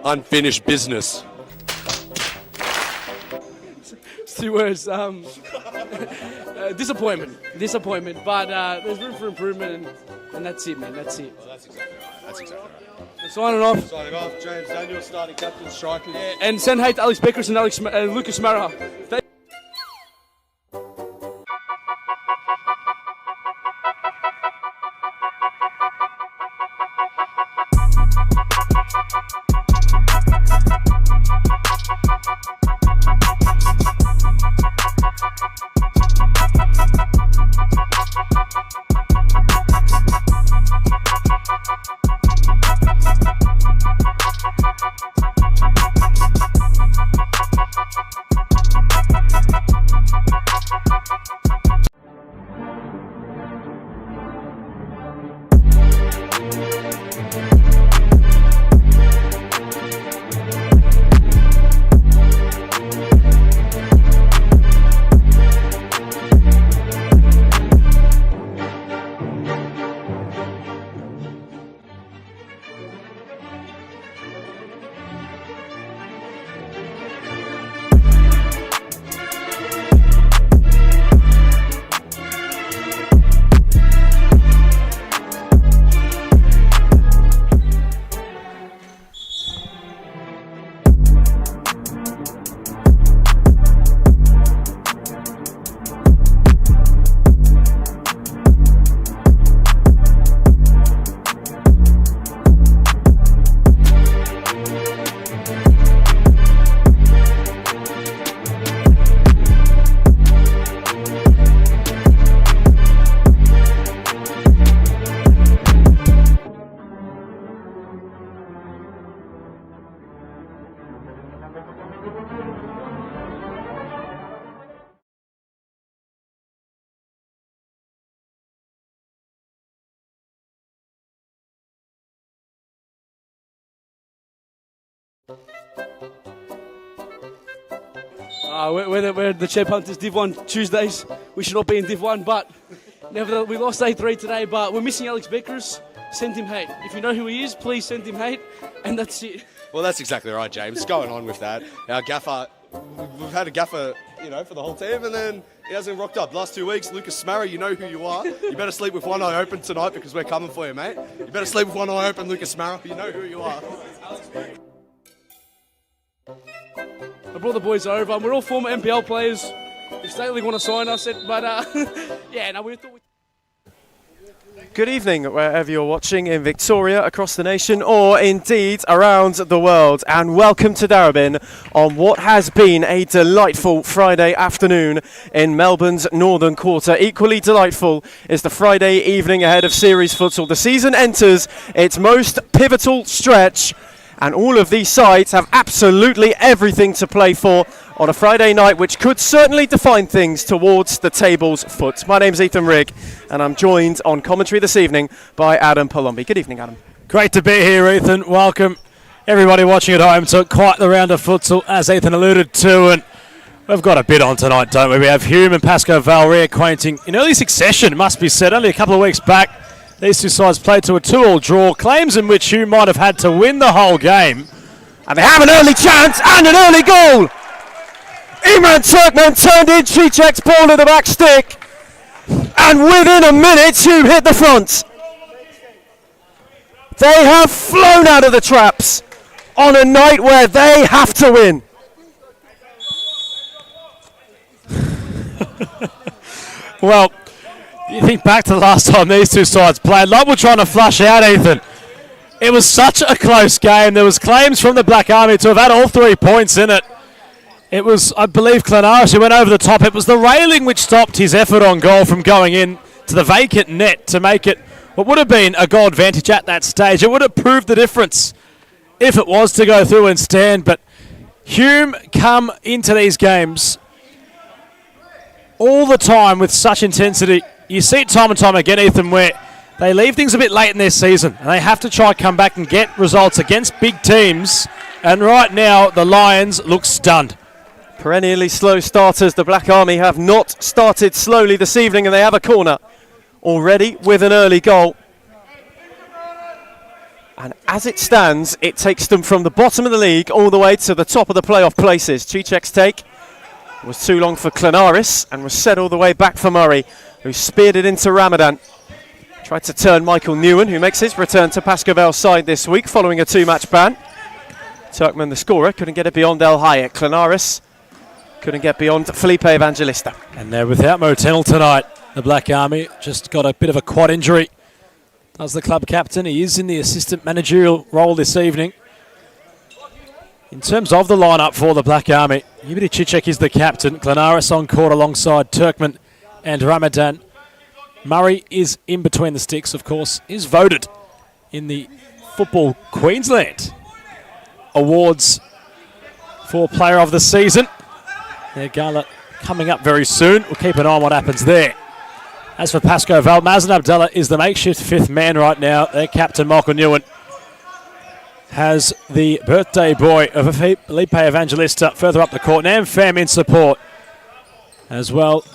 Unfinished business. It's 2 words. Disappointment. But there's room for improvement, and that's it, man. That's it. Well, that's exactly right. Signing off. James Daniel, starting captain, strikers. Yeah, and send hate to Alex Beckers and Lucas Mara. We're the Champ Hunters Div 1 Tuesdays. We should not be in Div 1, but nevertheless, we lost 8-3 today, but we're missing Alex Beckers. Send him hate. If you know who he is, please send him hate, and that's it. Well, that's exactly right, James. Going on with that. Our gaffer, we've had a gaffer, for the whole team, and then he hasn't rocked up. Last 2 weeks, Lucas Smarra, you know who you are. You better sleep with one eye open tonight because we're coming for you, mate. You better sleep with one eye open, Lucas Smarra. You know who you are. I brought the boys over. We're all former NPL players. If State League want to sign us, we thought we... Good evening, wherever you're watching in Victoria, across the nation, or indeed around the world, and welcome to Darebin on what has been a delightful Friday afternoon in Melbourne's Northern Quarter. Equally delightful is the Friday evening ahead of Series Futsal. The season enters its most pivotal stretch, and all of these sides have absolutely everything to play for on a Friday night, which could certainly define things towards the table's foot. My name's Ethan Rigg, and I'm joined on commentary this evening by Adam Palombi. Good evening, Adam. Great to be here, Ethan. Welcome everybody watching at home to quite the round of futsal, as Ethan alluded to, and we've got a bit on tonight, don't we? We have Hume and Pascoe Vale reacquainting in early succession, it must be said, only a couple of weeks back. These two sides played to a 2-2 draw, claims in which Hume might have had to win the whole game. And they have an early chance and an early goal. Imran Turkman turned in Chichek's ball to the back stick. And within a minute, Hume hit the front. They have flown out of the traps on a night where they have to win. Well, you think back to the last time these two sides played, like we're trying to flush out, Ethan. It was such a close game. There was claims from the Black Army to have had all 3 points in it. It was, I believe, Clenaris who went over the top. It was the railing which stopped his effort on goal from going in to the vacant net to make it what would have been a goal advantage at that stage. It would have proved the difference if it was to go through and stand. But Hume come into these games all the time with such intensity. You see it time and time again, Ethan, where they leave things a bit late in their season and they have to try and come back and get results against big teams. And right now, the Lions look stunned. Perennially slow starters. The Black Army have not started slowly this evening, and they have a corner already with an early goal. And as it stands, it takes them from the bottom of the league all the way to the top of the playoff places. Cicek's take was too long for Klanaris and was set all the way back for Murray, who speared it into Ramadan. Tried to turn Michael Newen, who makes his return to Pascoe Vale side this week following a 2-match ban. Turkmen, the scorer, couldn't get it beyond El Hayek. Klanaris couldn't get beyond Felipe Evangelista. And they're without Motenel tonight. The Black Army just got a bit of a quad injury. As the club captain, he is in the assistant managerial role this evening. In terms of the lineup for the Black Army, Yubiri Cicek is the captain. Klanaris on court alongside Turkmen and Ramadan. Murray is in between the sticks, of course, is voted in the Football Queensland Awards for Player of the Season. Their gala coming up very soon. We'll keep an eye on what happens there. As for Pascoe Vale, Mazen Abdallah is the makeshift fifth man right now. Their captain, Michael Newen, has the birthday boy of Felipe Evangelista further up the court. Nam Pham in support, as well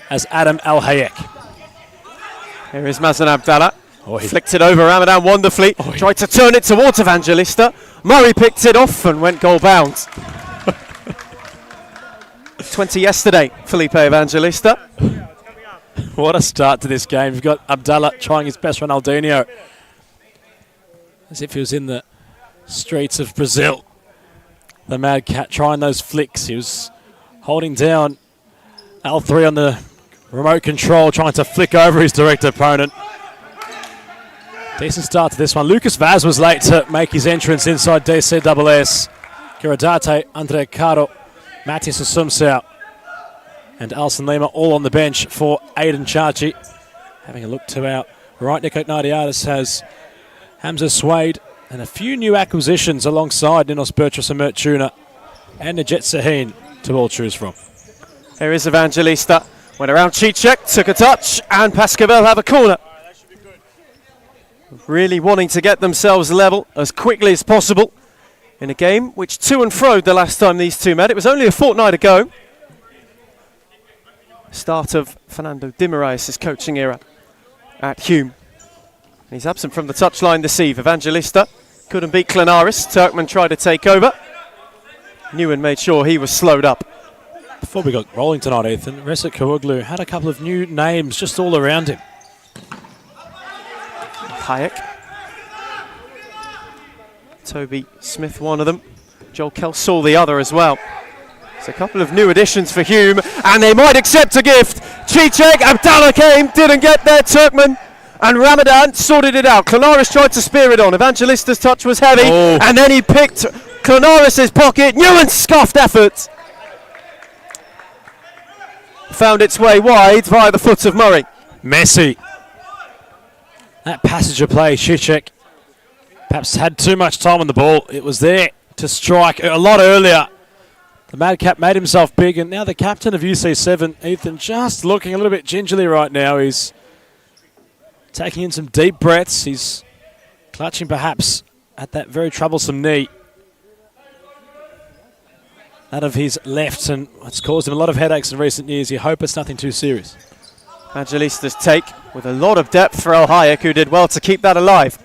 as Adam Al Hayek. Here is Mazen Abdallah. Oi. Flicked it over Ramadan wonderfully. Oi. Tried to turn it towards Evangelista. Murray picked it off and went goal bound. 20 yesterday, Felipe Evangelista. What a start to this game. You've got Abdallah trying his best Ronaldinho, as if he was in the streets of Brazil. The Mad Cat trying those flicks. He was holding down L3 on the remote control, trying to flick over his direct opponent. Decent start to this one. Lucas Vaz was late to make his entrance inside DCSS. Giradate, Andre Caro, Matis Asumsau and Alson Lima all on the bench for Aidan Chachi. Having a look to our right, Nico Nardiadis has Hamza Swade and a few new acquisitions alongside Ninos Bertras and Mert Tuna and Najet Sahin to all choose from. Here is Evangelista. Went around Cicek, took a touch, and Pascoe Vale have a corner. Really wanting to get themselves level as quickly as possible in a game which to and froed the last time these two met. It was only a fortnight ago. Start of Fernando Di Moraes' coaching era at Hume. He's absent from the touchline this eve. Evangelista couldn't beat Klanaris. Turkmen tried to take over. Newen made sure he was slowed up. Before we got rolling tonight, Ethan, Reza Kawuglu had a couple of new names just all around him. Hayek. Toby Smith, one of them. Joel Kelsall, the other as well. It's a couple of new additions for Hume, and they might accept a gift. Cicek, Abdallah came, didn't get there. Turkmen and Ramadan sorted it out. Klanaris tried to spear it on. Evangelista's touch was heavy, and then he picked Klanaris' pocket. Newen scuffed effort. Found its way wide via the foot of Murray. Messi. That passage of play, Cicek perhaps had too much time on the ball. It was there to strike a lot earlier. The Madcap made himself big, and now the captain of UC7, Ethan, just looking a little bit gingerly right now. He's taking in some deep breaths. He's clutching perhaps at that very troublesome knee. That of his left, and it's caused him a lot of headaches in recent years. You hope it's nothing too serious. Evangelista's take with a lot of depth for El Hayek, who did well to keep that alive.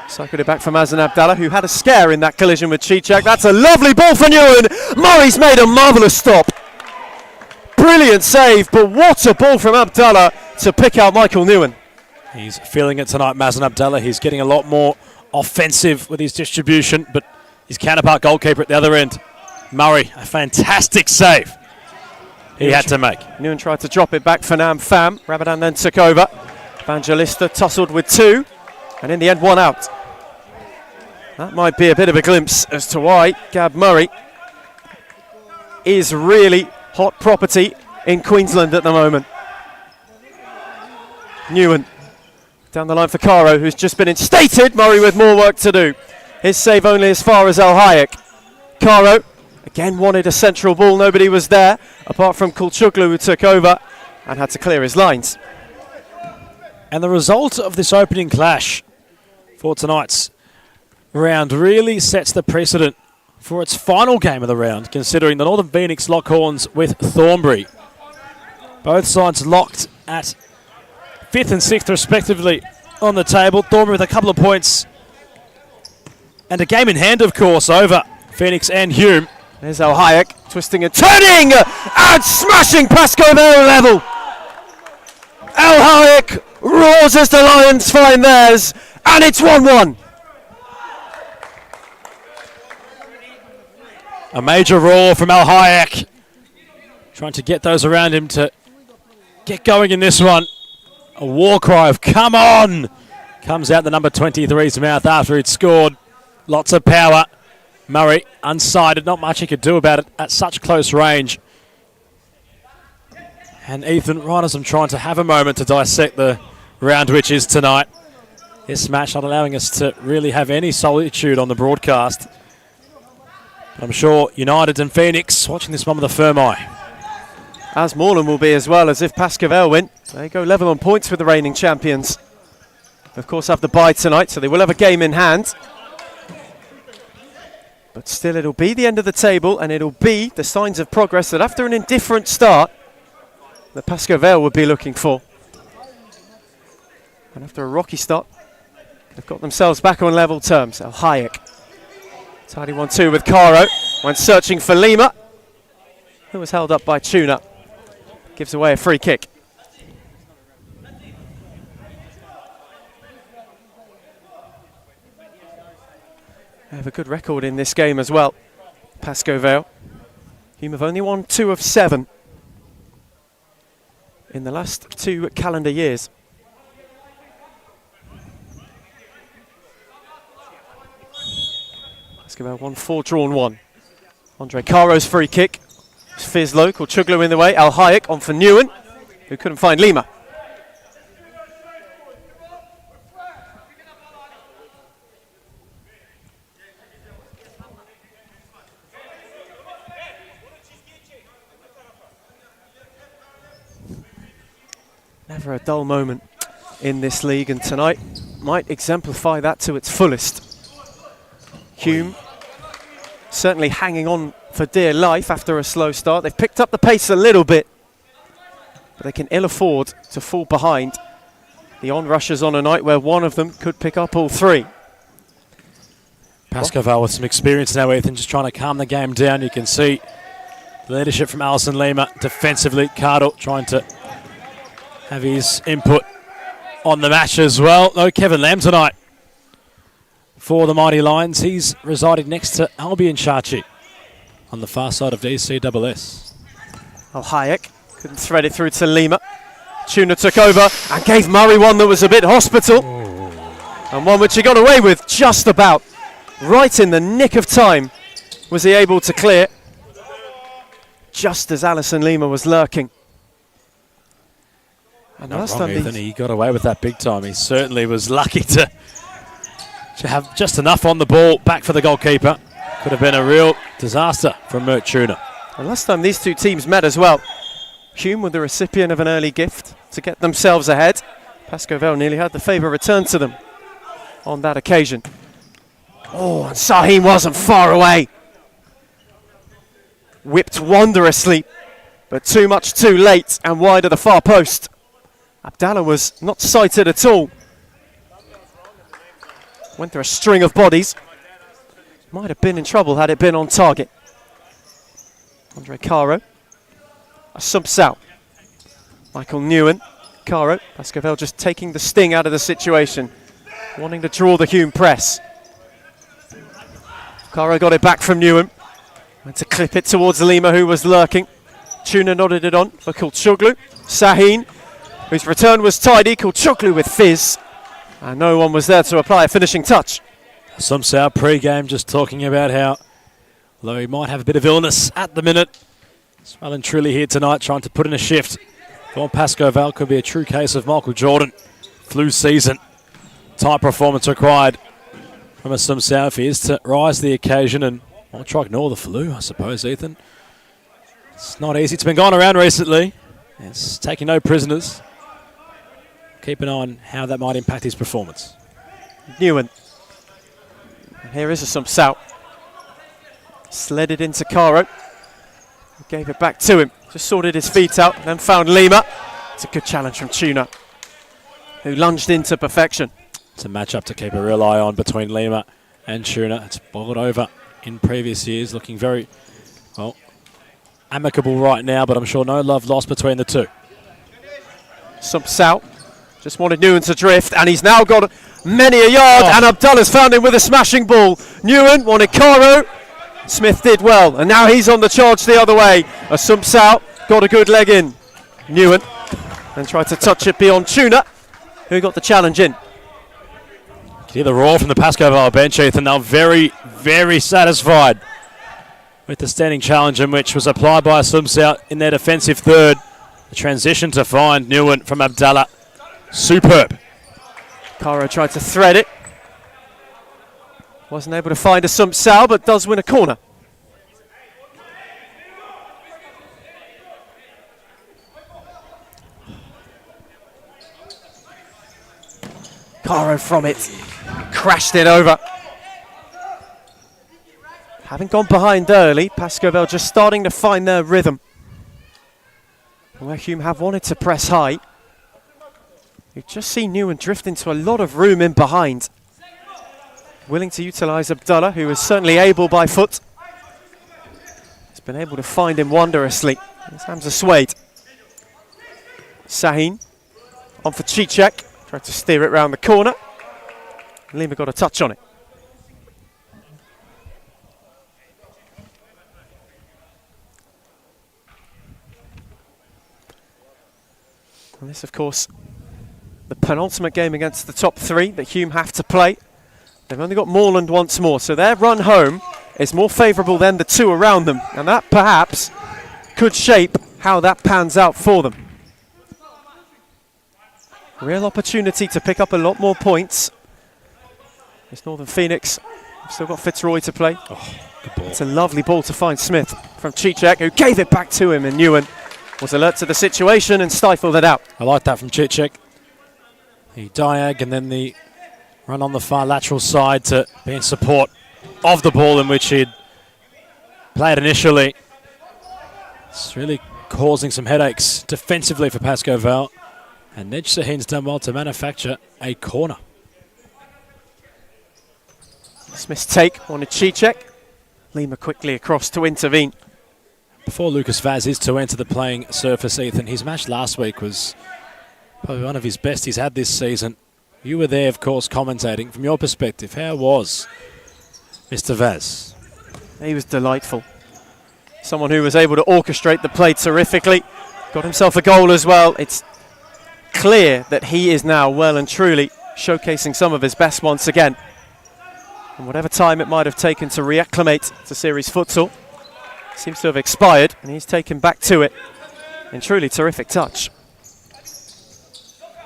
Cycled it back for Mazen Abdallah, who had a scare in that collision with Cicek. That's a lovely ball for Newen. Murray's made a marvellous stop. Brilliant save, but what a ball from Abdallah to pick out Michael Newen. He's feeling it tonight, Mazen Abdallah. He's getting a lot more offensive with his distribution, but his counterpart goalkeeper at the other end, Murray, a fantastic save he had to make. Newen tried to drop it back for Nam Pham. Ramadan then took over. Evangelista tussled with two, and in the end, one out. That might be a bit of a glimpse as to why Gab Murray is really hot property in Queensland at the moment. Newen down the line for Caro, who's just been instated. Murray with more work to do. His save only as far as El Hayek. Caro again wanted a central ball. Nobody was there apart from Kulchuglu, who took over and had to clear his lines. And the result of this opening clash for tonight's round really sets the precedent for its final game of the round, considering the Northern Phoenix lock horns with Thornbury. Both sides locked at 5th and 6th respectively on the table. Thornbury with a couple of points And a game in hand, of course, over Phoenix and Hume. There's Al Hayek twisting and turning and smashing Pascoe Vale level. Al Hayek roars as the Lions find theirs, and it's 1-1. A major roar from Al Hayek, trying to get those around him to get going in this one. A war cry of "come on" comes out the number 23's mouth after he'd scored. Lots of power. Murray unsighted, not much he could do about it at such close range. And Ethan, right as I'm trying to have a moment to dissect the round which is tonight, this match not allowing us to really have any solitude on the broadcast. But I'm sure United and Phoenix watching this one with a firm eye. As Moreland will be as well, as if Pascoe Vale win. They go level on points with the reigning champions. Of course, have the bye tonight, so they will have a game in hand. But still, it'll be the end of the table, and it'll be the signs of progress that after an indifferent start, that Pascoe Vale would be looking for. And after a rocky start, they've got themselves back on level terms. Al Hayek. Tidy 1-2 with Caro. Went searching for Lima, who was held up by Tuna. Gives away a free kick. They have a good record in this game as well, Pascoe Vale. Hume have only won 2 of 7 in the last 2 calendar years. Pascoe Vale won 4, drawn 1. Andre Caro's free kick. Fitzroy, Chuglu in the way. Al Hayek on for Newen, who couldn't find Lima. Never a dull moment in this league, and tonight might exemplify that to its fullest. Hume certainly hanging on for dear life after a slow start. They've picked up the pace a little bit, but they can ill afford to fall behind the onrushers on a night where one of them could pick up all 3. Pascoe Vale with some experience now, Ethan, just trying to calm the game down. You can see the leadership from Alison Lima. Defensively, Cardle trying to have his input on the match as well. No Kevin Lamb tonight for the Mighty Lions. He's resided next to Albion Chachi on the far side of DCSS. Al Hayek couldn't thread it through to Lima. Tuna took over and gave Murray one that was a bit hospital. And one which he got away with just about. Right in the nick of time was he able to clear, just as Alison Lima was lurking. And Not wrong, Ethan. He got away with that big time. He certainly was lucky to have just enough on the ball back for the goalkeeper. Could have been a real disaster from Mert Tuna. And last time these two teams met as well, Hume were the recipient of an early gift to get themselves ahead. Pascoe Vale nearly had the favour returned to them on that occasion. Oh, and Sahin wasn't far away. Whipped wondrously, but too much too late and wide of the far post. Abdallah was not sighted at all. Went through a string of bodies. Might have been in trouble had it been on target. Andre Caro. A subs out. Michael Newen. Caro. Pascoe Vale just taking the sting out of the situation. Wanting to draw the Hume press. Caro got it back from Newen. Went to clip it towards Lima, who was lurking. Tuna nodded it on for Kulchoglu. Sahin, whose return was tidy. Kulchoglu with fizz. And no one was there to apply a finishing touch. Some South pre-game just talking about how, although he might have a bit of illness at the minute, he's well and truly here tonight trying to put in a shift. For Pascoe Vale could be a true case of Michael Jordan. Flu season. Tight performance required from a Some South. He is to rise to the occasion and I'll try to ignore the flu, I suppose, Ethan. It's not easy. It's been going around recently. It's taking no prisoners. Keep an eye on how that might impact his performance. Newen. And here is a Some South. Slid it into Caro. Gave it back to him. Just sorted his feet out, then found Lima. It's a good challenge from Tuna, who lunged into perfection. It's a matchup to keep a real eye on between Lima and Tuna. It's boiled over in previous years, looking very, well, amicable right now, but I'm sure no love lost between the two. Sumpsal just wanted Newen to drift, and he's now got many a yard, and Abdullah's found him with a smashing ball. Newen wanted Caro. Smith did well, and now he's on the charge the other way. Sumpsal got a good leg in. Newen then tried to touch it beyond Tuna, who got the challenge in. You can hear the roar from the Pascoe Vale bench, Ethan. They're very, very satisfied with the standing challenge, in which was applied by Sumpsal in their defensive third. The transition to find Newen from Abdallah. Superb. Caro tried to thread it. Wasn't able to find a Sumpsal, but does win a corner. Caro from it. Crashed it over. Having gone behind early, Pascoe Vale just starting to find their rhythm. Where Hume have wanted to press high. You've just seen Newen drift into a lot of room in behind. Willing to utilise Abdullah, who is certainly able by foot. He's been able to find him wondrously. His hands are swayed. Sahin on for Cicek. Tried to steer it round the corner. Lima got a touch on it. And this, of course, the penultimate game against the top three that Hume have to play. They've only got Moreland once more, so their run home is more favourable than the two around them, and that perhaps could shape how that pans out for them. Real opportunity to pick up a lot more points. It's Northern Phoenix. Still got Fitzroy to play. Oh, good ball. It's a lovely ball to find Smith from Cicek, who gave it back to him, and Newen was alert to the situation and stifled it out. I like that from Cicek. The diag and then the run on the far lateral side to be in support of the ball in which he'd played initially. It's really causing some headaches defensively for Pascoe Vale. And Ned Sahin's done well to manufacture a corner. Smith's take on a Cicek. Lima quickly across to intervene. Before Lucas Vaz is to enter the playing surface, Ethan, his match last week was probably one of his best he's had this season. You were there, of course, commentating. From your perspective, how was Mr. Vaz? He was delightful. Someone who was able to orchestrate the play terrifically. Got himself a goal as well. It's clear that he is now well and truly showcasing some of his best once again. And whatever time it might have taken to reacclimate to series futsal seems to have expired, and he's taken back to it in truly terrific touch.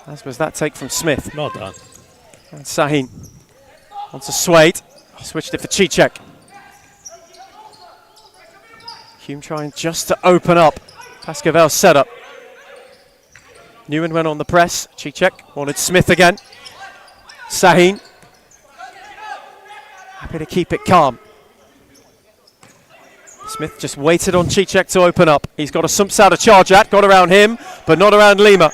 As was that take from Smith. Well done. And Sahin onto Suede. Switched it for Cicek. Hume trying just to open up Pascoe Vale's setup. Newen went on the press. Cicek wanted Smith again. Sahin happy to keep it calm. Smith just waited on Cicek to open up. He's got a Sumpsal to charge at. Got around him, but not around Lima.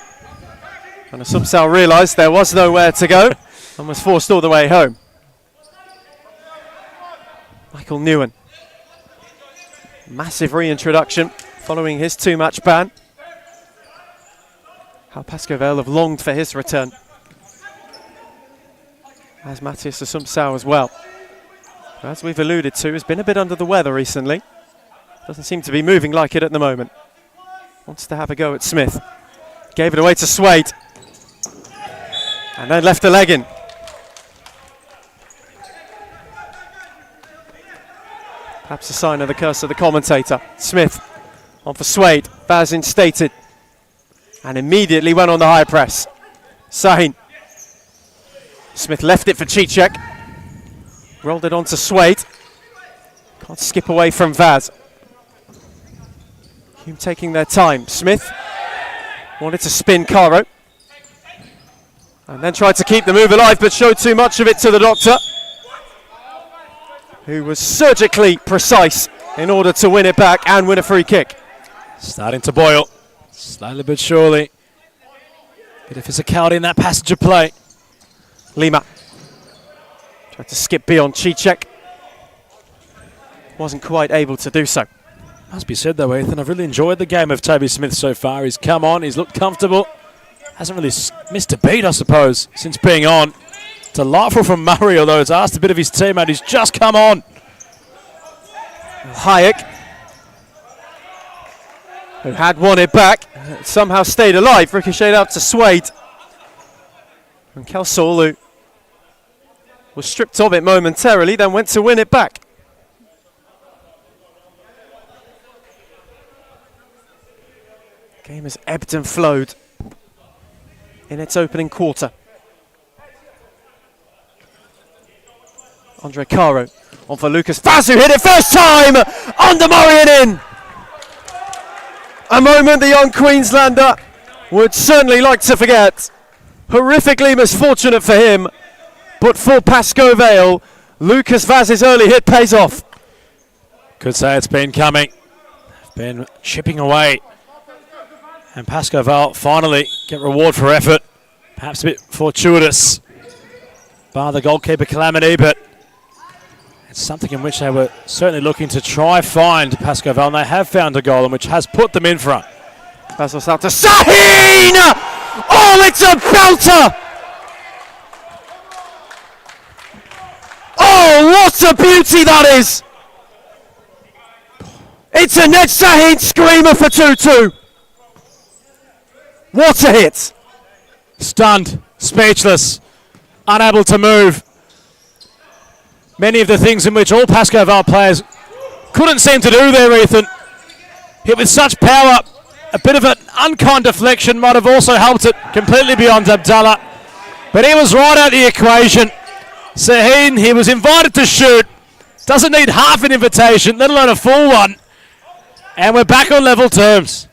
And Sumpsal realised there was nowhere to go and was forced all the way home. Michael Newen. Massive reintroduction following his two-match ban. How Pascoe Vale have longed for his return. As Matthias Sumpsal as well. As we've alluded to, has been a bit under the weather recently. Doesn't seem to be moving like it at the moment. Wants to have a go at Smith. Gave it away to Suede. And then left a leg in. Perhaps a sign of the curse of the commentator. Smith on for Suede. Vaz instated. And immediately went on the high press. Sahin. Smith left it for Cicek. Rolled it on to Suede. Can't skip away from Vaz. Hume taking their time. Smith wanted to spin Caro. And then tried to keep the move alive, but showed too much of it to the doctor, who was surgically precise in order to win it back and win a free kick. Starting to boil, slowly but surely. Bit of physicality in that passage of play. Lima Tried to skip beyond Cicek. Wasn't quite able to do so. Must be said though, Ethan, I've really enjoyed the game of Toby Smith so far. He's come on, he's looked comfortable. Hasn't really missed a beat, I suppose, since being on. Delightful from Murray, although it's asked a bit of his teammate. He's just come on. Hayek, who had won it back, somehow stayed alive. Ricocheted out to Suede. And Kelsall, who was stripped of it momentarily, then went to win it back. Game has ebbed and flowed in its opening quarter. Andre Caro on for Lucas Vaz, who hit it first time under Murray and in. A moment the young Queenslander would certainly like to forget. Horrifically misfortunate for him, but for Pascoe Vale, Lucas Vaz's early hit pays off. Could say it's been coming. Been chipping away. And Pascoe Vale finally get reward for effort. Perhaps a bit fortuitous by the goalkeeper calamity, but it's something in which they were certainly looking to try find Pascoe Vale, and they have found a goal in which has put them in front. Passos out to Sahin! Oh, it's a belter! Oh, what a beauty that is! It's a Ned Sahin screamer for 2-2. What a hit! Stunned, speechless, unable to move. Many of the things in which all Pascoe Vale players couldn't seem to do there, Ethan. Hit with such power, a bit of an unkind deflection might have also helped it completely beyond Abdallah. But he was right out the equation. Sahin, he was invited to shoot. Doesn't need half an invitation, let alone a full one. And we're back on level terms.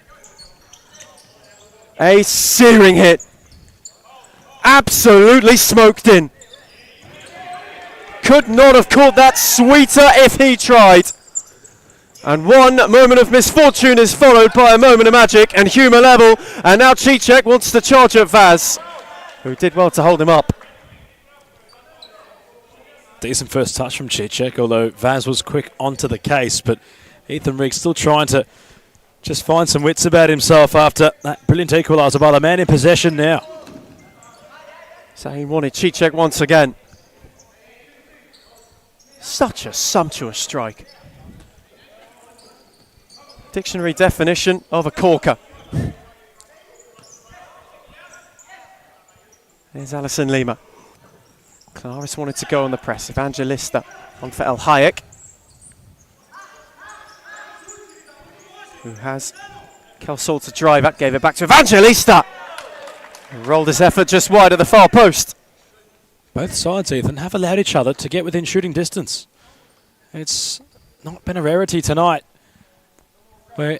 A searing hit. Absolutely smoked in. Could not have caught that sweeter if he tried. And one moment of misfortune is followed by a moment of magic, and Hume level. And now Cicek wants to charge at Vaz, who did well to hold him up. Decent first touch from Cicek, although Vaz was quick onto the case. But Ethan Riggs still trying to just find some wits about himself after that brilliant equaliser by the man in possession now. So he wanted Cicek once again. Such a sumptuous strike. Dictionary definition of a corker. There's Alison Lima. Claris wanted to go on the press. Evangelista on for El Hayek, who has Kelsall to drive at, gave it back to Evangelista. And rolled his effort just wide of the far post. Both sides, Ethan, have allowed each other to get within shooting distance. It's not been a rarity tonight, where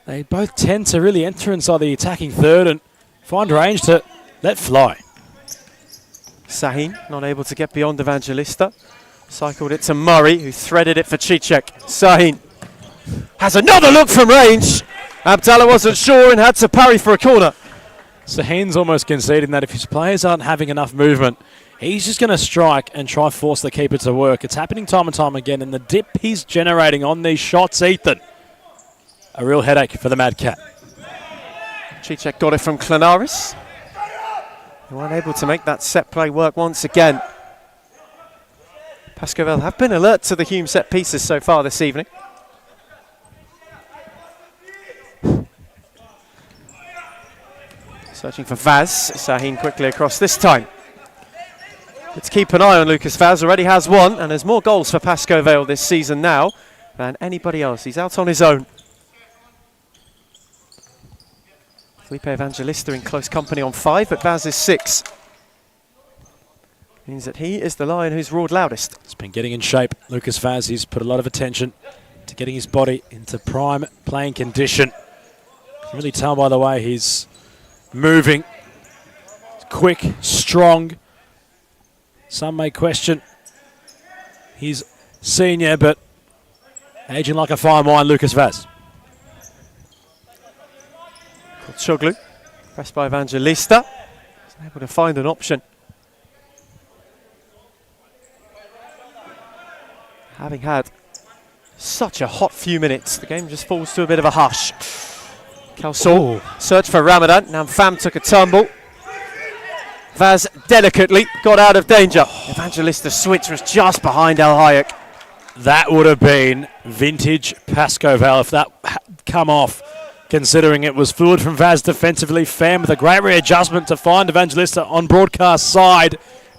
they both tend to really enter inside the attacking third and find range to let fly. Sahin not able to get beyond Evangelista. Cycled it to Murray, who threaded it for Cicek. Sahin has another look from range. Abdallah wasn't sure and had to parry for a corner. Sahin's almost conceding that if his players aren't having enough movement, he's just going to strike and try to force the keeper to work. It's happening time and time again, and the dip he's generating on these shots, Ethan, a real headache for the Mad Cat. Cicek got it from Clanaris. They weren't able to make that set play work once again. Pascoe Vale have been alert to the Hume set pieces so far this evening. Searching for Vaz. Sahin quickly across this time. Let's keep an eye on Lucas Vaz. Already has one, and there's more goals for Pascoe Vale this season now than anybody else. He's out on his own. Felipe Evangelista in close company on 5, but Vaz is 6. Means that he is the Lion who's roared loudest. He's been getting in shape. Lucas Vaz, he's put a lot of attention to getting his body into prime playing condition. You can really tell by the way he's moving. Quick, strong. Some may question his senior, but aging like a fine wine, Lucas Vaz. Choglu, pressed by Evangelista. He's able to find an option. having had such a hot few minutes, the game just falls to a bit of a hush. Kelsall search for Ramadan. Now Pham took a tumble. Vaz delicately got out of danger. Evangelista's switch was just behind El Hayek. That would have been vintage Pascoe Vale if that had come off, considering it was fluid from Vaz defensively. Pham with a great readjustment to find Evangelista on broadcast side.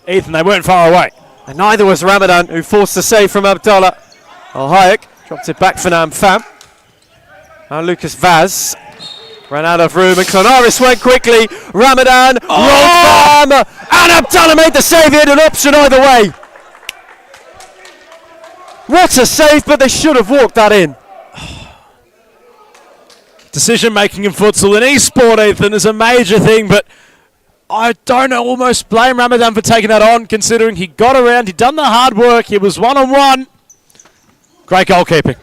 Ethan, they weren't far away. And neither was Ramadan, who forced a save from Abdallah. El Hayek dropped it back for Pham. Now Lucas Vaz ran out of room and Clonaris went quickly. Ramadan rolled Pham, and Abdallah made the save. He had an option either way. What a save, but they should have walked that in. Decision making in futsal and e-sport, Ethan, is a major thing, but I don't almost blame Ramadan for taking that on, considering he got around, he'd done the hard work, he was one-on-one. Great goalkeeping.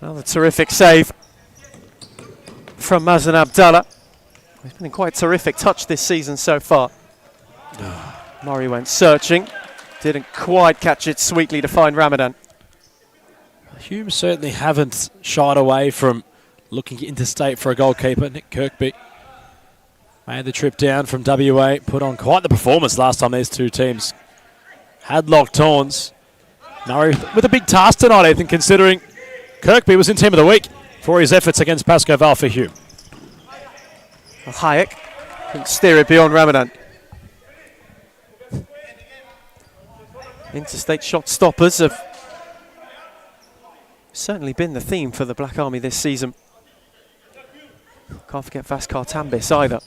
Another terrific save from Mazen Abdallah. He's been in quite terrific touch this season so far. Murray went searching, didn't quite catch it sweetly to find Ramadan. Hume certainly haven't shied away from looking interstate for a goalkeeper. Nick Kirkby made the trip down from WA, put on quite the performance last time these two teams had locked horns. Murray with a big task tonight, Ethan, considering Kirkby was in Team of the Week for his efforts against Pascoe Vale for Hume. Hayek couldn't steer it beyond Ramadan. Interstate shot stoppers have certainly been the theme for the Black Army this season. Can't forget Vaskar Tambis either.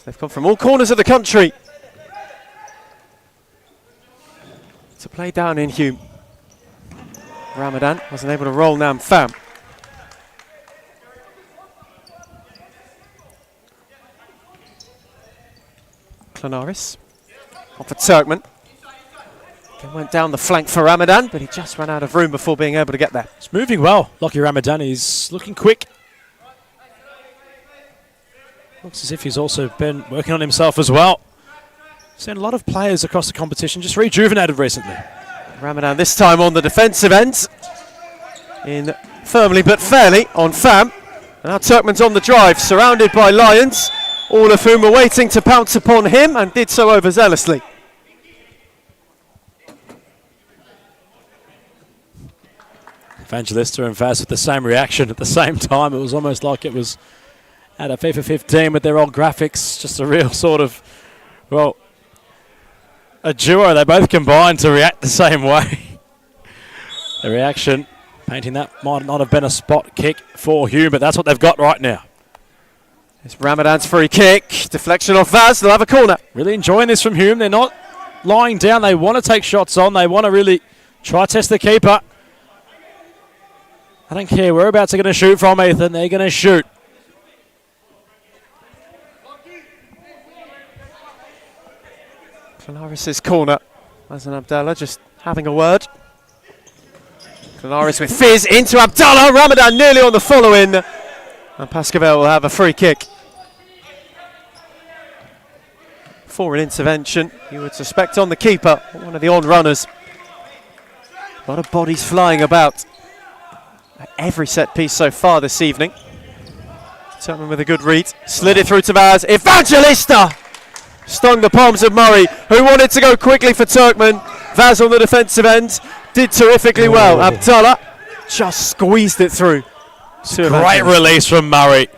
They've come from all corners of the country to play down in Hume. Ramadan wasn't able to roll Pham. Clonaris off for Turkman. Then went down the flank for Ramadan, but he just ran out of room before being able to get there. It's moving well, Lockie Ramadan. He's looking quick. Looks as if he's also been working on himself as well. Seen a lot of players across the competition just rejuvenated recently. Ramadan this time on the defensive end. In firmly but fairly on Pham. And now Turkman's on the drive, surrounded by Lions, all of whom were waiting to pounce upon him and did so overzealously. Evangelista and Vaz with the same reaction at the same time. It was almost like it was at a FIFA 15 with their old graphics. Just a real sort of, well, a duo. They both combined to react the same way. The reaction, painting that might not have been a spot kick for Hume, but that's what they've got right now. It's Ramadan's free kick. Deflection off Vaz. They'll have a corner. Really enjoying this from Hume. They're not lying down. They want to take shots on. They want to really try test the keeper. I don't care whereabouts they're going to shoot from, Ethan. They're going to shoot. Clonaris' corner. Mazen Abdallah just having a word. Clonaris with fizz into Abdallah. Ramadan nearly on the follow-in. And Pascoe Vale will have a free kick. For an intervention, you would suspect on the keeper, one of the on-runners. A lot of bodies flying about at every set piece so far this evening. Turkman with a good read. Slid it through to Vaz. Evangelista! Stung the palms of Murray, who wanted to go quickly for Turkman. Vaz on the defensive end. Did terrifically well. Abdallah just squeezed it through. Great release from Murray.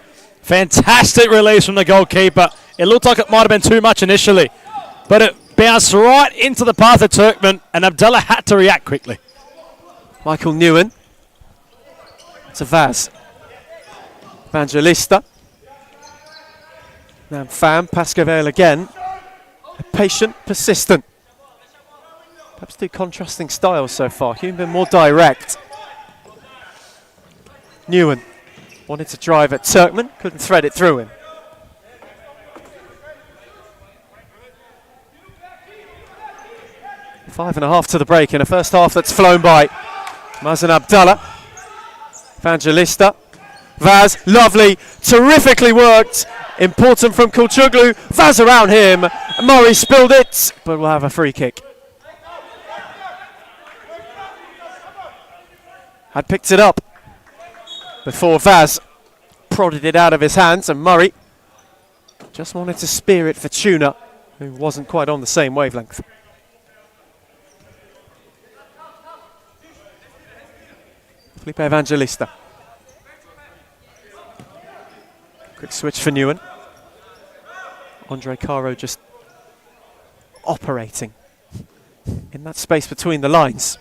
Fantastic release from the goalkeeper. It looked like it might have been too much initially, but it bounced right into the path of Turkman, and Abdallah had to react quickly. Michael Newen to Vaz. Evangelista. Now Pham, Pascoe Vale again. Patient, persistent. Perhaps two contrasting styles so far. Hume been more direct. Newen wanted to drive at Turkman, couldn't thread it through him. Five and a half to the break in a first half that's flown by. Mazen Abdallah. Evangelista. Vaz, lovely, terrifically worked. Important from Kulchuglu. Vaz around him. Murray spilled it, but we'll have a free kick. had picked it up before Vaz prodded it out of his hands, and Murray just wanted to spear it for Tuna, who wasn't quite on the same wavelength. Felipe Evangelista. Quick switch for Newen. Andre Caro just operating in that space between the lines.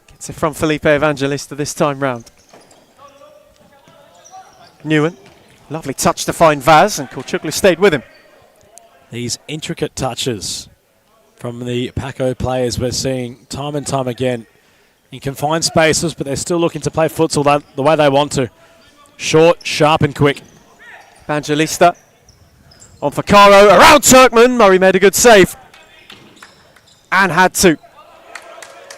Gets it from Felipe Evangelista this time round. Newen, lovely touch to find Vaz, and Kulchuklu stayed with him. These intricate touches from the Pascoe players we're seeing time and time again in confined spaces, but they're still looking to play futsal the way they want to. Short, sharp and quick. Evangelista on for Caro, around Turkman. Murray made a good save. And had to.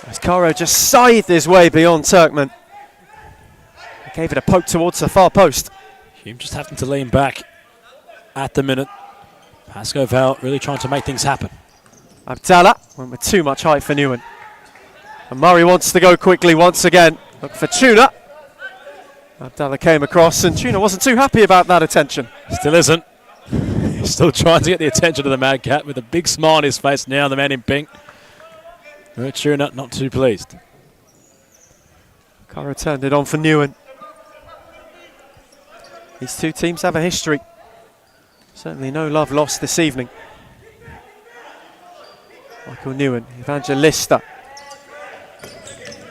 As Caro just scythed his way beyond Turkman. He gave it a poke towards the far post. Hume just having to lean back at the minute. Pascoe Vale really trying to make things happen. Abdallah went with too much height for Newen. And Murray wants to go quickly once again. Look for Tuna. Abdallah came across, and Tuna wasn't too happy about that attention. Still isn't. He's still trying to get the attention of the Mad Cat with a big smile on his face now, the man in pink. Tuna not too pleased. Caro turned it on for Newen. These two teams have a history. Certainly no love lost this evening. Michael Newen, Evangelista.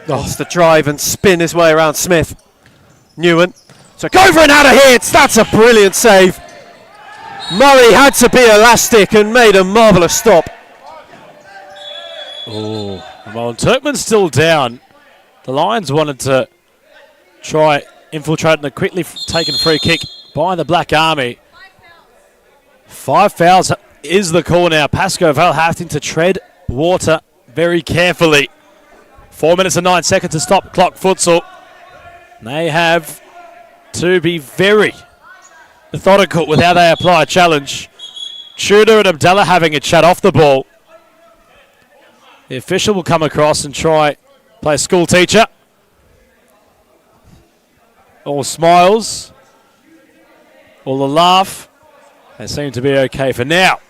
Wants to drive and spin his way around Smith. Newen took over and out of hits. That's a brilliant save. Murray had to be elastic and made a marvellous stop. Oh, well, Turkman's still down. The Lions wanted to try infiltrating a quickly taken free kick by the Black Army. 5 fouls is the call now. Pascoe Vale having to tread water very carefully. 4 minutes and 9 seconds to stop clock futsal. They have to be very methodical with how they apply a challenge. Tudor and Abdallah having a chat off the ball. The official will come across and try play school teacher. All smiles. All the laugh. They seem to be okay for now.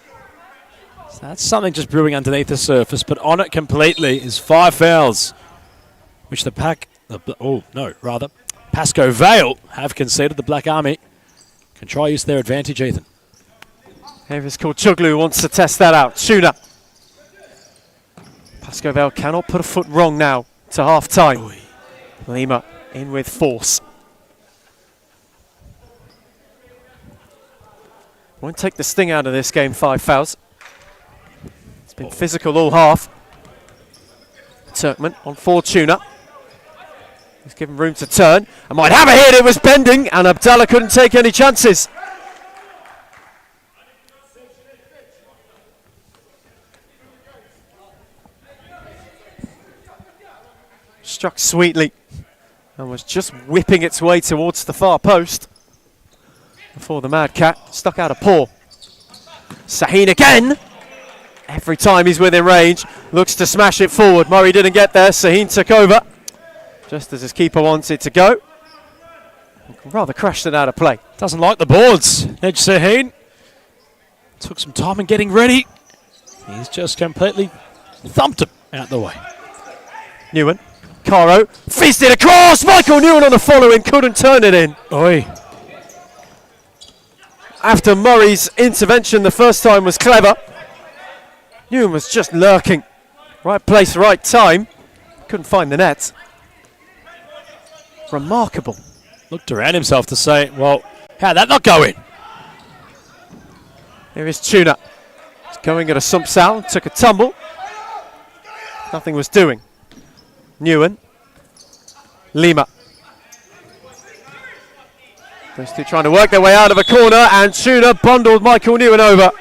So that's something just brewing underneath the surface, but on it completely is 5 fouls, which Pascoe Vale have conceded. The Black Army can try use their advantage, Ethan. Here is Kulchuklu who wants to test that out. Tuna. Pascoe Vale cannot put a foot wrong now to half time. Lima in with force. Won't take the sting out of this game, 5 fouls. It's been physical all half. Turkman on for Tuna. He's given room to turn. And might have a hit, it was bending, and Abdallah couldn't take any chances. Struck sweetly and was just whipping its way towards the far post before the Mad Cat stuck out a paw. Sahin again. Every time he's within range, looks to smash it forward. Murray didn't get there. Sahin took over just as his keeper wanted to go. Rather crashed it out of play. Doesn't like the boards. Edge Sahin took some time in getting ready. He's just completely thumped him out the way. Newen. Caro fisted across. Michael Newen on the follow-in, couldn't turn it in. Oi. After Murray's intervention the first time was clever, Hume was just lurking. Right place, right time. Couldn't find the net. Remarkable. Looked around himself to say, well, how'd that not go in? There is Tuna. He's going at a Futsal, took a tumble. Nothing was doing. Newen. Lima. Those two trying to work their way out of a corner, and Tuna bundled Michael Newen over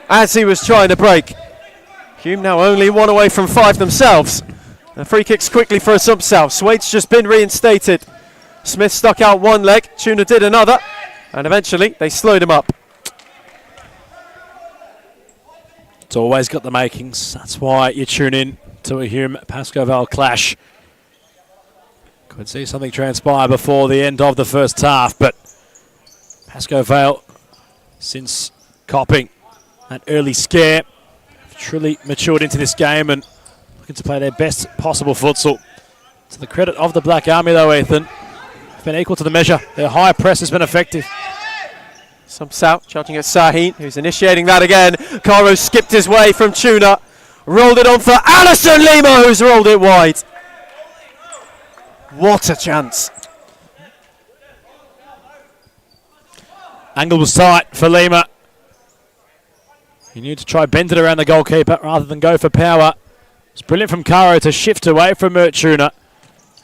as he was trying to break. Hume now only 1 away from 5 themselves. The free kicks quickly for a Futsal. Swade's just been reinstated. Smith stuck out one leg, Tuna did another, and eventually they slowed him up. It's always got the makings. That's why you tune in to a Hume Pascoe Vale clash. Could see something transpire before the end of the first half, but Pascoe Vale, since copping that early scare, have truly matured into this game and looking to play their best possible futsal. To the credit of the Black Army, though, Ethan, have been equal to the measure. Their high press has been effective. Some South charging at Sahin, who's initiating that again. Caro skipped his way from Tuna, rolled it on for Alison Lima, who's rolled it wide. What a chance. Angle was tight for Lima. He knew to try bend it around the goalkeeper rather than go for power. It's brilliant from Caro to shift away from Tuna.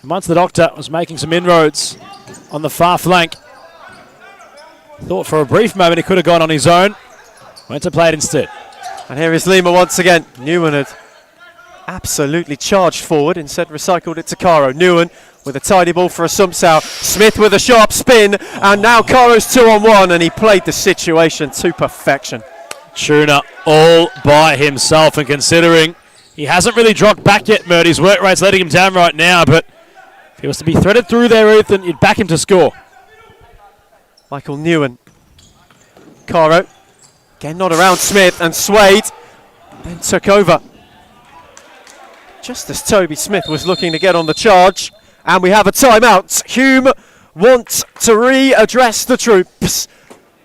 And once the Doctor was making some inroads on the far flank, thought for a brief moment he could have gone on his own. Went to play it instead. And here is Lima once again. Newen had absolutely charged forward, instead recycled it to Caro. Newen with a tidy ball for a Sumsau. Smith with a sharp spin, and now Caro's 2-on-1, and he played the situation to perfection. Tuna all by himself, and considering he hasn't really dropped back yet, Murdy's work rate's letting him down right now, but if he was to be threaded through there, Ethan, you'd back him to score. Michael Newen. Caro, again not around Smith, and Swade then took over. Just as Toby Smith was looking to get on the charge, and we have a timeout. Hume wants to readdress the troops.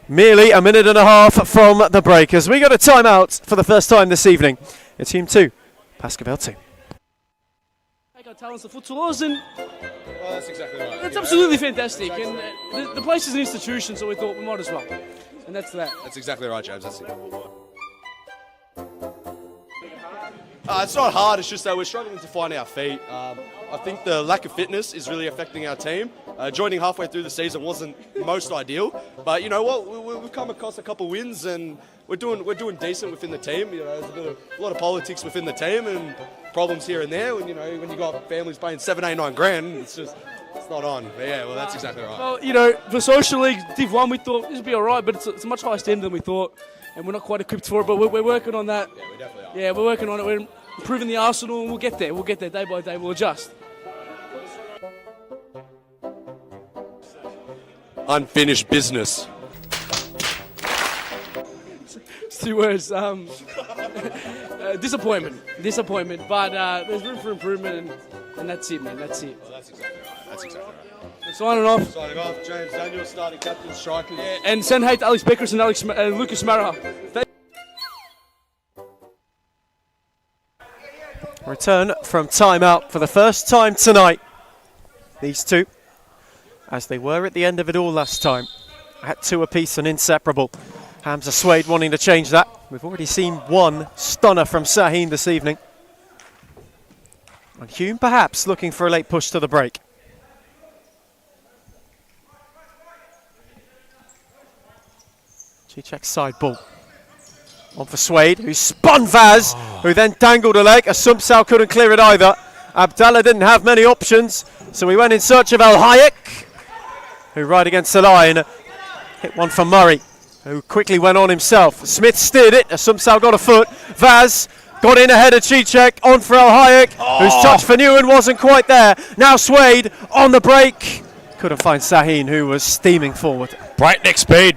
Merely a minute and a half from the break as we got a timeout for the first time this evening. It's Hume 2, Pascoe Vale 2. Take our talents of futsalers, and Well, that's exactly right. it's absolutely fantastic. And the place is an institution, so we thought we might as well. And that's that. That's exactly right, James. That's it. It's not hard, it's just that we're struggling to find our feet. I think the lack of fitness is really affecting our team. Joining halfway through the season wasn't most ideal, but you know what? We've come across a couple of wins, and we're doing decent within the team. You know, there's a lot of politics within the team and problems here and there. And you know, when you got families paying 7, 8, 9 grand, it's not on. But yeah, well, that's exactly right. Well, you know, for Social League Div 1, we thought this would be all right, but it's a much higher standard than we thought, and we're not quite equipped for it, but we're working on that. Yeah, we definitely are. Yeah, we're working on it. We're improving the arsenal, and we'll get there. We'll get there day by day. We'll adjust. Unfinished business. It's 2 words. Disappointment. But there's room for improvement, and that's it, man. That's it. Well, that's exactly right. That's exactly right. Signing off. Signing off, James Daniel, starting captain, striker. Yeah, and send hate to Alex Beckers and Lucas Mara. Return from timeout for the first time tonight. These two, as they were at the end of it all last time, at 2 apiece and inseparable. Hamza Swade wanting to change that. We've already seen one stunner from Sahin this evening. And Hume perhaps looking for a late push to the break. G-check side ball. On for Swade, who spun Vaz, who then dangled a leg. Assumpsal couldn't clear it either. Abdallah didn't have many options, so we went in search of El Hayek, who right against the line hit one for Murray, who quickly went on himself. Smith steered it, Assumpsal got a foot. Vaz got in ahead of Chichek, on for El Hayek, whose touch for Newen wasn't quite there. Now Swade on the break. Couldn't find Sahin, who was steaming forward. Breakneck speed.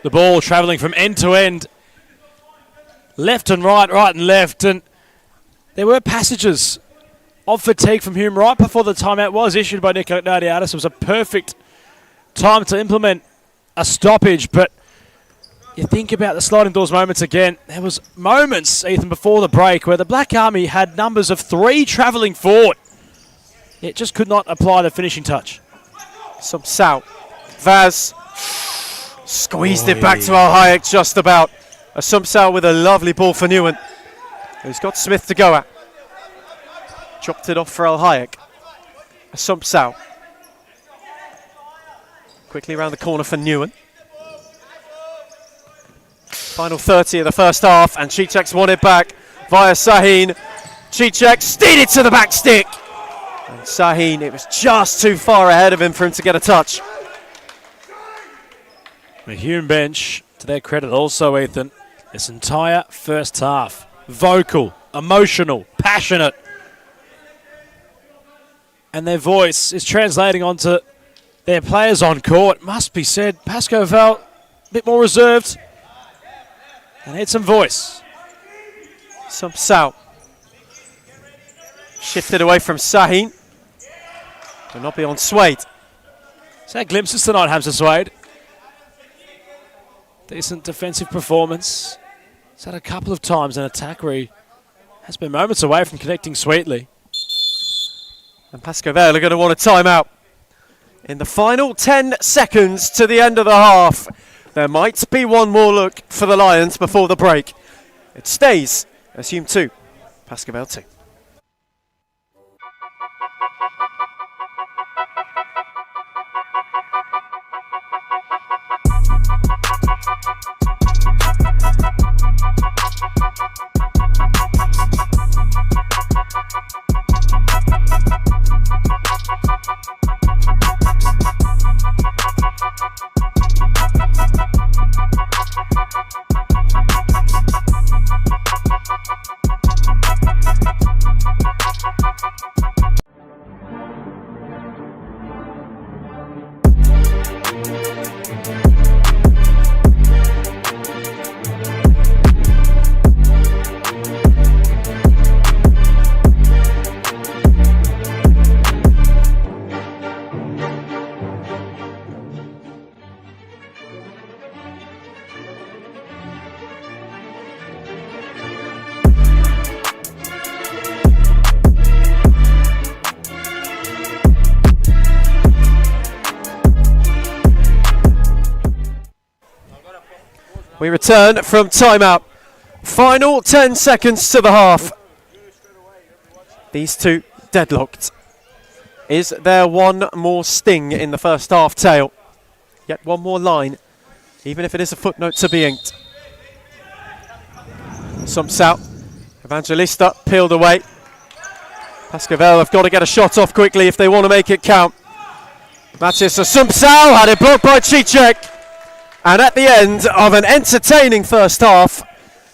The ball travelling from end to end. Left and right, right and left. And there were passages of fatigue from Hume right before the timeout was issued by Nico Nadiadis. It was a perfect time to implement a stoppage, but you think about the sliding doors moments again. There was moments, Ethan, before the break where the Black Army had numbers of 3 travelling forward. It just could not apply the finishing touch. Some Sal. Vaz squeezed it back to Al Hayek just about. Assumpsal with a lovely ball for Newen, who's got Smith to go at. Dropped it off for Al Hayek. Assumpsal. Quickly around the corner for Newen. Final 30 of the first half, and Chichek's won it back via Sahin. Chichek steered it to the back stick. And Sahin, it was just too far ahead of him for him to get a touch. The Hume bench, to their credit also, Ethan, this entire first half, vocal, emotional, passionate, and their voice is translating onto their players on court. Must be said, Pascoe Vale a bit more reserved and had some voice. Some Sal. Shifted away from Sahin. Will not be on Suede. So had glimpses tonight, Hamza Suede. Decent defensive performance. He's had a couple of times an attack where he has been moments away from connecting sweetly. And Pascoe Vale are going to want a timeout. In the final 10 seconds to the end of the half, there might be one more look for the Lions before the break. It stays as Hume 2, Pascoe Vale 2. We return from timeout. Final 10 seconds to the half. These two deadlocked. Is there one more sting in the first half tail? Yet one more line, even if it is a footnote to be inked. Sumps out. Evangelista peeled away. Pascoe Vale have got to get a shot off quickly if they want to make it count. Matis Sumpsal had it blocked by Cicek. And at the end of an entertaining first half,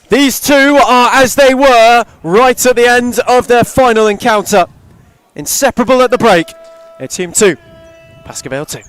these two are as they were right at the end of their final encounter. Inseparable at the break. It's Hume 2, Pascoe Vale 2.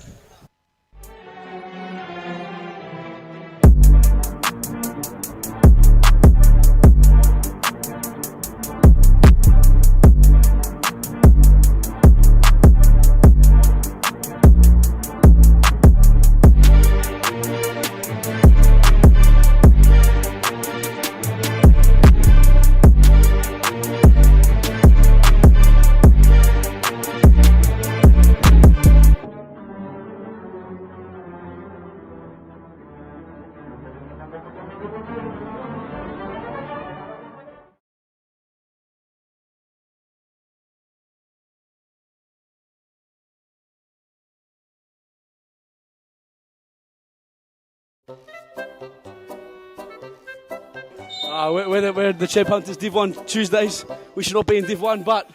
We're the Champ Hunters Div 1 Tuesdays. We should not be in Div 1, but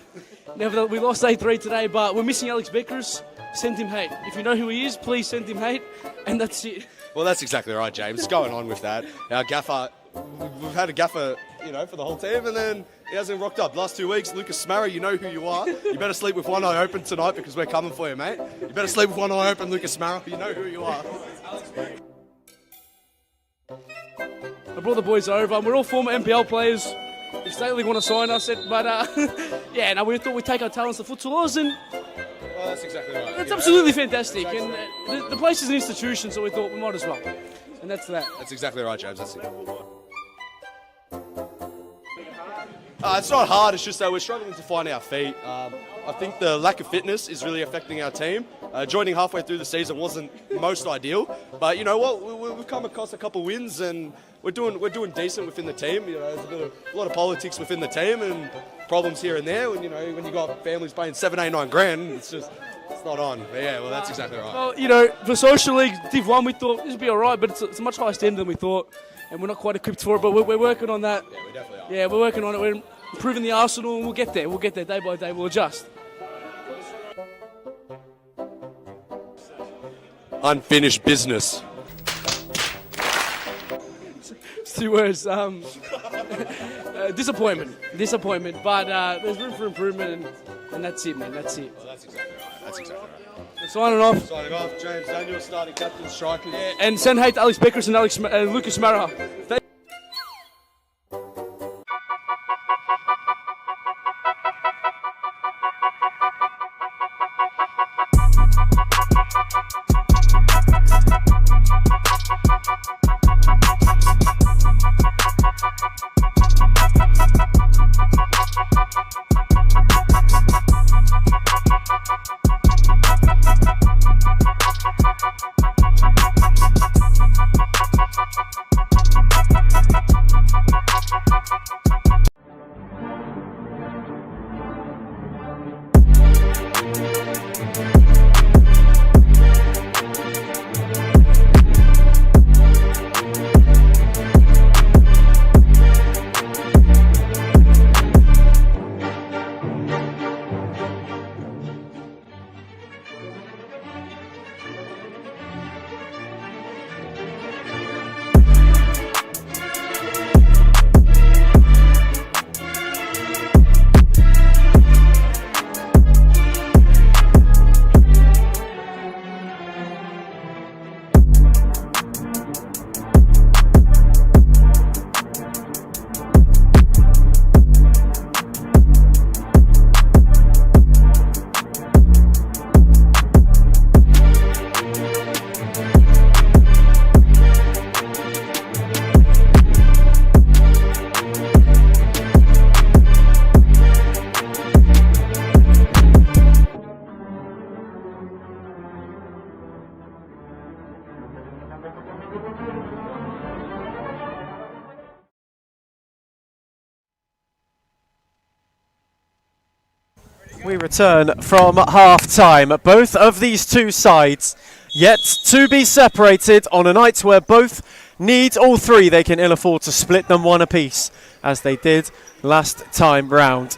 nevertheless, we lost 8-3 today, but we're missing Alex Beckers. Send him hate. If you know who he is, please send him hate, and that's it. Well, that's exactly right, James. What's going on with that? Our gaffer, we've had a gaffer, for the whole team, and then he hasn't rocked up. Last 2 weeks, Lucas Smarry, you know who you are. You better sleep with one eye open tonight because we're coming for you, mate. You better sleep with one eye open, Lucas Smarry. You know who you are. I brought the boys over, and we're all former NPL players. If State League want to sign us, we thought we'd take our talents to futsalers, and Well, that's exactly right. it's absolutely fantastic. And the place is an institution, so we thought we might as well. And that's that. That's exactly right, James. That's it. It's not hard, it's just that we're struggling to find our feet. I think the lack of fitness is really affecting our team. Joining halfway through the season wasn't most ideal, but you know what? We've come across a couple wins and we're doing decent within the team. There's a lot of politics within the team and problems here and there. When when you got families paying 7, 8, 9 grand, it's not on. But yeah, well, that's exactly right. Well, for Social League Div 1, we thought this would be all right, but it's a much higher standard than we thought, and we're not quite equipped for it, but we're working on that. Yeah, we definitely are. Yeah, we're working on it. We're improving the arsenal, and we'll get there. We'll get there day by day. We'll adjust. Unfinished business. It's 2 words. Disappointment. But there's room for improvement, and And that's it, man. That's it. Well, that's exactly right. That's exactly right. Signing off. Signing off, James Daniel, starting captain, striker. Yeah, and send hate to Alex Beckers and Lucas Mara. We return from half-time. Both of these two sides yet to be separated on a night where both need all three. They can ill afford to split them one apiece, as they did last time round.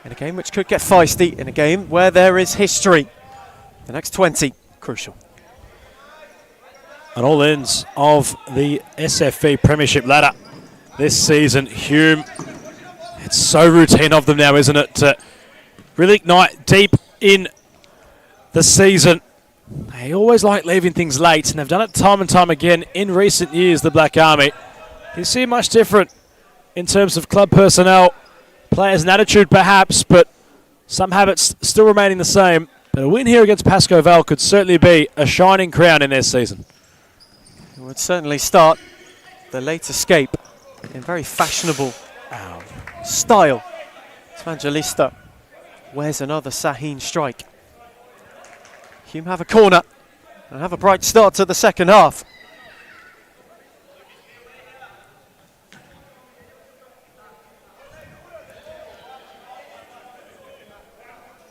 In a game which could get feisty, in a game where there is history. The next 20, crucial. On all ends of the SFV Premiership ladder this season, Hume, it's so routine of them now, isn't it, to really ignite deep in the season. They always like leaving things late, and they've done it time and time again in recent years, the Black Army. You see much different in terms of club personnel, players and attitude perhaps, but some habits still remaining the same. But a win here against Pascoe Vale could certainly be a shining crown in their season. It would certainly start the late escape in very fashionable style. Evangelista wears another Sahin strike. Hume have a corner and have a bright start to the second half.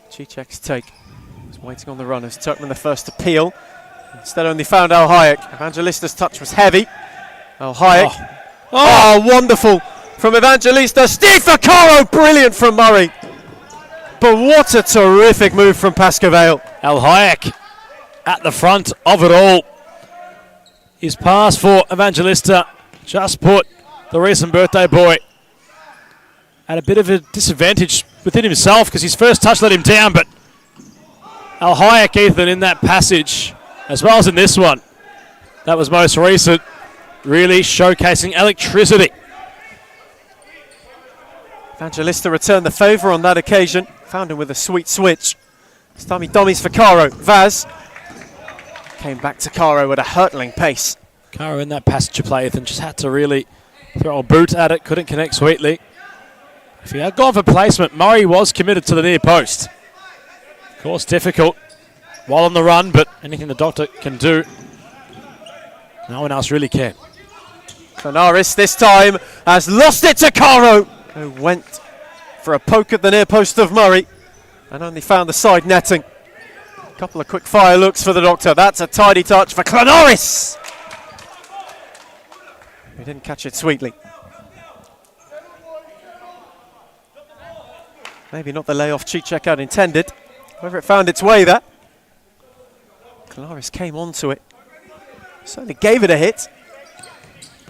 Cicek's take. He's waiting on the runners. Turkman the first to peel. Instead only found Al Hayek. Evangelista's touch was heavy. Al Hayek. Oh, wonderful from Evangelista. Steve Vaccaro, brilliant from Murray. But what a terrific move from Pascoe Vale. Al Hayek at the front of it all. His pass for Evangelista just put the recent birthday boy at a bit of a disadvantage within himself because his first touch let him down, but Al Hayek, Ethan, in that passage, as well as in this one, that was most recent, really showcasing electricity. Evangelista returned the favour on that occasion. Found him with a sweet switch. Stummy dummies for Caro. Vaz came back to Caro at a hurtling pace. Caro in that passage of play, Ethan, just had to really throw a boot at it, couldn't connect sweetly. If he had gone for placement, Murray was committed to the near post. Of course, difficult while on the run, but anything the doctor can do, no one else really can. Canaris this time has lost it to Caro, who went for a poke at the near post of Murray and only found the side netting. A couple of quick fire looks for the doctor. That's a tidy touch for Canaris. He didn't catch it sweetly. Maybe not the layoff Cicek had intended. However, it found its way there. Canaris came onto it. Certainly gave it a hit.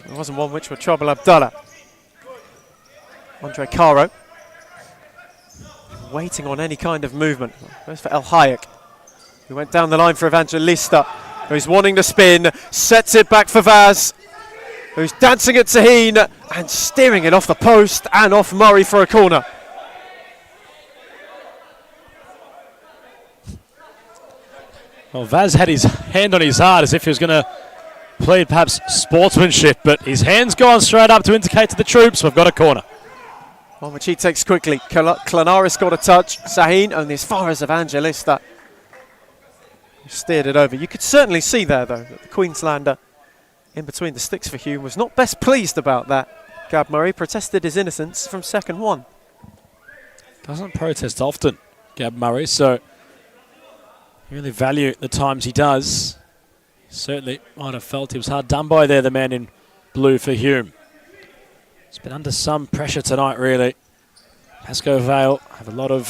It wasn't one which would trouble Abdallah. Andre Caro. waiting on any kind of movement. Goes for El Hayek, who went down the line for Evangelista, who's wanting to spin, sets it back for Vaz, who's dancing at Taheen and steering it off the post and off Murray for a corner. Well, Vaz had his hand on his heart as if he was going to plead perhaps sportsmanship, but his hand's gone straight up to indicate to the troops we've got a corner. One which he takes quickly. Klanaris got a touch. Taheen only as far as Evangelista. Steered it over. You could certainly see there, though, that the Queenslander in between the sticks for Hume was not best pleased about that. Gab Murray protested his innocence from second one. Doesn't protest often, Gab Murray, so really value the times he does. Certainly might have felt he was hard done by there, the man in blue for Hume. He's been under some pressure tonight, really. Pascoe Vale have a lot of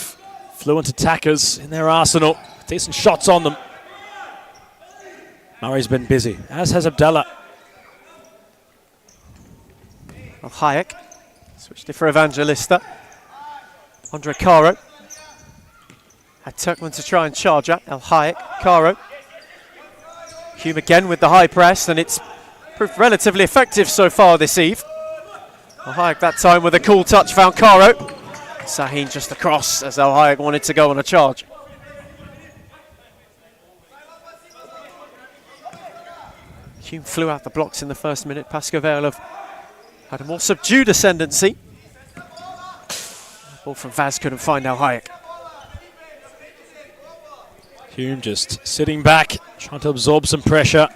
fluent attackers in their arsenal. Decent shots on them. Murray's been busy, as has Abdallah. Well, Hayek switched it for Evangelista. Andre Caro had Turkman to try and charge at. El Hayek, Caro. Hume again with the high press, and it's proved relatively effective so far this eve. El Hayek that time with a cool touch found Caro. Taheen just across as El Hayek wanted to go on a charge. Hume flew out the blocks in the first minute. Pascoe Vale have had a more subdued ascendancy. Ball from Vaz couldn't find El Hayek. Hume just sitting back, trying to absorb some pressure,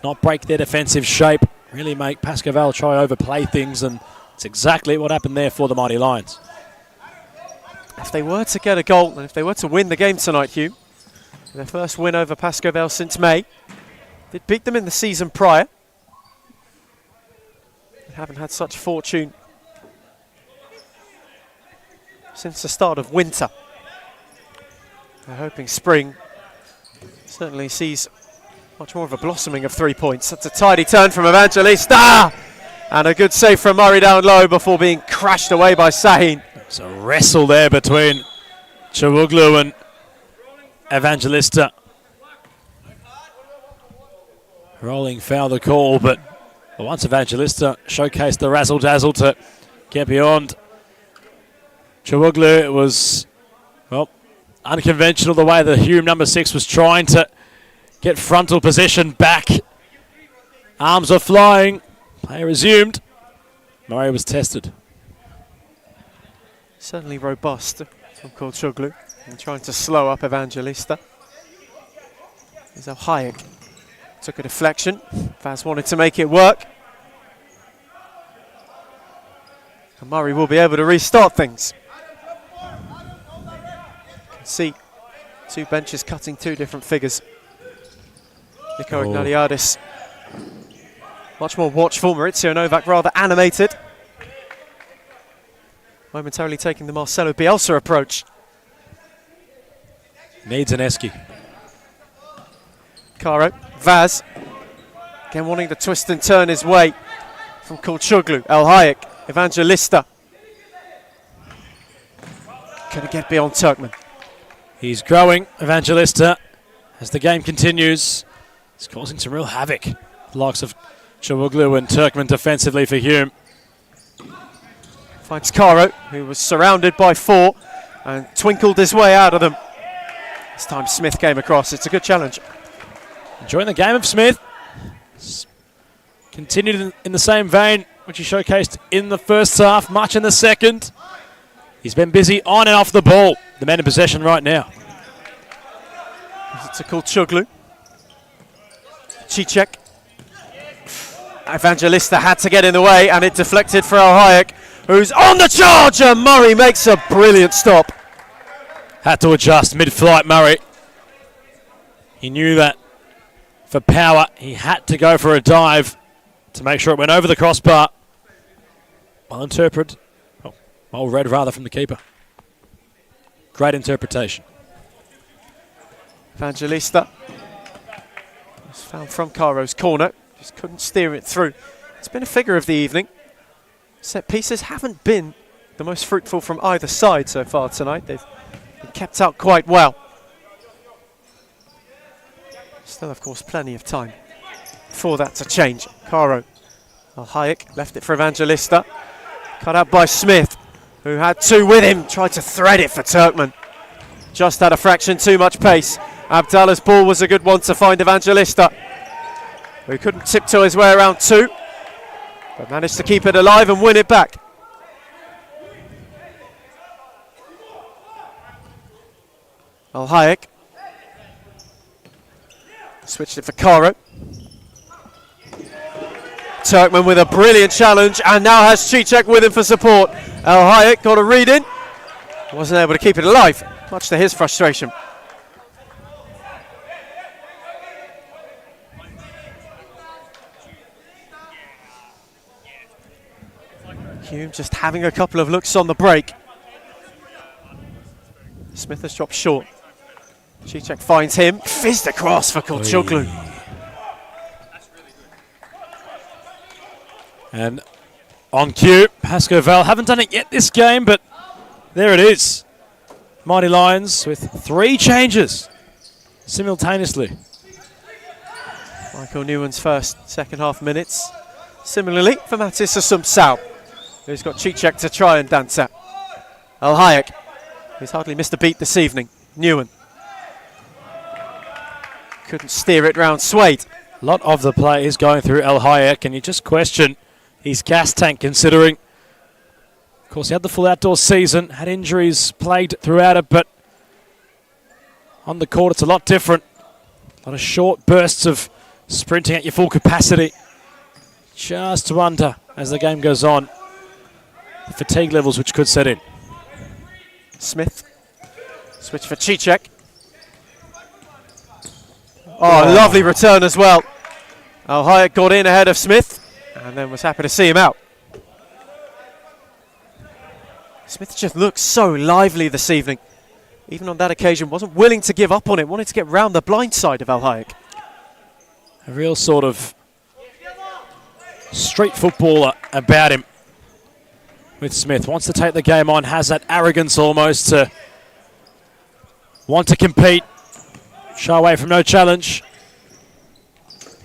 not break their defensive shape, really make Pascoe Vale try overplay things, and it's exactly what happened there for the Mighty Lions. If they were to get a goal, and if they were to win the game tonight, Hume, their first win over Pascoe Vale since May, they'd beat them in the season prior. They haven't had such fortune since the start of winter. They're hoping spring certainly sees much more of a blossoming of 3 points. That's a tidy turn from Evangelista! And a good save from Murray down low before being crashed away by Taheen. It's a wrestle there between Chawuglu and Evangelista. Rolling foul the call, but once Evangelista showcased the razzle-dazzle to get beyond Chawuglu, it was, well, unconventional the way the Hume number 6 was trying to get frontal position back. Arms are flying. Play resumed. Murray was tested. Certainly robust from Chawuglu and trying to slow up Evangelista. There's El Hayek. Took a deflection. Vaz wanted to make it work. And Murray will be able to restart things. You can see two benches cutting two different figures. Nico Ignatiadis much more watchful. Maurizio Novak rather animated. Momentarily taking the Marcelo Bielsa approach. Needs an esky. Caro, Vaz, again wanting to twist and turn his way from Chawuglu. El Hayek, Evangelista. Can he get beyond Turkman? He's growing, Evangelista, as the game continues. He's causing some real havoc. The likes of Chawuglu and Turkman defensively for Hume. Finds Caro, who was surrounded by four and twinkled his way out of them. This time Smith came across. It's a good challenge. Enjoying the game of Smith. Continued in the same vein, which he showcased in the first half, much in the second. He's been busy on and off the ball. The man in possession right now. It's a Chawuglu. Cicek. Evangelista had to get in the way, and it deflected for El Hayek, who's on the charge, and Murray makes a brilliant stop. Had to adjust mid-flight, Murray. He knew that for power, he had to go for a dive to make sure it went over the crossbar. Well interpreted. Oh, well read, rather, from the keeper. Great interpretation. Evangelista was found from Caro's corner. Just couldn't steer it through. It's been a figure of the evening. Set pieces haven't been the most fruitful from either side so far tonight. They've been kept out quite well. Still, of course, plenty of time for that to change. Caro Hayek left it for Evangelista. Cut out by Smith, who had two with him. Tried to thread it for Turkman. Just had a fraction too much pace. Abdallah's ball was a good one to find Evangelista, who couldn't tiptoe his way around two, but managed to keep it alive and win it back. Hayek switched it for Caro. Turkman with a brilliant challenge and now has Cicek with him for support. Hayek got a read in, wasn't able to keep it alive, much to his frustration. Hume just having a couple of looks on the break. Smith has dropped short. Cicek finds him, fizzed across for Kulchoglu. And on cue, Pascoe Vale haven't done it yet this game, but there it is. Mighty Lions with 3 changes simultaneously. Michael Newman's first second half minutes. Similarly for Matis Assumpção, who's got Cicek to try and dance at. Hayek, who's hardly missed a beat this evening. Newen couldn't steer it round Suede. A lot of the play is going through Hayek, and you just question his gas tank, considering, of course, he had the full outdoor season, had injuries plagued throughout it, but on the court it's a lot different. A lot of short bursts of sprinting at your full capacity. Just to wonder, as the game goes on, the fatigue levels which could set in. Smith, switch for Cicek. Oh, lovely return as well. Hayek got in ahead of Smith and then was happy to see him out. Smith just looks so lively this evening. Even on that occasion, wasn't willing to give up on it, wanted to get round the blind side of Hayek. A real sort of street footballer about him with Smith. Wants to take the game on, has that arrogance almost to want to compete, shy away from no challenge.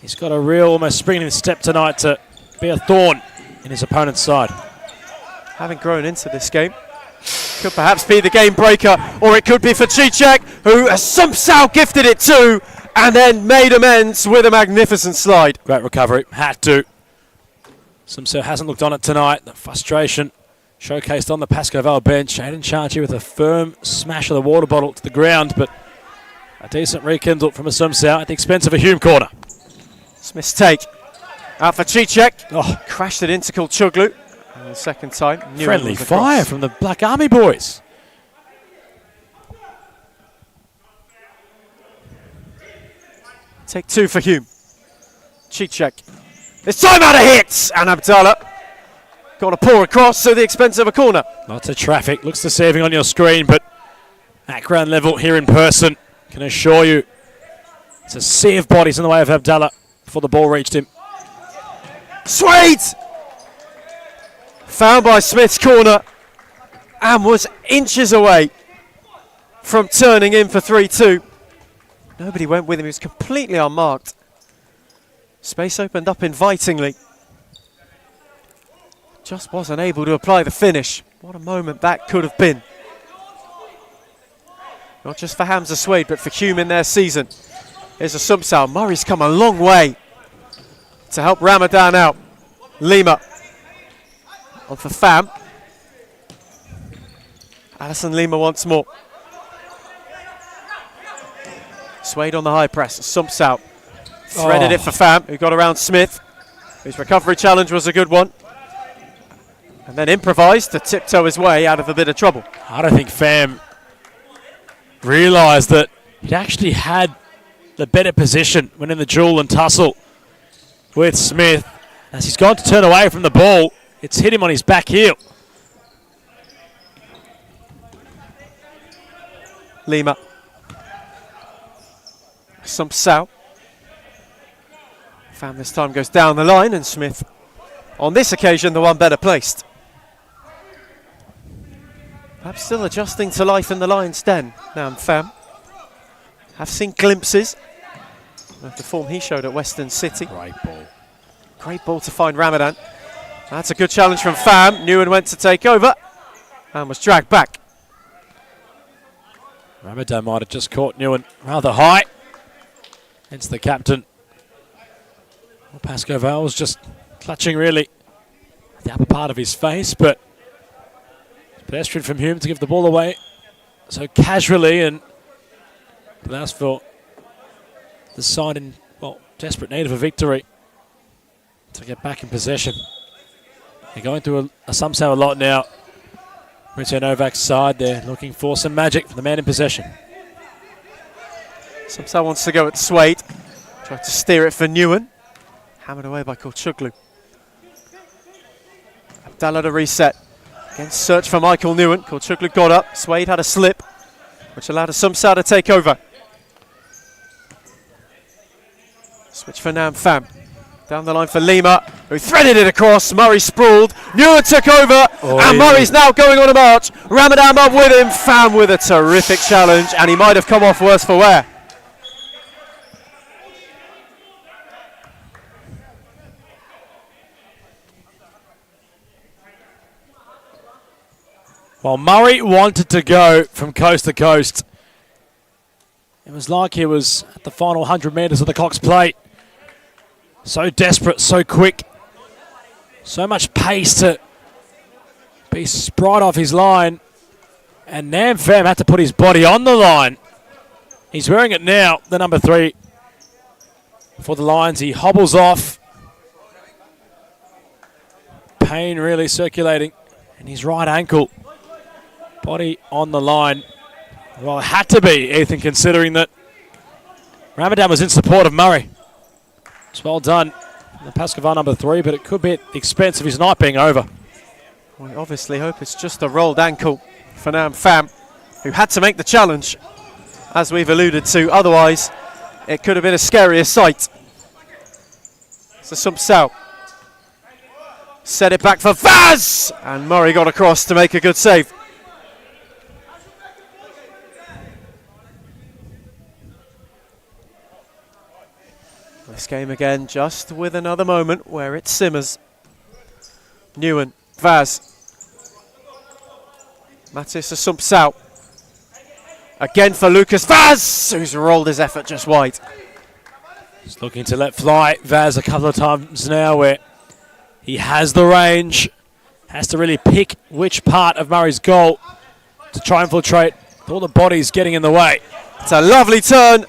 He's got a real almost springing step tonight to be a thorn in his opponent's side. Having grown into this game, could perhaps be the game breaker, or it could be for Cicek, who Assumpção gifted it to, and then made amends with a magnificent slide. Great recovery, had to. Assumpção hasn't looked on it tonight. The frustration showcased on the Pascoe Vale bench. Aiden Charchi with a firm smash of the water bottle to the ground, but a decent rekindle from Assumpção at the expense of a Hume corner. Smith's take. Out for Cicek. Oh, crashed it into Kulchoglu. And the second time. Friendly fire from the Black Army boys. Take 2 for Hume. Cicek. This time out of hits! And Abdallah got a pour across to the expense of a corner. Lots of traffic. Looks deceiving on your screen, but at ground level here in person, can assure you it's a sea of bodies in the way of Abdallah before the ball reached him. Suede! Found by Smith's corner and was inches away from turning in for 3-2. Nobody went with him. He was completely unmarked. Space opened up invitingly. Just wasn't able to apply the finish. What a moment that could have been. Not just for Hamza Suede, but for Hume in their season. Here's Assumpção. Murray's come a long way to help Ramadan out. Lima on for Fam. Alison Lima once more. Suede on the high press. Assumpção threaded it for Fam, who got around Smith. His recovery challenge was a good one. And then improvised to tiptoe his way out of a bit of trouble. I don't think Fam realised that he actually had the better position when in the duel and tussle with Smith. As he's gone to turn away from the ball, it's hit him on his back heel. Lima. Assumpção. Fam this time goes down the line, and Smith, on this occasion, the one better placed. Perhaps still adjusting to life in the Lions' den. Now Fam. Have seen glimpses of the form he showed at Western City. Great ball. Great ball to find Ramadan. That's a good challenge from Fam. Newen went to take over and was dragged back. Ramadan might have just caught Newen rather high. Hence the captain. Well, Pascoe Vale was just clutching really the upper part of his face, but pedestrian from Hume to give the ball away so casually, and allows for the side in, well, desperate need of a victory to get back in possession. They're going through a Sumsau a lot now. Mauricio Novak's side, they're looking for some magic from the man in possession. Sumsau wants to go at Suede. Tried to steer it for Newen. Hammered away by Kulchuglu. Abdallah to reset. Again, search for Michael Newen. Kulchuglu got up. Suede had a slip, which allowed Sumsau to take over. Switch for Nam Pham. Down the line for Lima, who threaded it across. Murray sprawled. Newen took over, and Murray's now going on a march. Ramadan up with him. Pham with a terrific challenge, and he might have come off worse for wear. Well, Murray wanted to go from coast to coast. It was like he was at the final 100 metres of the Cox Plate. So desperate, so quick. So much pace to be sprite off his line. And Nam Pham had to put his body on the line. He's wearing it now, the number 3 for the Lions. He hobbles off. Pain really circulating in his right ankle. Body on the line. Well, it had to be, Ethan, considering that Ramadan was in support of Murray. It's well done, the Pascoe Vale number 3, but it could be at the expense of his night being over. We obviously hope it's just a rolled ankle for Nam Pham, who had to make the challenge, as we've alluded to. Otherwise, it could have been a scarier sight. So Sumsau set it back for Vaz, and Murray got across to make a good save. This game again, just with another moment where it simmers. Newen, Vaz. Matis Sumsau. Again for Lucas Vaz, who's rolled his effort just wide. He's looking to let fly Vaz a couple of times now, where he has the range. Has to really pick which part of Murray's goal to try and infiltrate. All the bodies getting in the way. It's a lovely turn.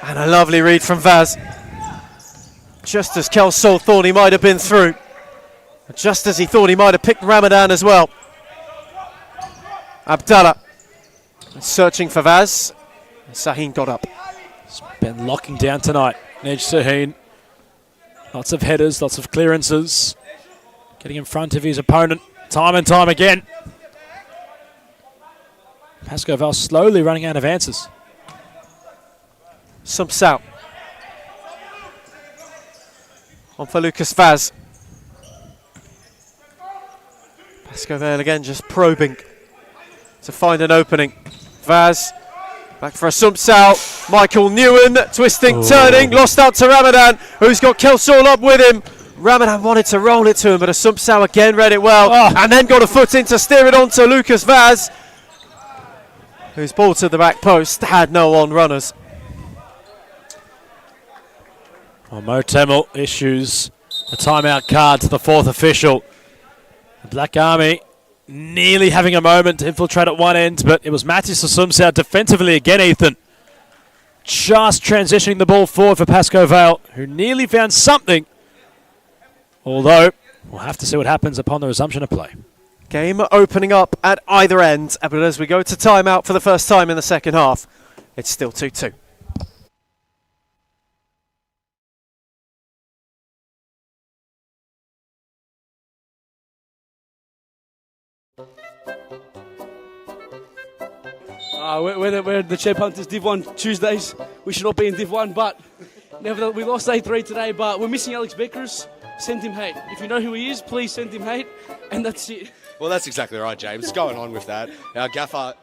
And a lovely read from Vaz. Just as Kelsall thought he might have been through. Just as he thought he might have picked Ramadan as well. Abdallah searching for Vaz. And Sahin got up. It's been locking down tonight. Nedge Sahin. Lots of headers, lots of clearances. Getting in front of his opponent time and time again. Pascoe Vale slowly running out of answers. Sumsau. On for Lucas Vaz. Pascoe Vale again just probing to find an opening. Vaz back for a Sumsau. Michael Newen twisting, turning, lost out to Ramadan, who's got Kelsall up with him. Ramadan wanted to roll it to him, but a Sumsau again read it well, and then got a foot in to steer it on to Lucas Vaz, whose ball to the back post had no on-runners. Well, Mo Temel issues a timeout card to the 4th official. The Black Army nearly having a moment to infiltrate at one end, but it was Matis Sumsau defensively again, Ethan. Just transitioning the ball forward for Pascoe Vale, who nearly found something. Although, we'll have to see what happens upon the resumption of play. Game opening up at either end, but as we go to timeout for the first time in the second half, it's still 2-2. We're the Champ Hunters Div 1 Tuesdays. We should not be in Div 1, but nevertheless, we lost 8-3 today, but we're missing Alex Beckers. Send him hate. If you know who he is, please send him hate, and that's it. Well, that's exactly right, James. Going on with that, our gaffer,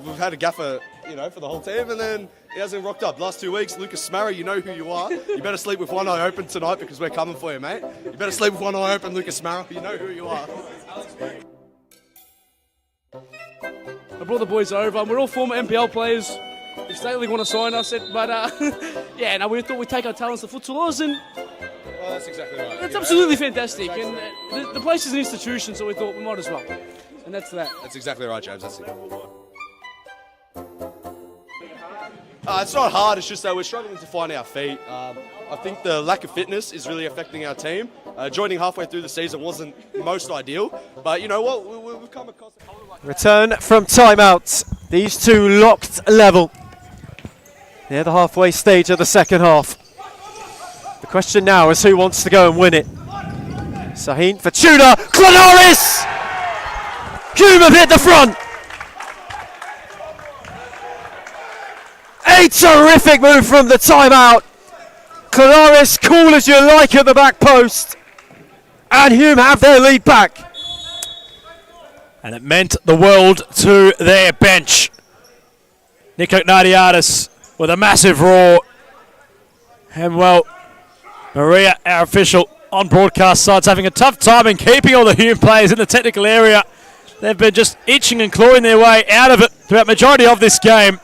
we've had a gaffer, for the whole team, and then he hasn't rocked up. Last 2 weeks, Lucas Smarry, you know who you are. You better sleep with one eye open tonight because we're coming for you, mate. You better sleep with one eye open, Lucas Smarry. You know who you are. I brought the boys over, and we're all former NPL players. If State League want to sign us, we thought we'd take our talents to futsalers, and Well, that's exactly right. it's absolutely fantastic. And the place is an institution, so we thought we might as well. And that's that. That's exactly right, James. That's it. It's not hard, it's just that we're struggling to find our feet. I think the lack of fitness is really affecting our team. Joining halfway through the season wasn't most ideal, but you know what? We've come across... Return from timeout. These two locked level. Near the halfway stage of the second half. The question now is who wants to go and win it. Sahin for Tudor. Clonaris! Hume hit the front. A terrific move from the timeout. Clonaris cool as you like at the back post. And Hume have their lead back. And it meant the world to their bench. Nico Gnardiadis with a massive roar. And well, Maria, our official on broadcast side's having a tough time in keeping all the Hume players in the technical area. They've been just itching and clawing their way out of it throughout the majority of this game.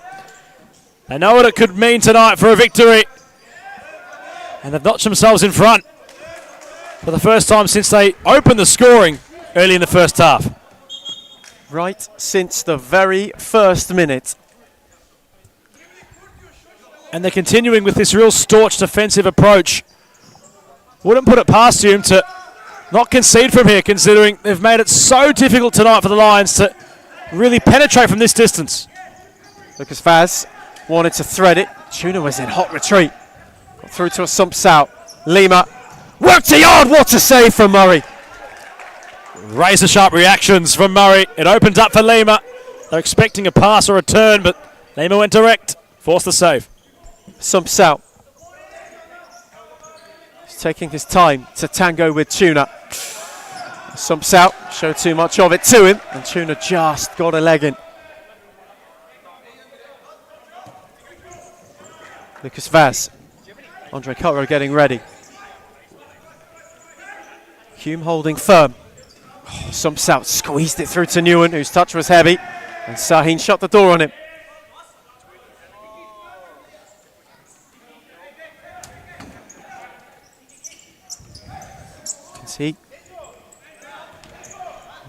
They know what it could mean tonight for a victory. And they've notched themselves in front for the first time since they opened the scoring early in the first half. Right since the very first minute. And they're continuing with this real staunch defensive approach. Wouldn't put it past Hume to not concede from here, considering they've made it so difficult tonight for the Lions to really penetrate from this distance. Lucas Vaz wanted to thread it. Tuna was in hot retreat. Got through to a sumps out. Lima worked a yard. What a save from Murray. Razor sharp reactions from Murray. It opened up for Lima. They're expecting a pass or a turn, but Lima went direct. Forced the save. Sumps out. He's taking his time to tango with Tuna. Sumps out. Showed too much of it to him, and Tuna just got a leg in. Lucas Vaz. Andre Cutro getting ready. Hume holding firm. Sumps out, squeezed it through to Newen, whose touch was heavy, and Sahin shut the door on him. You can see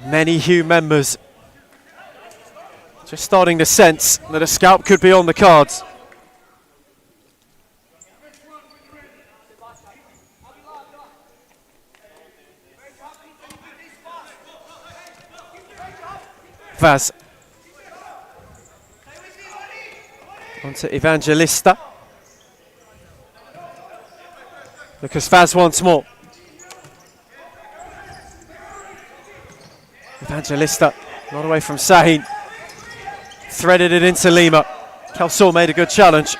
many Hume members just starting to sense that a scalp could be on the cards. Vaz onto Evangelista. Lucas Vaz once more. Evangelista not away from Sahin. Threaded it into Lima. Kelsall made a good challenge.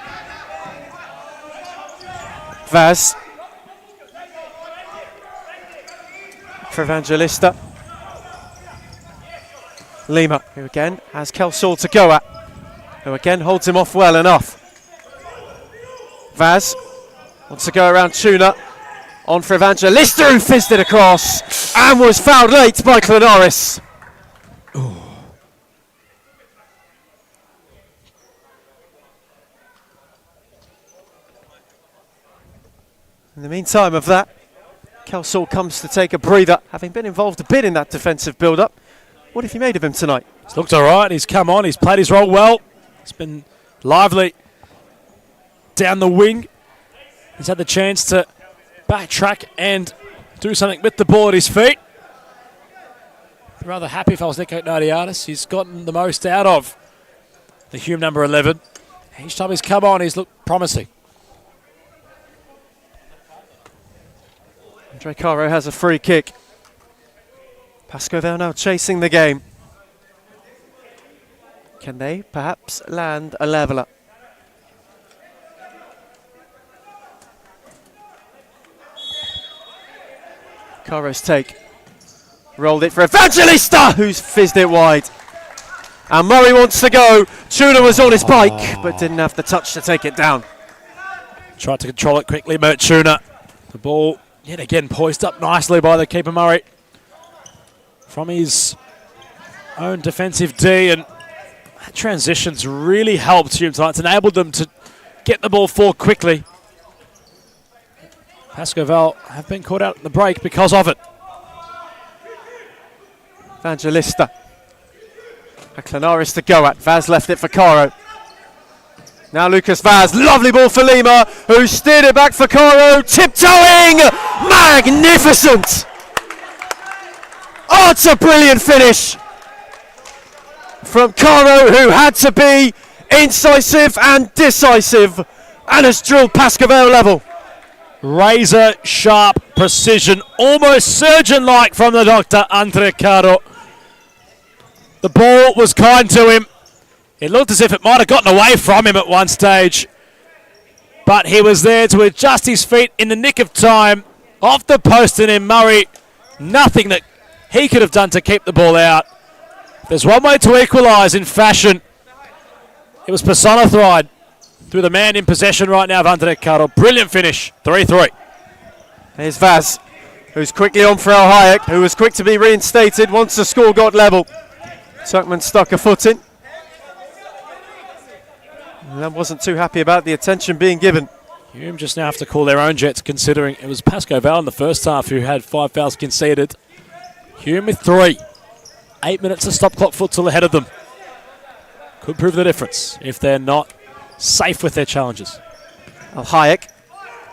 Vaz for Evangelista. Lima, who again has Kelsall to go at, who again holds him off well enough. Vaz wants to go around Tuna, on for Evangelista, who fizzed it across and was fouled late by Clonaris. In the meantime of that, Kelsall comes to take a breather, having been involved a bit in that defensive build-up. What have you made of him tonight? He's looked all right. He's come on. He's played his role well. He's been lively down the wing. He's had the chance to backtrack and do something with the ball at his feet. I'm rather happy if I was Nico Gnardiadis. He's gotten the most out of the Hume number 11. Each time he's come on, he's looked promising. Andre Caro has a free kick. Pascoe Vale now chasing the game. Can they perhaps land a leveller? Caro's take. Rolled it for Evangelista, who's fizzed it wide. And Murray wants to go. Tuna was on his bike, but didn't have the touch to take it down. Tried to control it quickly, but Tuna. The ball, yet again, poised up nicely by the keeper, Murray. From his own defensive D, and that transition's really helped Hume tonight. It's enabled them to get the ball forward quickly. Pascoe Vale have been caught out in the break because of it. Evangelista. A Clanaris to go at. Vaz left it for Caro. Now Lucas Vaz. Lovely ball for Lima, who steered it back for Caro. Tiptoeing! Magnificent! Oh, it's a brilliant finish from Caro, who had to be incisive and decisive and has drilled Pascoe Vale level. Razor sharp precision, almost surgeon-like from the doctor, Andre Caro. The ball was kind to him. It looked as if it might have gotten away from him at one stage, but he was there to adjust his feet in the nick of time. Off the post and in Murray, nothing that he could have done to keep the ball out. There's one way to equalise in fashion. It was personified through the man in possession right now of Andre Caro. Brilliant finish, 3-3. Here's Vaz, who's quickly on for El Hayek, who was quick to be reinstated once the score got level. Turkman stuck a foot in. And wasn't too happy about the attention being given. Hume just now have to call their own jets, considering it was Pascoe Vale in the first half who had 5 fouls conceded. Hume with 3. 8 minutes of stop clock futsal ahead of them. Could prove the difference if they're not safe with their challenges. El Hayek.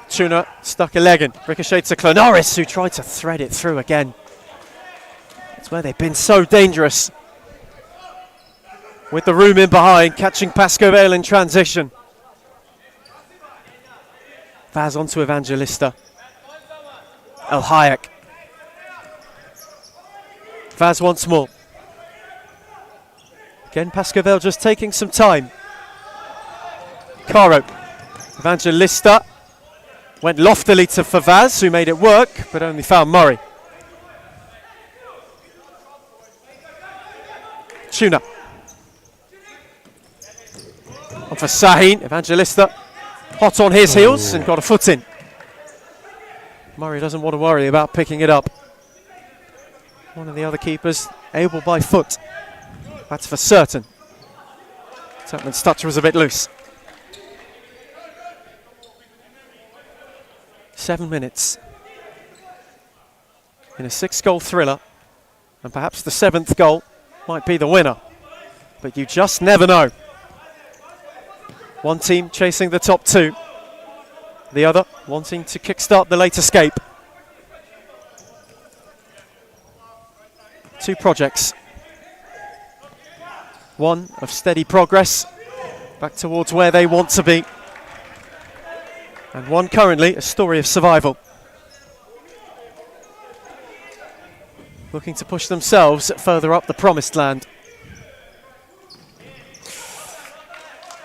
Tuna stuck a leg in. Ricochet to Clanaris, who tried to thread it through again. It's where they've been so dangerous. With the room in behind, catching Pascoe Vale in transition. Vaz onto Evangelista. El Hayek. Vaz once more. Again, Pascoe Vale just taking some time. Caro. Evangelista went loftily for Vaz, who made it work, but only found Murray. Tuna. On for Sahin. Evangelista hot on his heels and got a foot in. Murray doesn't want to worry about picking it up. One of the other keepers able by foot. That's for certain. Turkman's touch was a bit loose. 7 minutes in a 6-goal thriller, and perhaps the 7th goal might be the winner, but you just never know. One team chasing the top 2, the other wanting to kickstart the late escape. 2 projects. One of steady progress back towards where they want to be, and one currently a story of survival. Looking to push themselves further up the promised land.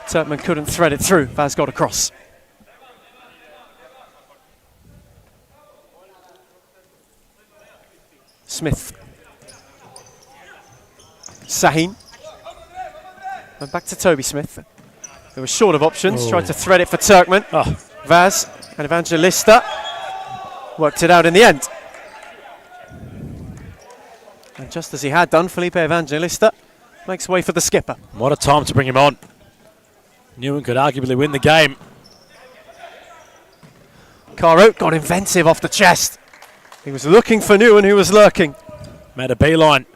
Turkman couldn't thread it through. Vaz got across. Smith. Sahin. And back to Toby Smith. They were short of options. Tried to thread it for Turkman. Vaz and Evangelista worked it out in the end. And just as he had done, Felipe Evangelista makes way for the skipper. What a time to bring him on. Newen could arguably win the game. Caro got inventive off the chest. He was looking for Newen, who was lurking. Made a beeline.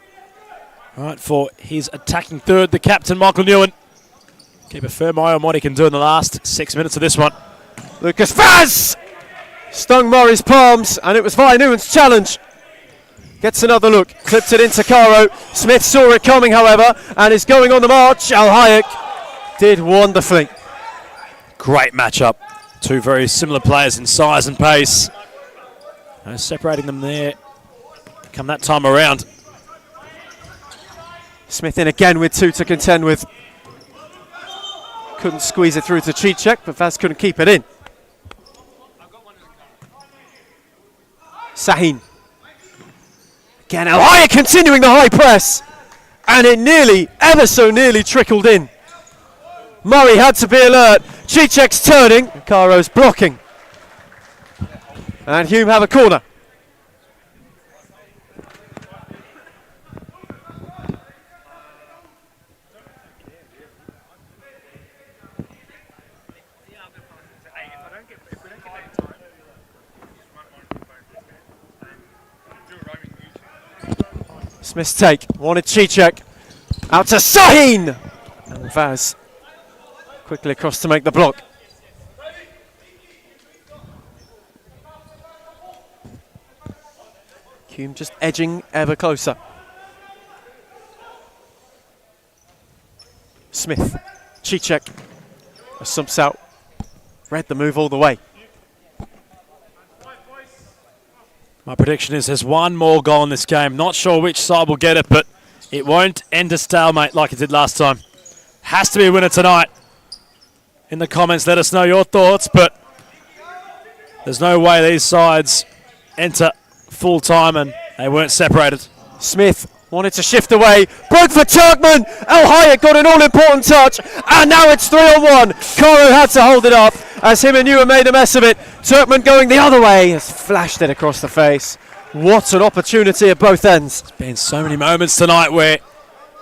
Right for his attacking third, the captain, Michael Newen. Keep a firm eye on what he can do in the last 6 minutes of this one. Lucas Vaz stung Murray's palms, and it was via Newen's challenge. Gets another look, clipped it into Caro. Smith saw it coming, however, and is going on the march. El Hayek did wonderfully. Great matchup. 2 very similar players in size and pace. Separating them there come that time around. Smith in again with 2 to contend with. Couldn't squeeze it through to Cicek, but Vaz couldn't keep it in. Sahin. Again, Alhaya continuing the high press. And it nearly, ever so nearly trickled in. Murray had to be alert. Cicek's turning. Caro's blocking. And Hume have a corner. Smith's take, wanted Cicek, out to Sahin! And Vaz quickly across to make the block. Hume just edging ever closer. Smith, Cicek, sumps out, read the move all the way. My prediction is there's one more goal in this game. Not sure which side will get it, but it won't end a stalemate like it did last time. Has to be a winner tonight. In the comments, let us know your thoughts, but there's no way these sides enter full time and they weren't separated. Smith wanted to shift away, broke for Turkman. Alhaya got an all-important touch, and now it's 3-on-1. Caro had to hold it up as him and Ewan made a mess of it. Turkman going the other way has flashed it across the face. What an opportunity at both ends. There's been so many moments tonight where,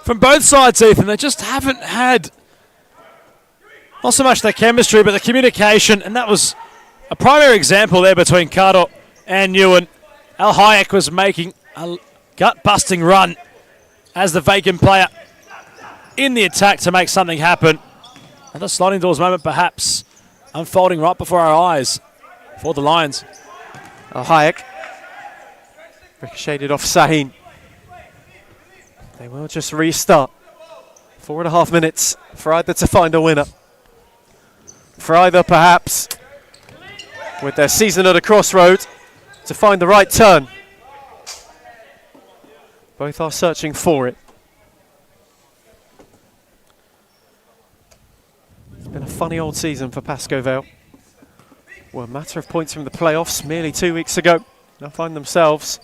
from both sides, Ethan, they just haven't had not so much the chemistry, but the communication, and that was a primary example there between Caro and Ewan. Alhaya was making a gut-busting run as the vacant player in the attack to make something happen. Another sliding doors moment perhaps unfolding right before our eyes for the Lions. Alhaya ricocheted off Sahin. They will just restart. 4.5 minutes for either to find a winner. For either perhaps, with their season at a crossroad, to find the right turn. Both are searching for it. It's been a funny old season for Pascoe Vale. Were a matter of points from the playoffs merely 2 weeks ago. Now find themselves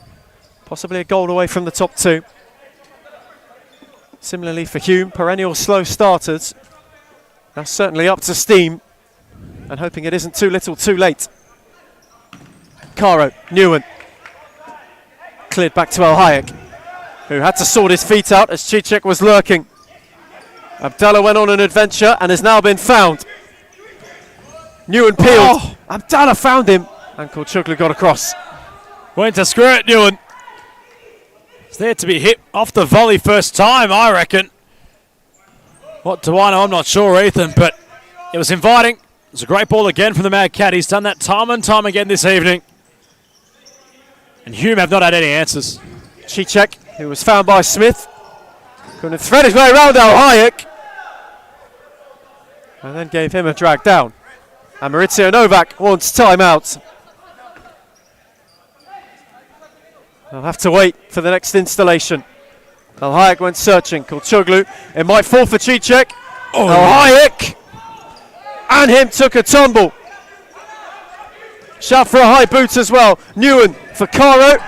possibly a goal away from the top two. Similarly for Hume, perennial slow starters. Now certainly up to steam and hoping it isn't too little too late. Caro, Newen. Cleared back to Alhaya, who had to sort his feet out as Cicek was lurking. Abdallah went on an adventure and has now been found. Newen peeled. Oh. Abdallah found him. And Kulchuglu got across. Went to screw it, Newen. It's there to be hit off the volley first time, I reckon. What do I know? I'm not sure, Ethan, but it was inviting. It was a great ball again from the Mad Cat. He's done that time and time again this evening. And Hume have not had any answers. Cicek, who was found by Smith, couldn't thread his way around Alhaya, and then gave him a drag down. And Maurizio Novak wants timeout. They'll have to wait for the next installation. Alhaya went searching. Kulchuglu, it might fall for Cicek. Oh. Alhaya and him took a tumble. Shout for a high boot as well. Newen for Caro,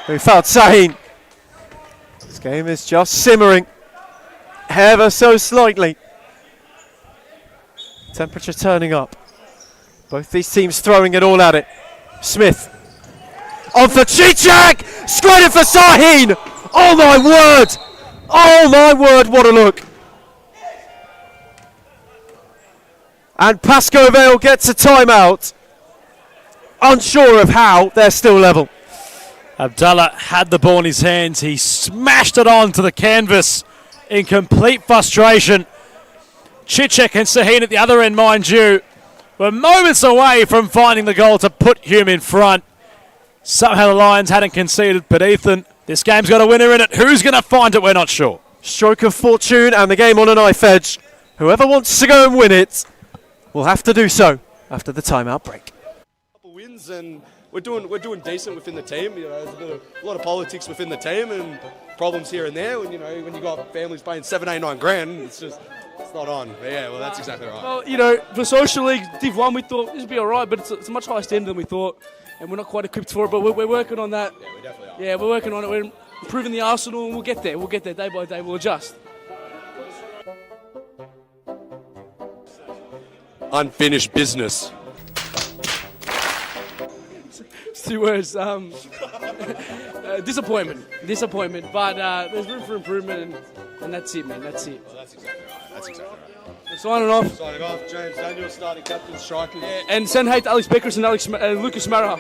who fouled Sahin. This game is just simmering ever so slightly. Temperature turning up. Both these teams throwing it all at it. Smith on for Cicek, squirted for Sahin. Oh my word! Oh my word, what a look. And Pascoe Vale gets a timeout. Unsure of how, they're still level. Abdallah had the ball in his hands. He smashed it onto the canvas in complete frustration. Cicek and Sahin at the other end, mind you, were moments away from finding the goal to put Hume in front. Somehow the Lions hadn't conceded, but Ethan, this game's got a winner in it. Who's going to find it? We're not sure. Stroke of fortune and the game on a knife edge. Whoever wants to go and win it will have to do so after the timeout break. Couple wins and we're doing decent within the team. You know, there's a lot of politics within the team and problems here and there. When when you got families paying 7, 8, 9 grand, it's not on. But yeah, well, that's exactly right. Well, for Social League Div 1, we thought this would be all right, but it's a much higher standard than we thought. and we're not quite equipped for it, but we're working on that. Yeah, we definitely are. Yeah, we're working on it. We're improving the arsenal, and we'll get there. We'll get there day by day. We'll adjust. Unfinished business. It's 2 words. Disappointment. But there's room for improvement, and that's it, man. That's it. Well, that's exactly right. That's exactly right. Signing off. Signing off, James Daniel, starting captain, strikers. And send hate to Alex Beckers and Lucas Mara.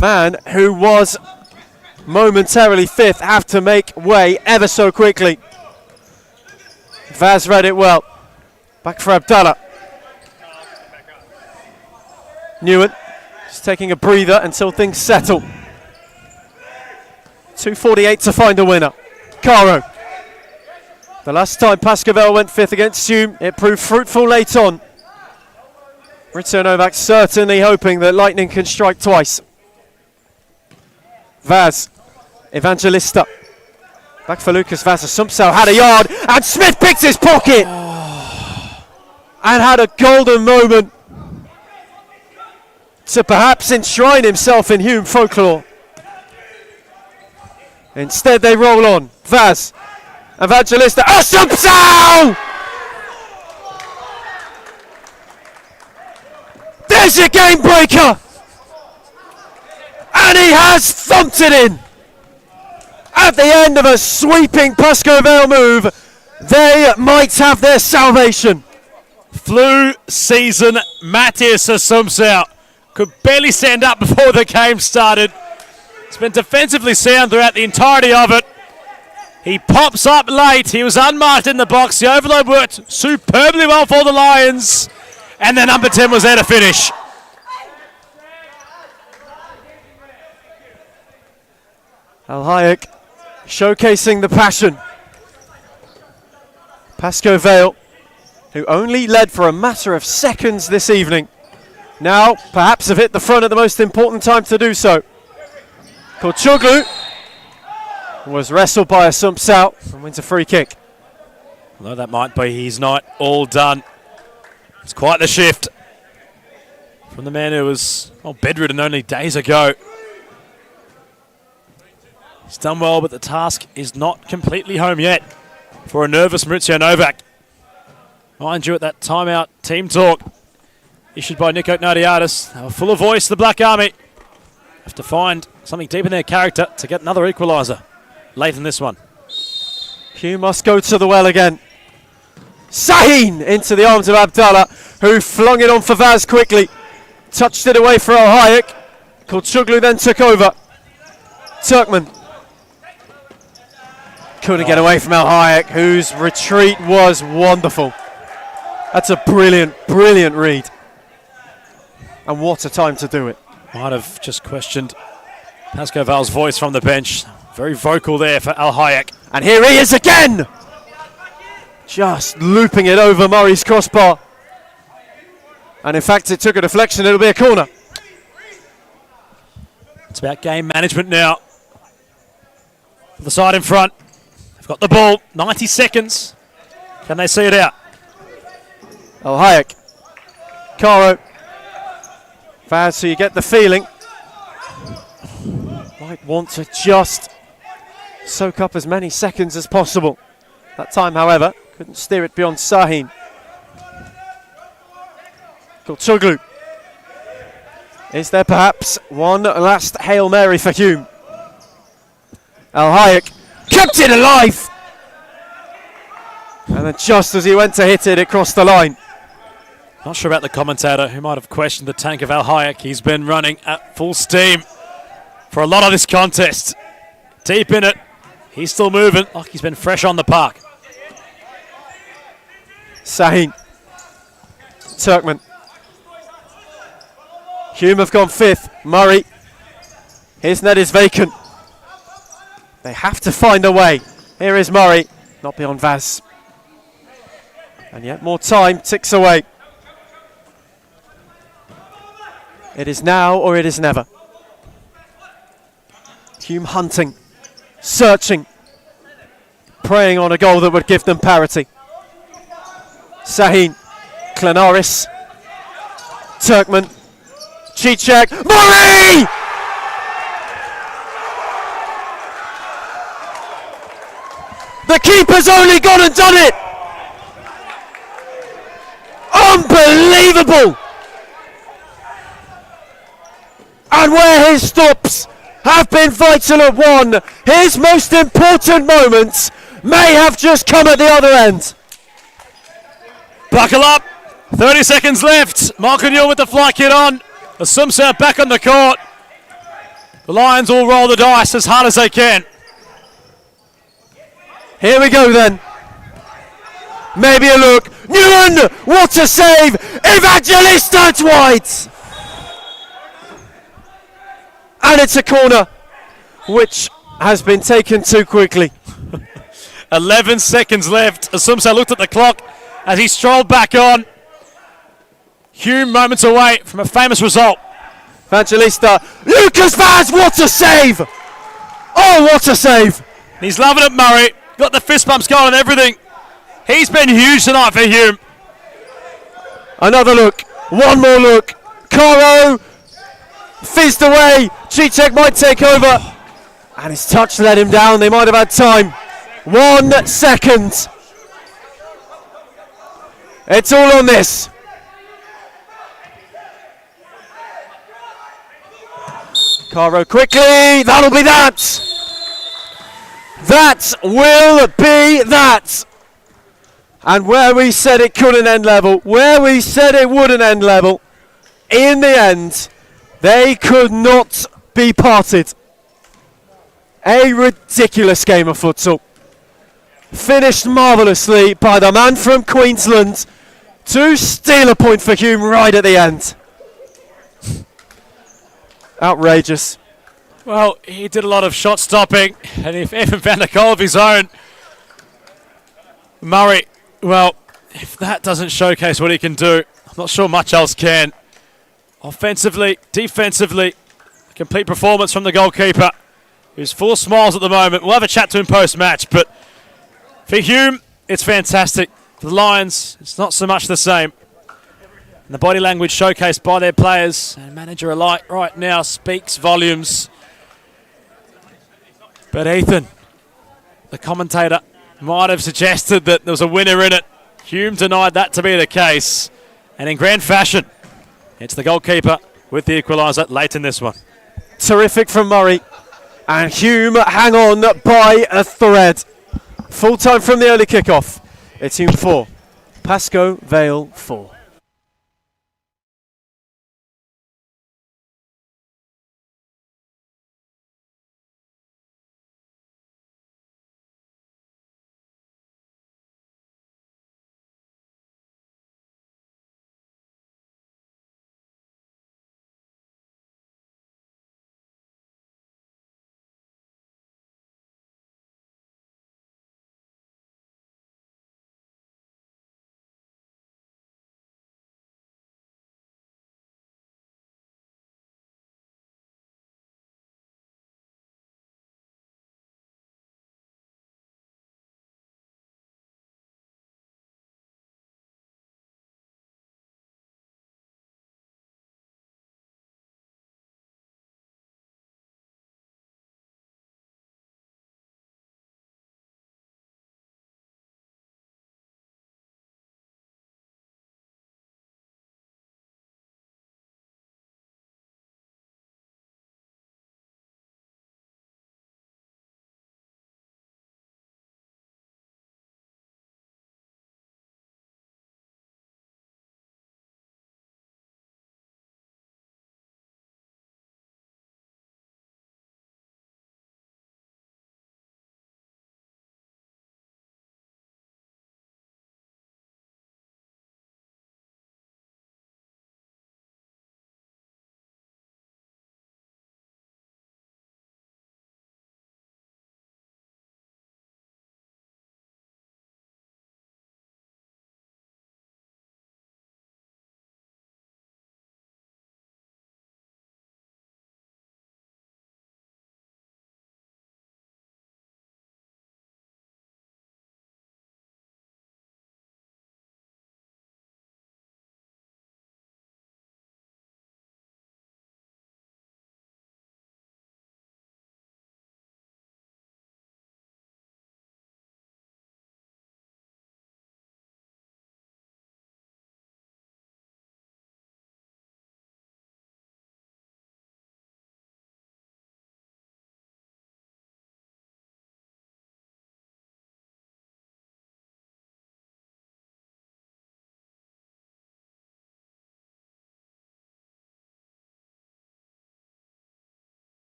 Man who was momentarily fifth have to make way ever so quickly. Vaz read it well. Back for Abdallah. Newen just taking a breather until things settle. 2:48 to find a winner. Caro. The last time Pascoe Vale went fifth against Hume, it proved fruitful late on. Ritzo Novak certainly hoping that Lightning can strike twice. Vaz, Evangelista. Back for Lucas Vaz. Sumpsal had a yard, and Smith picked his pocket and had a golden moment to perhaps enshrine himself in Hume folklore. Instead, they roll on. Vaz, Evangelista. Oh, Sumpsal! There's your game breaker! And he has thumped it in. At the end of a sweeping Pascoe Vale move, they might have their salvation. Flu season, Matthias Sumpsal could barely stand up before the game started. He's been defensively sound throughout the entirety of it. He pops up late. He was unmarked in the box. The overload worked superbly well for the Lions. And the number 10 was there to finish. Al Hayek showcasing the passion. Pascoe Vale, who only led for a matter of seconds this evening, now perhaps have hit the front at the most important time to do so. Korchoglu was wrestled by a Sumpsal and wins a free kick. Although that might be his night all done. It's quite the shift from the man who was bedridden only days ago. He's done well, but the task is not completely home yet for a nervous Maurizio Novak. Mind you, at that timeout team talk issued by Nico Gnadiadis, they were full of voice, the Black Army. Have to find something deep in their character to get another equaliser late in this one. Hume must go to the well again. Sahin into the arms of Abdallah, who flung it on for Vaz quickly. Touched it away for Al Hayek. Korchoglu then took over. Turkman couldn't get away from Al Hayek, whose retreat was wonderful. That's a brilliant, brilliant read. And what a time to do it. Might have just questioned Pascoe Vale's voice from the bench. Very vocal there for Al Hayek. And here he is again! Just looping it over Murray's crossbar. And in fact, it took a deflection. It'll be a corner. It's about game management now. For the side in front. They've got the ball. 90 seconds. Can they see it out? Al Hayek. Caro. Vaz, so you get the feeling. Might want to just soak up as many seconds as possible. That time, however, couldn't steer it beyond Sahin. Korchoglu. Is there perhaps one last Hail Mary for Hume? Al Hayek kept it alive! And then just as he went to hit it, it crossed the line. Not sure about the commentator who might have questioned the tank of Al Hayek. He's been running at full steam for a lot of this contest. Deep in it. He's still moving like he's been fresh on the park. Sahin. Turkman. Hume have gone 5th. Murray. His net is vacant. They have to find a way. Here is Murray. Not beyond Vaz. And yet more time ticks away. It is now or it is never. Hume hunting, searching, preying on a goal that would give them parity. Sahin, Klenaris, Turkman, Cicek, Murray! The keeper's only gone and done it! Unbelievable! And where his stops have been vital at one, his most important moments may have just come at the other end. Buckle up. 30 seconds left. Marquinhos with the fly kit on. Assumption back on the court. The Lions will roll the dice as hard as they can. Here we go then. Maybe a look. Nguyen! What a save! Evangelista Dwight! And it's a corner, which has been taken too quickly. 11 seconds left. Assumption looked at the clock as he strolled back on. Hume moments away from a famous result. Evangelista. Lucas Vaz, what a save! Oh, what a save! He's loving it, Murray. Got the fist bumps going and everything. He's been huge tonight for Hume. Another look. One more look. Caro fizzed away. Cicek might take over. And his touch let him down. They might have had time. 1 second. It's all on this. Caro quickly. That'll be that. That will be that. And where we said it couldn't end level, where we said it wouldn't end level, in the end, they could not be parted. A ridiculous game of futsal. Finished marvellously by the man from Queensland to steal a point for Hume right at the end. Outrageous. Well, he did a lot of shot stopping and he even found a goal of his own. Murray, well, if that doesn't showcase what he can do, I'm not sure much else can. Offensively, defensively, a complete performance from the goalkeeper, who's full of smiles at the moment. We'll have a chat to him post-match, but for Hume, it's fantastic. For the Lions, it's not so much the same. And the body language showcased by their players and manager alike right now speaks volumes. But Ethan, the commentator, might have suggested that there was a winner in it. Hume denied that to be the case. And in grand fashion, it's the goalkeeper with the equaliser late in this one. Terrific from Murray. And Hume hang on by a thread. Full time from the early kickoff. It's Hume 4, Pascoe Vale 4.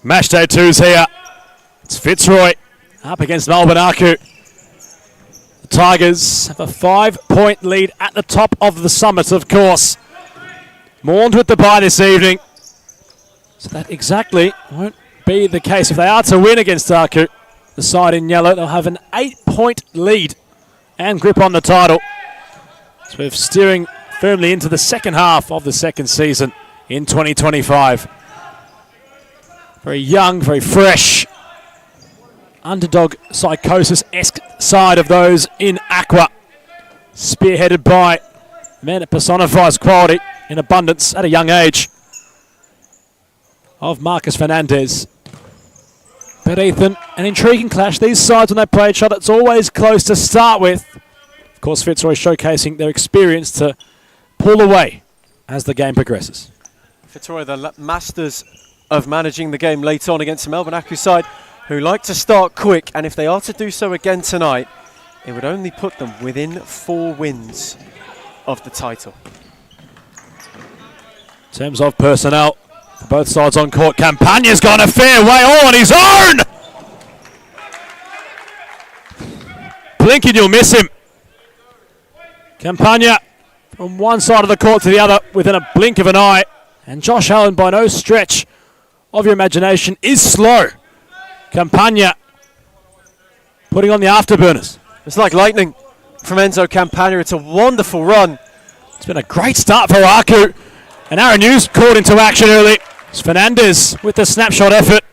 Match day 2's here. It's Fitzroy up against Melbourne Aku. The Tigers have a 5-point lead at the top of the summit, of course. Mourned with the bye this evening. So that exactly won't be the case. If they are to win against Aku, the side in yellow, they'll have an 8-point lead and grip on the title. So we're steering firmly into the second half of the second season in 2025. Very young, very fresh. Underdog psychosis-esque side of those in Aqua. Spearheaded by a man that personifies quality in abundance at a young age of Marcus Fernandez. But Ethan, an intriguing clash. These sides, when they play each other, it's always close to start with. Of course, Fitzroy showcasing their experience to pull away as the game progresses. Fitzroy, the masters of managing the game late on against the Melbourne Aku side, who like to start quick, and if they are to do so again tonight, it would only put them within 4 wins of the title. In terms of personnel, for both sides on court, Campagna's gone a fair way all on his own! Blink and you'll miss him. Campagna from one side of the court to the other within a blink of an eye. And Josh Allen, by no stretch of your imagination, is slow. Campagna putting on the afterburners. It's like lightning from Enzo Campagna. It's a wonderful run. It's been a great start for Aku. And Aaron Hughes caught into action early. It's Fernandez with the snapshot effort.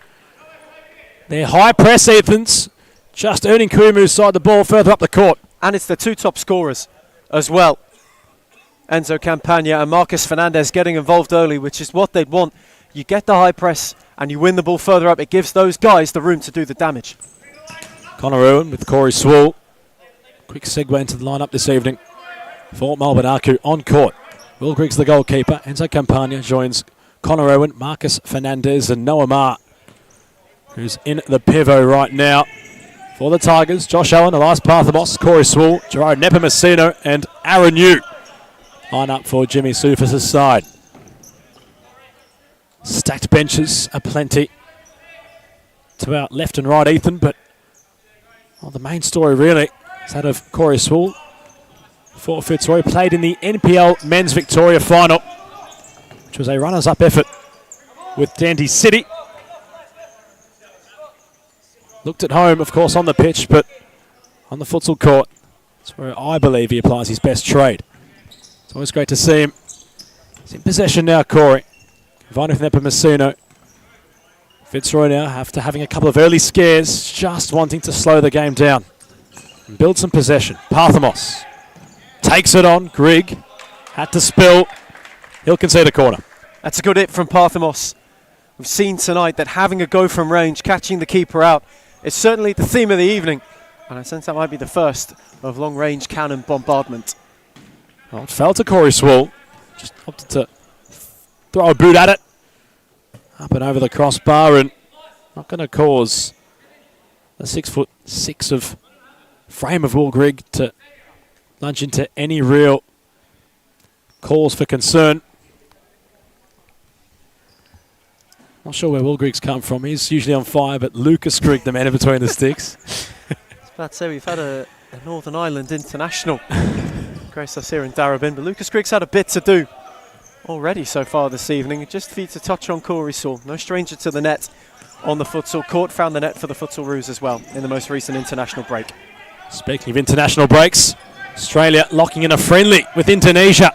Their high press, Ethans, just earning Kumu's side the ball further up the court. And it's the 2 top scorers as well. Enzo Campagna and Marcus Fernandez getting involved early, which is what they'd want. You get the high press and you win the ball further up. It gives those guys the room to do the damage. Connor Irwin with Corey Swall. Quick segue into the lineup this evening for Melbourne Aku on court. Will Griggs the goalkeeper. Enzo Campagna joins Connor Irwin, Marcus Fernandez and Noah Marr, who's in the pivot right now. For the Tigers, Josh Allen, Elias Parthamos, Corey Swall, Gerard Nepomuceno and Aaron Yu. Line up for Jimmy Sufis' side. Stacked benches aplenty to our left and right, Ethan, but the main story really is that of Corey Swall for Fitzroy. Played in the NPL Men's Victoria Final, which was a runners-up effort with Dandy City. Looked at home, of course, on the pitch, but on the futsal court, that's where I believe he applies his best trade. It's always great to see him. He's in possession now, Corey. Vino Nepomuceno. Fitzroy now, after having a couple of early scares, just wanting to slow the game down and build some possession. Parthamos takes it on. Grigg had to spill. He'll concede a corner. That's a good hit from Parthamos. We've seen tonight that having a go from range, catching the keeper out, is certainly the theme of the evening. And I sense that might be the first of long-range cannon bombardment. Well, it fell to Corey Swall. Just opted to throw a boot at it. Up and over the crossbar, and not going to cause the 6'6" of frame of Will Grigg to lunge into any real cause for concern. Not sure where Will Grigg's come from. He's usually on fire, but Lucas Grigg, the man in between the sticks. I was about to say, we've had a Northern Ireland international grace us here in Darebin, but Lucas Grigg's had a bit to do already so far this evening. Just for you to touch on Corey Swall, no stranger to the net on the futsal court. Found the net for the Futsal Roos as well in the most recent international break. Speaking of international breaks, Australia locking in a friendly with Indonesia.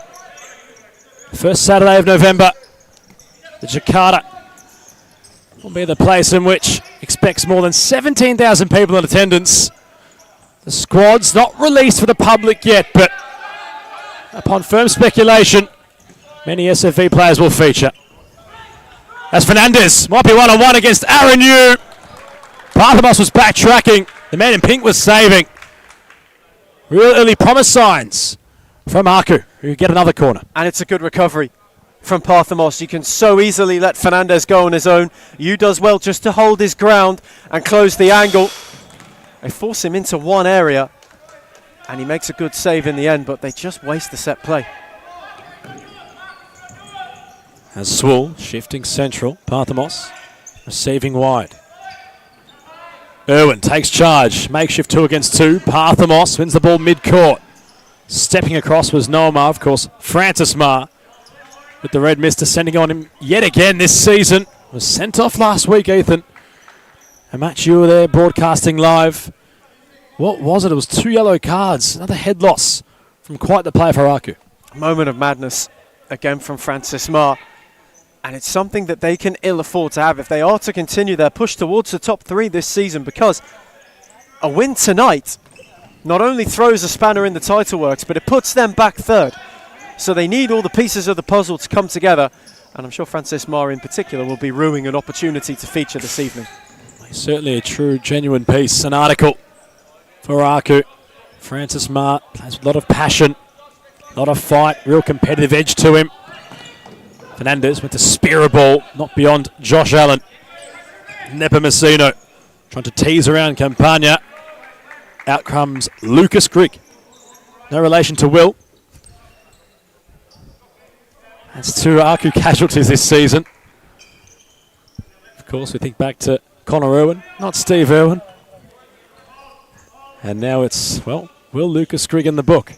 First Saturday of November, the Jakarta will be the place in which expects more than 17,000 people in attendance. The squad's not released for the public yet, but upon firm speculation, many SFV players will feature. As Fernandez might be one-on-one against Aaron Yu. Parthamos was backtracking. The man in pink was saving. Real early promise signs from Aku, who get another corner. And it's a good recovery from Parthamos. You can so easily let Fernandez go on his own. Yu does well just to hold his ground and close the angle. They force him into one area, and he makes a good save in the end, but they just waste the set play. As Swall shifting central, Parthamos Receiving wide. Irwin takes charge. Makeshift 2 against 2. Parthamos wins the ball mid-court. Stepping across was Noamar, of course. Francis Marr with the red mist descending on him yet again this season. Was sent off last week, Ethan. A match you were there broadcasting live. What was it? It was 2 yellow cards. Another head loss from quite the player for Aku. Moment of madness again from Francis Marr. And it's something that they can ill afford to have if they are to continue their push towards the top 3 this season, because a win tonight not only throws a spanner in the title works, but it puts them back 3rd. So they need all the pieces of the puzzle to come together, and I'm sure Francis Marr in particular will be ruining an opportunity to feature this evening. Certainly a true, genuine piece, an article for Aku. Francis Marr plays with a lot of passion, a lot of fight, real competitive edge to him. Fernandez with the spear a ball, not beyond Josh Allen. Nepomuceno trying to tease around Campagna. Out comes Lucas Grigg. No relation to Will. That's 2 Aku casualties this season. Of course, we think back to Connor Irwin, not Steve Irwin. And now it's, well, Will Lucas Grigg in the book.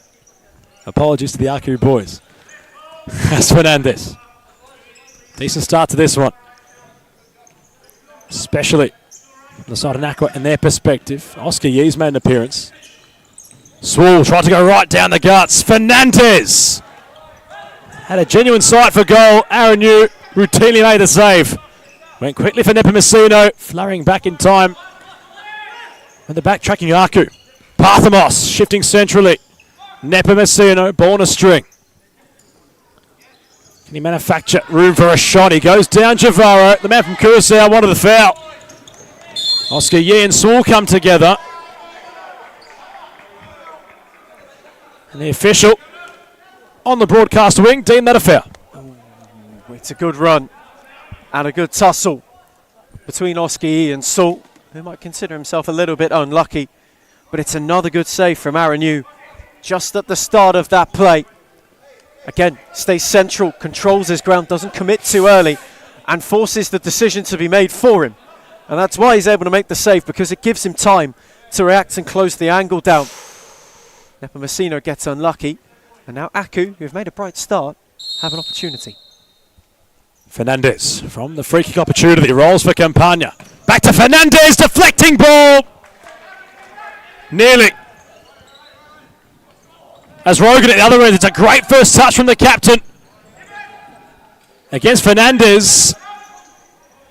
Apologies to the Aku boys. That's Fernandez. Decent start to this one. Especially from the side of Nakwa and their perspective. Oscar Yee's made an appearance. Swool tried to go right down the guts. Fernandez had a genuine sight for goal. Aaron Yu routinely made the save. Went quickly for Nepomuceno, flurrying back in time. And the backtracking Aku. Parthamos shifting centrally. Nepomuceno, ball on a string. Can he manufacture room for a shot? He goes down Javaro. The man from Curacao wanted the foul. Oscar Yee and Swool come together. And the official on the broadcast wing deemed that a foul. It's a good run and a good tussle between Oscar Yee and Salt, who might consider himself a little bit unlucky. But it's another good save from Aaron Yu just at the start of that play. Again, stays central, controls his ground, doesn't commit too early, and forces the decision to be made for him. And that's why he's able to make the save, because it gives him time to react and close the angle down. Nepomuceno gets unlucky, and now Aku, who've made a bright start, have an opportunity. Fernandez from the free kick opportunity, rolls for Campagna. Back to Fernandez, deflecting ball! Nearly. As Rogan at the other end, it's a great first touch from the captain. Against Fernandez.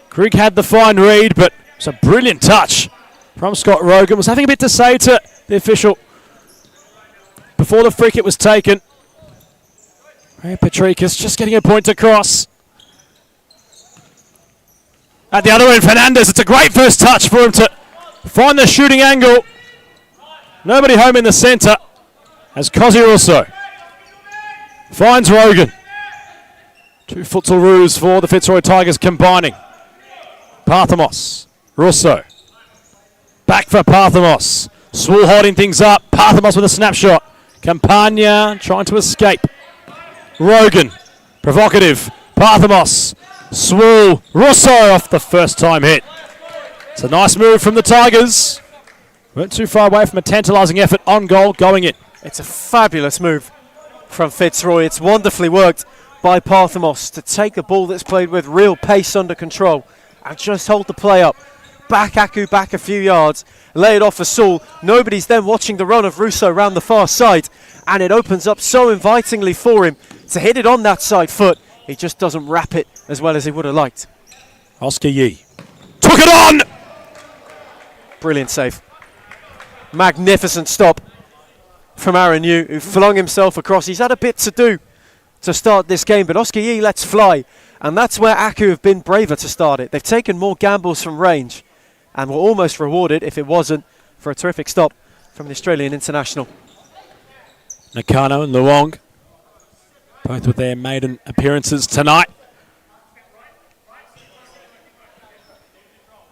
Grigg had the fine read, but it's a brilliant touch from Scott Rogan. Was having a bit to say to the official before the free kick was taken. Ray Patricus just getting a point across. At the other end, Fernandez, it's a great first touch for him to find the shooting angle. Nobody home in the centre as Cosy Russo finds Rogan. 2 futsal roos for the Fitzroy Tigers combining. Parthamos, Russo. Back for Parthamos. Swool holding things up. Parthamos with a snapshot. Campagna trying to escape. Rogan, provocative. Parthamos, Swool, Russo off the first time hit. It's a nice move from the Tigers. Weren't too far away from a tantalising effort on goal going in. It's a fabulous move from Fitzroy. It's wonderfully worked by Parthamos to take a ball that's played with real pace under control and just hold the play up. Back Aku back a few yards, lay it off for Saul. Nobody's then watching the run of Russo around the far side, and it opens up so invitingly for him to hit it on that side foot. He just doesn't wrap it as well as he would have liked. Oscar Yee took it on! Brilliant save. Magnificent stop from Aaron Yu, who flung himself across. He's had a bit to do to start this game, but Oscar Yee lets fly, and that's where Aku have been braver to start it. They've taken more gambles from range and were almost rewarded, if it wasn't for a terrific stop from the Australian international. Nakano and Luong, both with their maiden appearances tonight.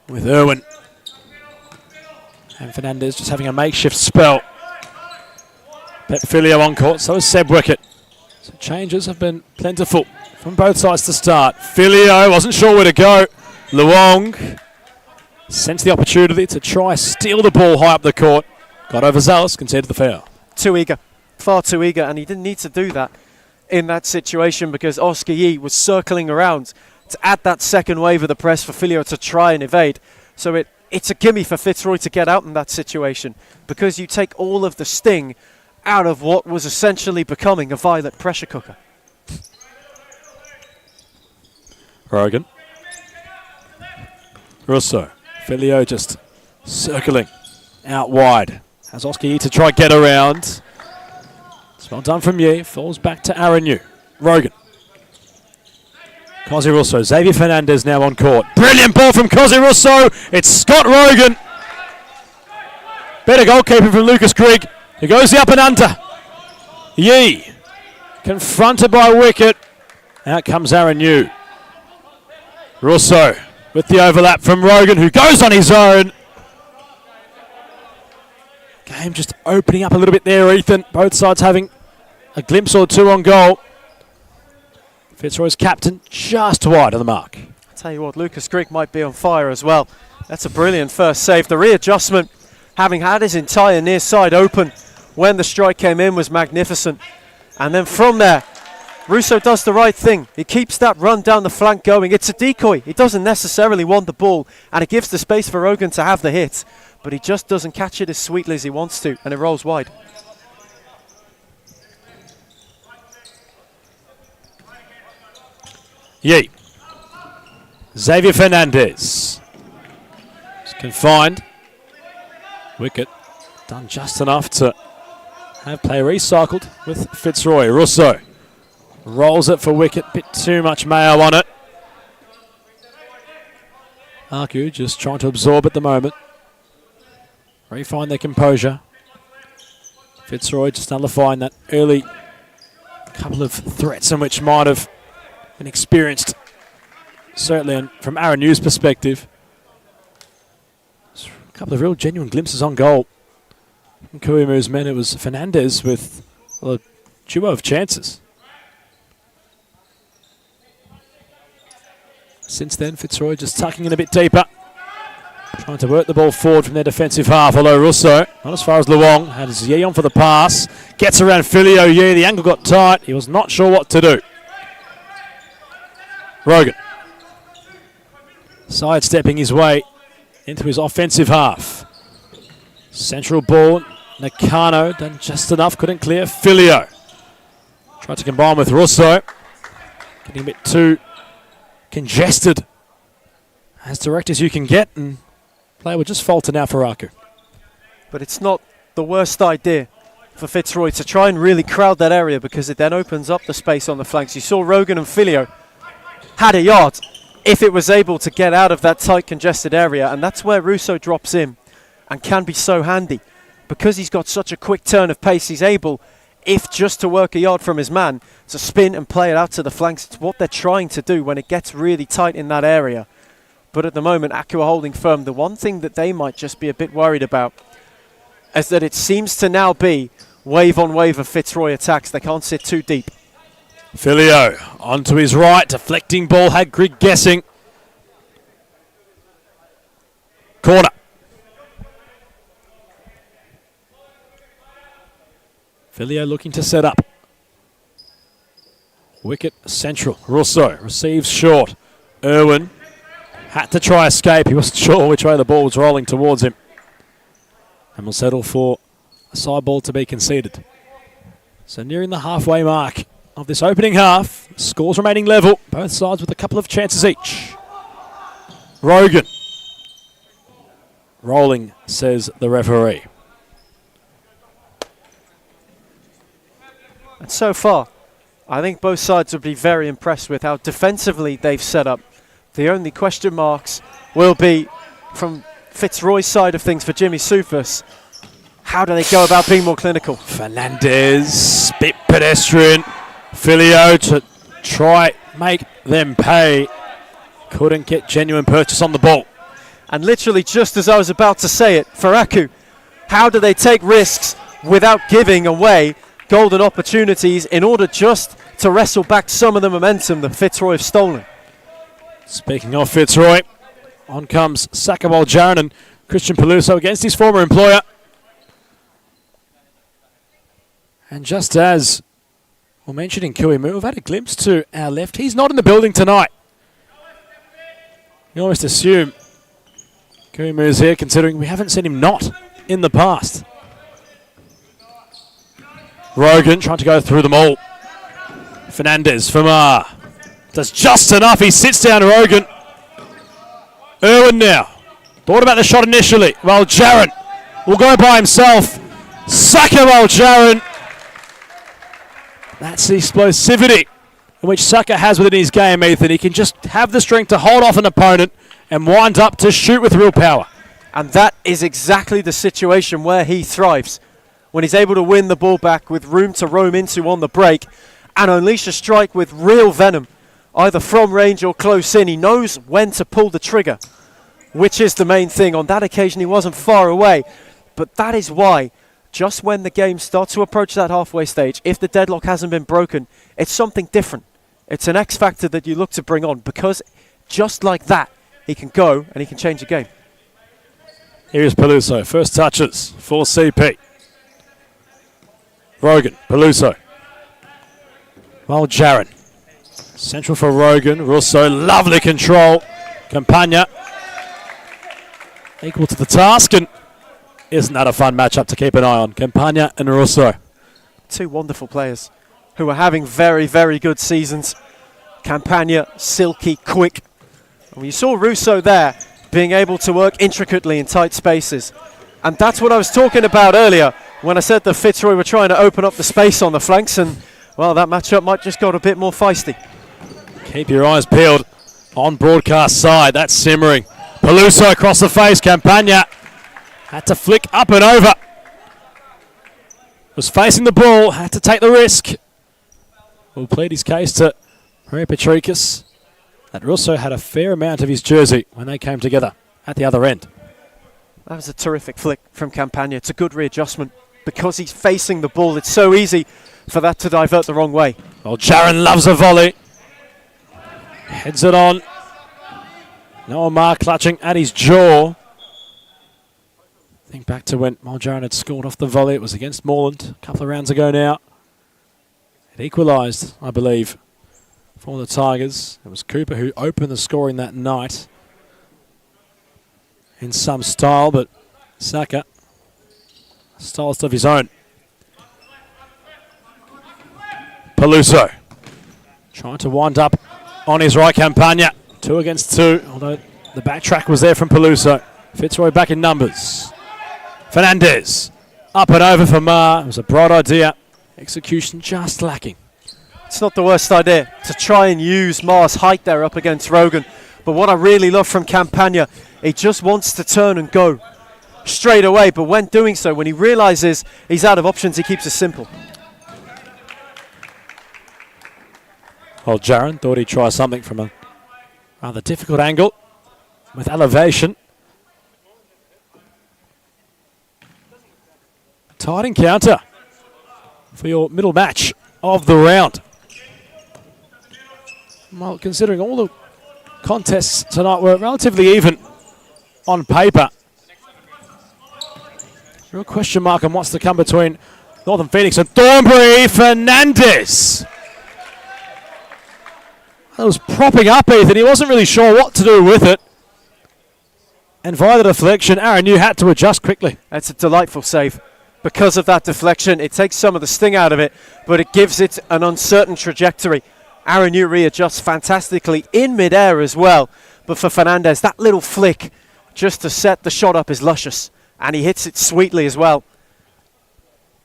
With Irwin and Fernandez just having a makeshift spell. Pep Filio on court, so is Seb Wickett. So changes have been plentiful from both sides to start. Filio wasn't sure where to go. Luong sensed the opportunity to try steal the ball high up the court. Got overzealous, conceded the foul. Too eager, far too eager, and he didn't need to do that in that situation because Oscar Yee was circling around to add that second wave of the press for Filio to try and evade. So it's a gimme for Fitzroy to get out in that situation because you take all of the sting out of what was essentially becoming a violent pressure cooker. Rogan. Russo. Filio just circling out wide. Has Oscar Yee to try get around. It's well done from Yee. Falls back to Aaron Yu. Rogan. Cosi Russo. Xavier Fernandez now on court. Brilliant ball from Cosi Russo. It's Scott Rogan. Better goalkeeper from Lucas Grigg. He goes the up and under. Yee. Confronted by Wicket. Out comes Aaron Yu. Russo with the overlap from Rogan, who goes on his own. Game just opening up a little bit there, Ethan. Both sides having a glimpse or two on goal. Fitzroy's captain just wide of the mark. I'll tell you what, Lucas Grigg might be on fire as well. That's a brilliant first save. The readjustment, having had his entire near side open when the strike came in, was magnificent. And then from there, Russo does the right thing. He keeps that run down the flank going. It's a decoy. He doesn't necessarily want the ball, and it gives the space for Rogan to have the hit. But he just doesn't catch it as sweetly as he wants to, and it rolls wide. Yee. Xavier Fernandez. He's confined. Wicket done just enough to have play recycled with Fitzroy. Russo rolls it for Wicket. Bit too much mayo on it. Aku just trying to absorb at the moment. Refine their composure. Fitzroy just nullifying that early couple of threats in which might have been experienced, certainly from Aaron Yu's perspective. A couple of real genuine glimpses on goal from Kuimu's men. It was Fernandez with a duo of chances. Since then, Fitzroy just tucking in a bit deeper, trying to work the ball forward from their defensive half, although Russo, not as far as Luong, had his Yee on for the pass, gets around Filio Yee, the angle got tight, he was not sure what to do. Rogan, sidestepping his way into his offensive half. Central ball, Nakano done just enough, couldn't clear. Filio tried to combine with Russo, getting a bit too congested, as direct as you can get, and play would just falter now for Aku. But it's not the worst idea for Fitzroy to try and really crowd that area because it then opens up the space on the flanks. You saw Rogan and Filio had a yard if it was able to get out of that tight congested area, and that's where Russo drops in and can be so handy. Because he's got such a quick turn of pace, he's able, if just to work a yard from his man, to spin and play it out to the flanks. It's what they're trying to do when it gets really tight in that area. But at the moment, Aku are holding firm. The one thing that they might just be a bit worried about is that it seems to now be wave on wave of Fitzroy attacks. They can't sit too deep. Filio onto his right, deflecting ball, had Grigg guessing. Corner. Filio looking to set up. Wicket central. Russo receives short. Irwin had to try escape. He wasn't sure which way the ball was rolling towards him. And will settle for a side ball to be conceded. So nearing the halfway mark of this opening half. Scores remaining level. Both sides with a couple of chances each. Rogan. Rolling, says the referee. And so far, I think both sides would be very impressed with how defensively they've set up. The only question marks will be from Fitzroy's side of things for Jimmy Soufas. How do they go about being more clinical? Fernandez, bit pedestrian. Filio to try make them pay. Couldn't get genuine purchase on the ball. And literally just as I was about to say it, for Aku, how do they take risks without giving away golden opportunities in order just to wrestle back some of the momentum that Fitzroy have stolen? Speaking of Fitzroy, On comes Sakawal Jaron and Christian Peluso against his former employer. And just as we mentioned in Hume, we've had a glimpse to our left. He's not in the building tonight. You almost assume Hume is here, considering we haven't seen him not in the past. Rogan trying to go through them all. Fernandez from does just enough. He sits down Rogan. Irwin now. Thought about the shot initially. Well, Jaron will go by himself. Sakawal Jaron. That's the explosivity in which Saka has within his game, Ethan. He can just have the strength to hold off an opponent and wind up to shoot with real power. And that is exactly the situation where he thrives. When he's able to win the ball back with room to roam into on the break and unleash a strike with real venom, either from range or close in. He knows when to pull the trigger, which is the main thing. On that occasion, he wasn't far away. But that is why, just when the game starts to approach that halfway stage, if the deadlock hasn't been broken, it's something different. It's an X factor that you look to bring on, because just like that, he can go and he can change the game. Here's Peluso. First touches for CP. Rogan, Peluso. Well, Jaron. Central for Rogan. Russo, lovely control. Campagna equal to the task, and isn't that a fun matchup to keep an eye on? Campagna and Russo. Two wonderful players who are having very, very good seasons. Campagna, silky, quick. And you saw Russo there being able to work intricately in tight spaces. And that's what I was talking about earlier when I said that Fitzroy were trying to open up the space on the flanks, and, well, that matchup might just got a bit more feisty. Keep your eyes peeled on broadcast side. That's simmering. Peluso across the face. Campagna had to flick up and over. Was facing the ball. Had to take the risk. Will plead his case to Maria Petrikis that Russo had a fair amount of his jersey when they came together at the other end. That was a terrific flick from Campagna. It's a good readjustment. Because he's facing the ball, it's so easy for that to divert the wrong way. Well, Jaron loves a volley. Heads it on. Noah Marr clutching at his jaw. Think back to when Jaron had scored off the volley. It was against Moreland a couple of rounds ago now. It equalised, I believe, for the Tigers. It was Cooper who opened the scoring that night in some style, but Saka, stylist of his own. Peluso trying to wind up on his right. Campagna. 2 against 2, although the backtrack was there from Peluso. Fitzroy back in numbers. Fernandez up and over for Marr. It was a bright idea. Execution just lacking. It's not the worst idea to try and use Marr's height there up against Rogan. But what I really love from Campagna, he just wants to turn and go straight away. But when doing so, when he realises he's out of options, he keeps it simple. Well, Jaron thought he'd try something from a rather difficult angle with elevation. Tight encounter for your middle match of the round. Well, considering all the contests tonight were relatively even on paper, real question mark on what's to come between Northern Phoenix and Thornbury. Fernandez. That was propping up Ethan. He wasn't really sure what to do with it. And via the deflection, Aaron New had to adjust quickly. That's a delightful save. Because of that deflection, it takes some of the sting out of it, but it gives it an uncertain trajectory. Aaron New readjusts fantastically in midair as well. But for Fernandez, that little flick just to set the shot up is luscious. And he hits it sweetly as well.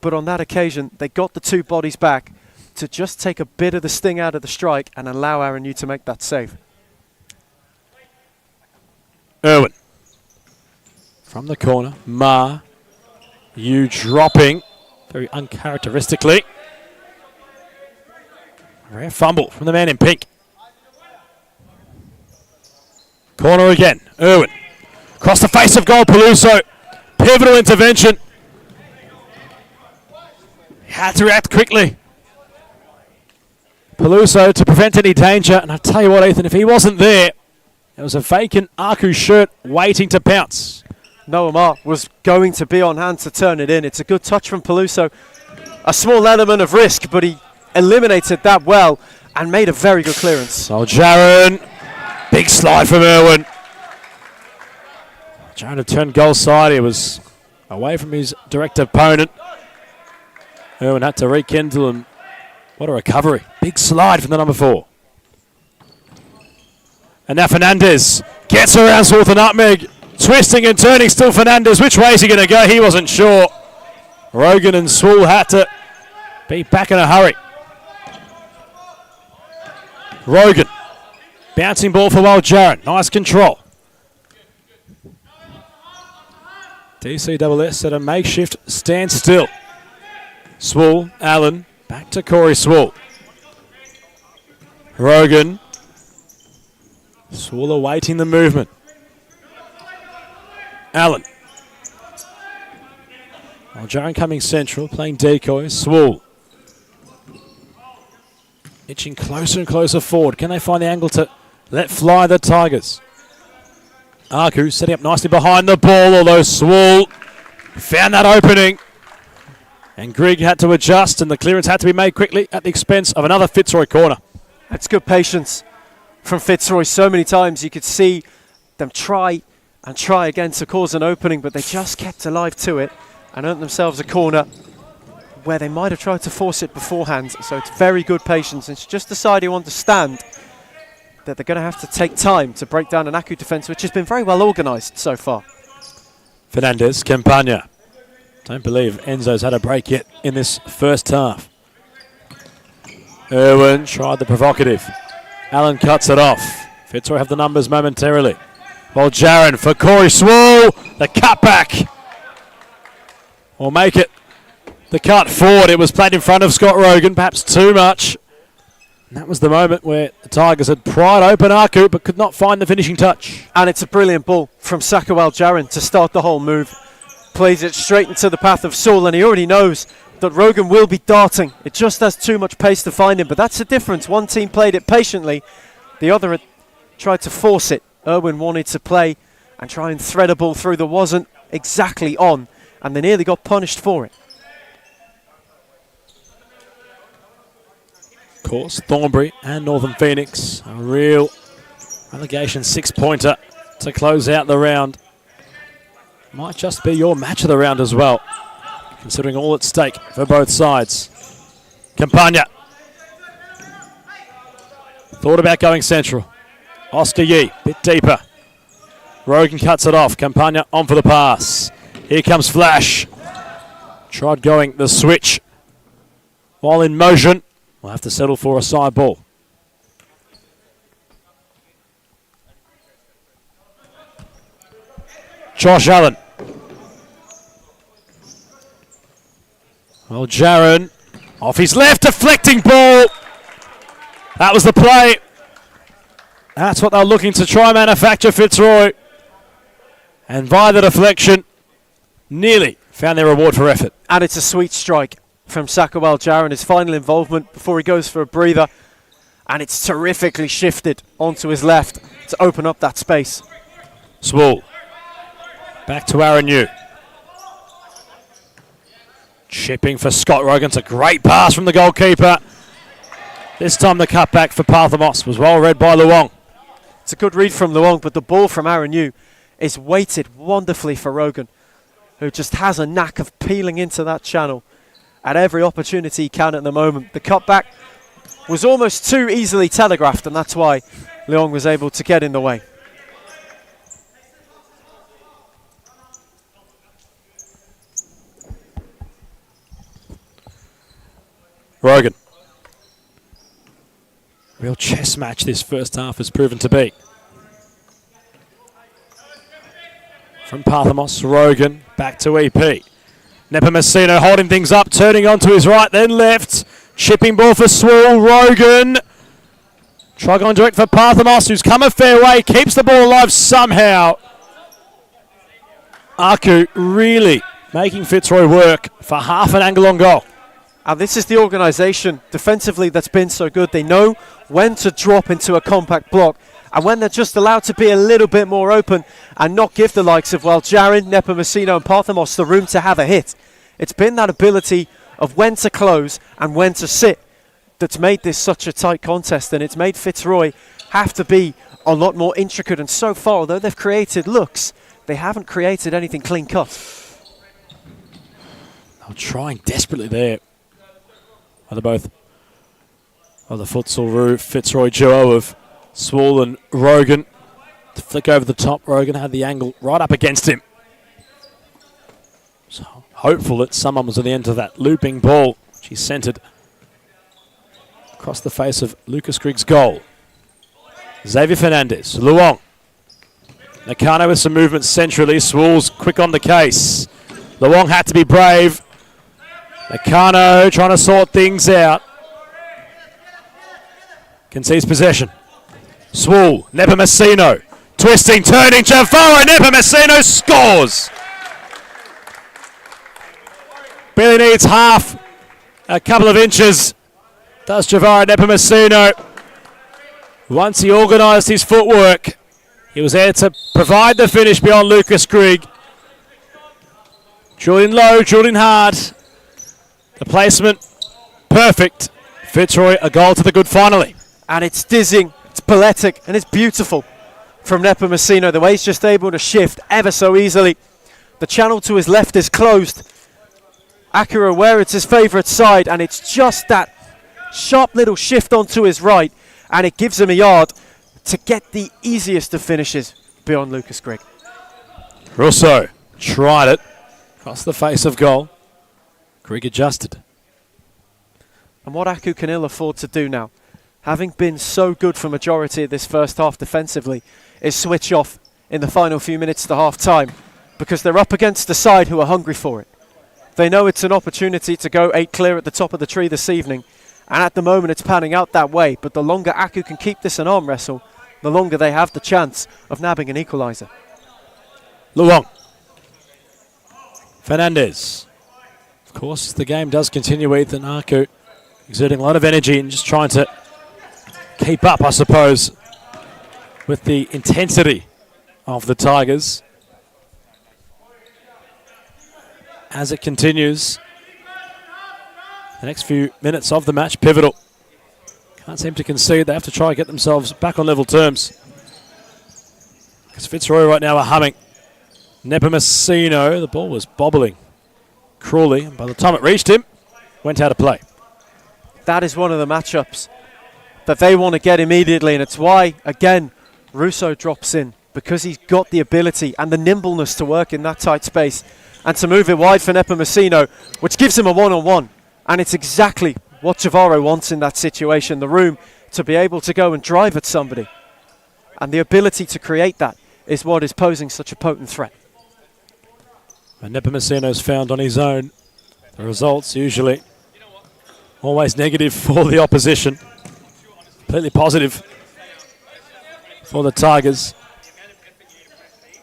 But on that occasion, they got the two bodies back to just take a bit of the sting out of the strike and allow Aaron New to make that save. Irwin from the corner. Marr. You dropping very uncharacteristically. Rare fumble from the man in pink. Corner again. Irwin. Across the face of goal, Peluso. Pivotal intervention. He had to react quickly. Peluso to prevent any danger. And I tell you what, Ethan, if he wasn't there, There was a vacant Aku shirt waiting to pounce. Noah Marr was going to be on hand to turn it in. It's a good touch from Peluso. A small element of risk, but he eliminated that well and made a very good clearance. So Jaron, big slide from Irwin. Jaron had turned goal side. He was away from his direct opponent. Irwin had to rekindle him. What a recovery. Big slide from the number 4. And now Fernandez gets around Swarth and Nutmeg. Twisting and turning still Fernandez. Which way is he going to go? He wasn't sure. Rogan and Swool had to be back in a hurry. Rogan. Bouncing ball for Wild Jaron. Nice control. DCSS at a makeshift standstill. Swool, Allen. Back to Corey Swool. Rogan. Swool awaiting the movement. Allen. Well, Jaron coming central, playing decoy. Swool. Itching closer and closer forward. Can they find the angle to let fly the Tigers? Aku setting up nicely behind the ball, although Swool found that opening. And Grigg had to adjust, and the clearance had to be made quickly at the expense of another Fitzroy corner. That's good patience from Fitzroy. So many times you could see them try and try again to cause an opening, but they just kept alive to it and earned themselves a corner where they might have tried to force it beforehand. So it's very good patience. It's just deciding to understand that they're going to have to take time to break down an Aku defence, which has been very well organised so far. Fernandez, Campagna. Don't believe Enzo's had a break yet in this first half. Irwin tried the provocative. Allen cuts it off. Fitzroy have the numbers momentarily. Well, Jaron for Corey Swool. The cutback. Will make it the cut forward. It was played in front of Scott Rogan, perhaps too much. And that was the moment where the Tigers had pried open Aku but could not find the finishing touch. And it's a brilliant ball from Sakawal Jaron to start the whole move. Plays it straight into the path of Saul, and he already knows that Rogan will be darting. It just has too much pace to find him, but that's the difference. One team played it patiently, the other had tried to force it. Irwin wanted to play and try and thread a ball through that wasn't exactly on, and they nearly got punished for it. Of course, Thornbury and Northern Phoenix, a real relegation 6-pointer to close out the round. Might just be your match of the round as well, considering all at stake for both sides. Campagna. Thought about going central. Oscar Yee, bit deeper. Rogan cuts it off. Campagna on for the pass. Here comes Flash. Tried going the switch while in motion. We'll have to settle for a side ball. Josh Allen. Well, Jaron off his left, deflecting ball. That was the play. That's what they're looking to try manufacture, Fitzroy. And via the deflection, nearly found their reward for effort. And it's a sweet strike from Sakawal Jaron, his final involvement before he goes for a breather. And it's terrifically shifted onto his left to open up that space. Swool. Back to Aaron Yu. Chipping for Scott Rogan. It's a great pass from the goalkeeper. This time the cutback for Parthamos was well read by Luong. It's a good read from Luong, but the ball from Aaron Yu is weighted wonderfully for Rogan, who just has a knack of peeling into that channel at every opportunity he can at the moment. The cutback was almost too easily telegraphed, and that's why Luong was able to get in the way. Rogan. Real chess match this first half has proven to be. From Parthamos, Rogan, back to EP. Nepomuceno holding things up, turning onto his right, then left. Chipping ball for Swool, Rogan. Try going direct for Parthamos, who's come a fair way, keeps the ball alive somehow. Aku really making Fitzroy work for half an angle on goal. And this is the organisation defensively that's been so good. They know when to drop into a compact block And when they're just allowed to be a little bit more open and not give the likes of, well, Jarin, Nepomuceno and Parthamos the room to have a hit, it's been that ability of when to close and when to sit that's made this such a tight contest, and it's made Fitzroy have to be a lot more intricate. And so far, although they've created looks, they haven't created anything clean cut. They're trying desperately there. They're both of the Futsal Fitzroy duo of Swall and Rogan. To flick over the top, Rogan had the angle right up against him. So hopeful that someone was at the end of that looping ball, which he centred across the face of Lucas Griggs' goal. Xavier Fernandez, Luong. Nakano with some movement centrally. Swall's quick on the case. Luong had to be brave. Nakano trying to sort things out. Concedes possession. Swall, Nepomuceno. Twisting, turning, Javaro, Nepomuceno scores! Barely needs half, a couple of inches. Does Javaro Nepomuceno. Once he organised his footwork, he was there to provide the finish beyond Lucas Grigg. Drilled in low, drilled in hard. The placement, perfect. Fitzroy, a goal to the good finally. And it's dizzying, it's poetic, and it's beautiful from Nepomuceno. The way he's just able to shift ever so easily. The channel to his left is closed. Akira where it's his favourite side, and it's just that sharp little shift onto his right, and it gives him a yard to get the easiest of finishes beyond Lucas Grigg. Russo tried it across the face of goal. Grigg adjusted. And what Aku can ill afford to do now, having been so good for majority of this first half defensively, is switch off in the final few minutes to half time, because they're up against a side who are hungry for it. They know it's an opportunity to go 8 clear at the top of the tree this evening, and at the moment it's panning out that way, but the longer Aku can keep this an arm wrestle, the longer they have the chance of nabbing an equaliser. Luong. Fernandez. Of course, the game does continue. Ethan Aku exerting a lot of energy and just trying to keep up, I suppose, with the intensity of the Tigers. As it continues, the next few minutes of the match, pivotal. Can't seem to concede. They have to try and get themselves back on level terms. Because Fitzroy right now are humming. Nepomuceno, the ball was bobbling cruelly, and by the time it reached him, went out of play. That is one of the matchups that they want to get immediately, and it's why, again, Russo drops in, because he's got the ability and the nimbleness to work in that tight space and to move it wide for Nepomuceno, which gives him a one-on-one. And it's exactly what Javaro wants in that situation, the room to be able to go and drive at somebody. And the ability to create that is what is posing such a potent threat. And Nepomuceno's found on his own. The results usually always negative for the opposition. Completely positive for the Tigers.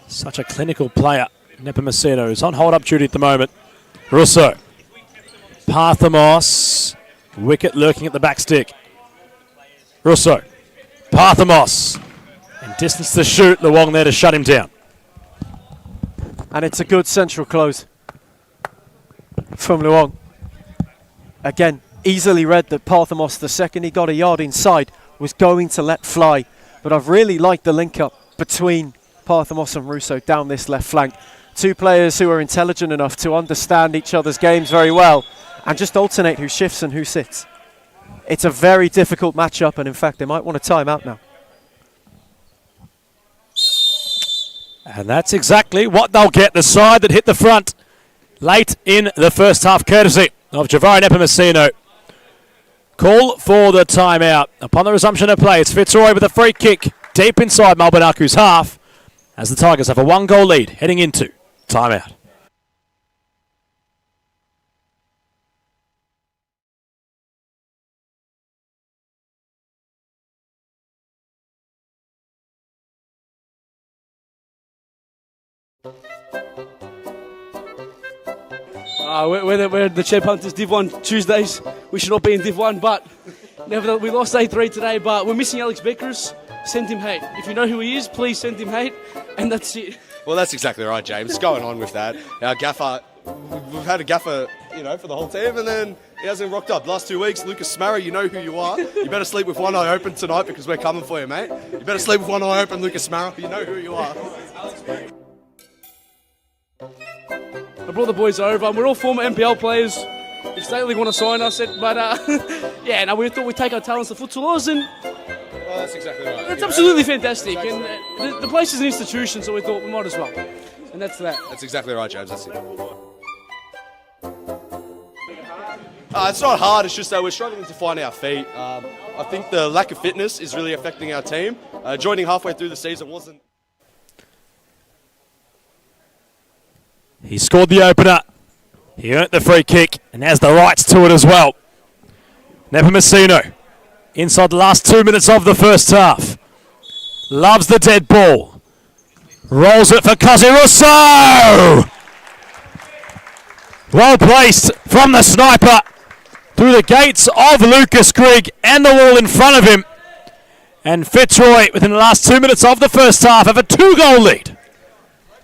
Such a clinical player. Nepomuceno is on hold-up duty at the moment. Russo. Parthamos. Wicket lurking at the back stick. Russo. Parthamos. And distance to shoot. Luong there to shut him down. And it's a good central close from Luong. Again, easily read that Parthamos, the second he got a yard inside, was going to let fly. But I've really liked the link-up between Parthamos and Russo down this left flank. Two players who are intelligent enough to understand each other's games very well and just alternate who shifts and who sits. It's a very difficult matchup, and in fact, they might want a timeout now. And that's exactly what they'll get. The side that hit the front late in the first half, courtesy of Javaro Nepomuceno. Call for the timeout. Upon the resumption of play, it's Fitzroy with a free kick deep inside Melbourne Aku's half as the Tigers have a 1-goal lead heading into timeout. We're the Chip Hunters Div 1 Tuesdays. We should not be in Div 1, but nevertheless, we lost 8-3 today, but we're missing Alex Vickers. send him hate. If you know who he is, please send him hate, and that's it. Well, that's exactly right, James. Going on with that. Our gaffer, we've had a gaffer, for the whole team, and then he hasn't rocked up. Last 2 weeks, Lucas Smarrow, you know who you are. You better sleep with one eye open tonight because we're coming for you, mate. You better sleep with one eye open, Lucas Smarrow. You know who you are. I brought the boys over, and we're all former NPL players. If State League want to sign us, we thought we'd take our talents to Futsal, and Well, that's exactly right. it's absolutely fantastic. And the place is an institution, so we thought we might as well. And that's that. That's exactly right, James. That's it. It's not hard, it's just that we're struggling to find our feet. I think the lack of fitness is really affecting our team. Joining halfway through the season wasn't... He scored the opener. He earned the free kick and has the rights to it as well. Nepomuceno inside the last 2 minutes of the first half. Loves the dead ball. Rolls it for Cosy Russo! Well placed from the sniper through the gates of Lucas Grigg and the wall in front of him. And Fitzroy, within the last 2 minutes of the first half, have a 2-goal lead.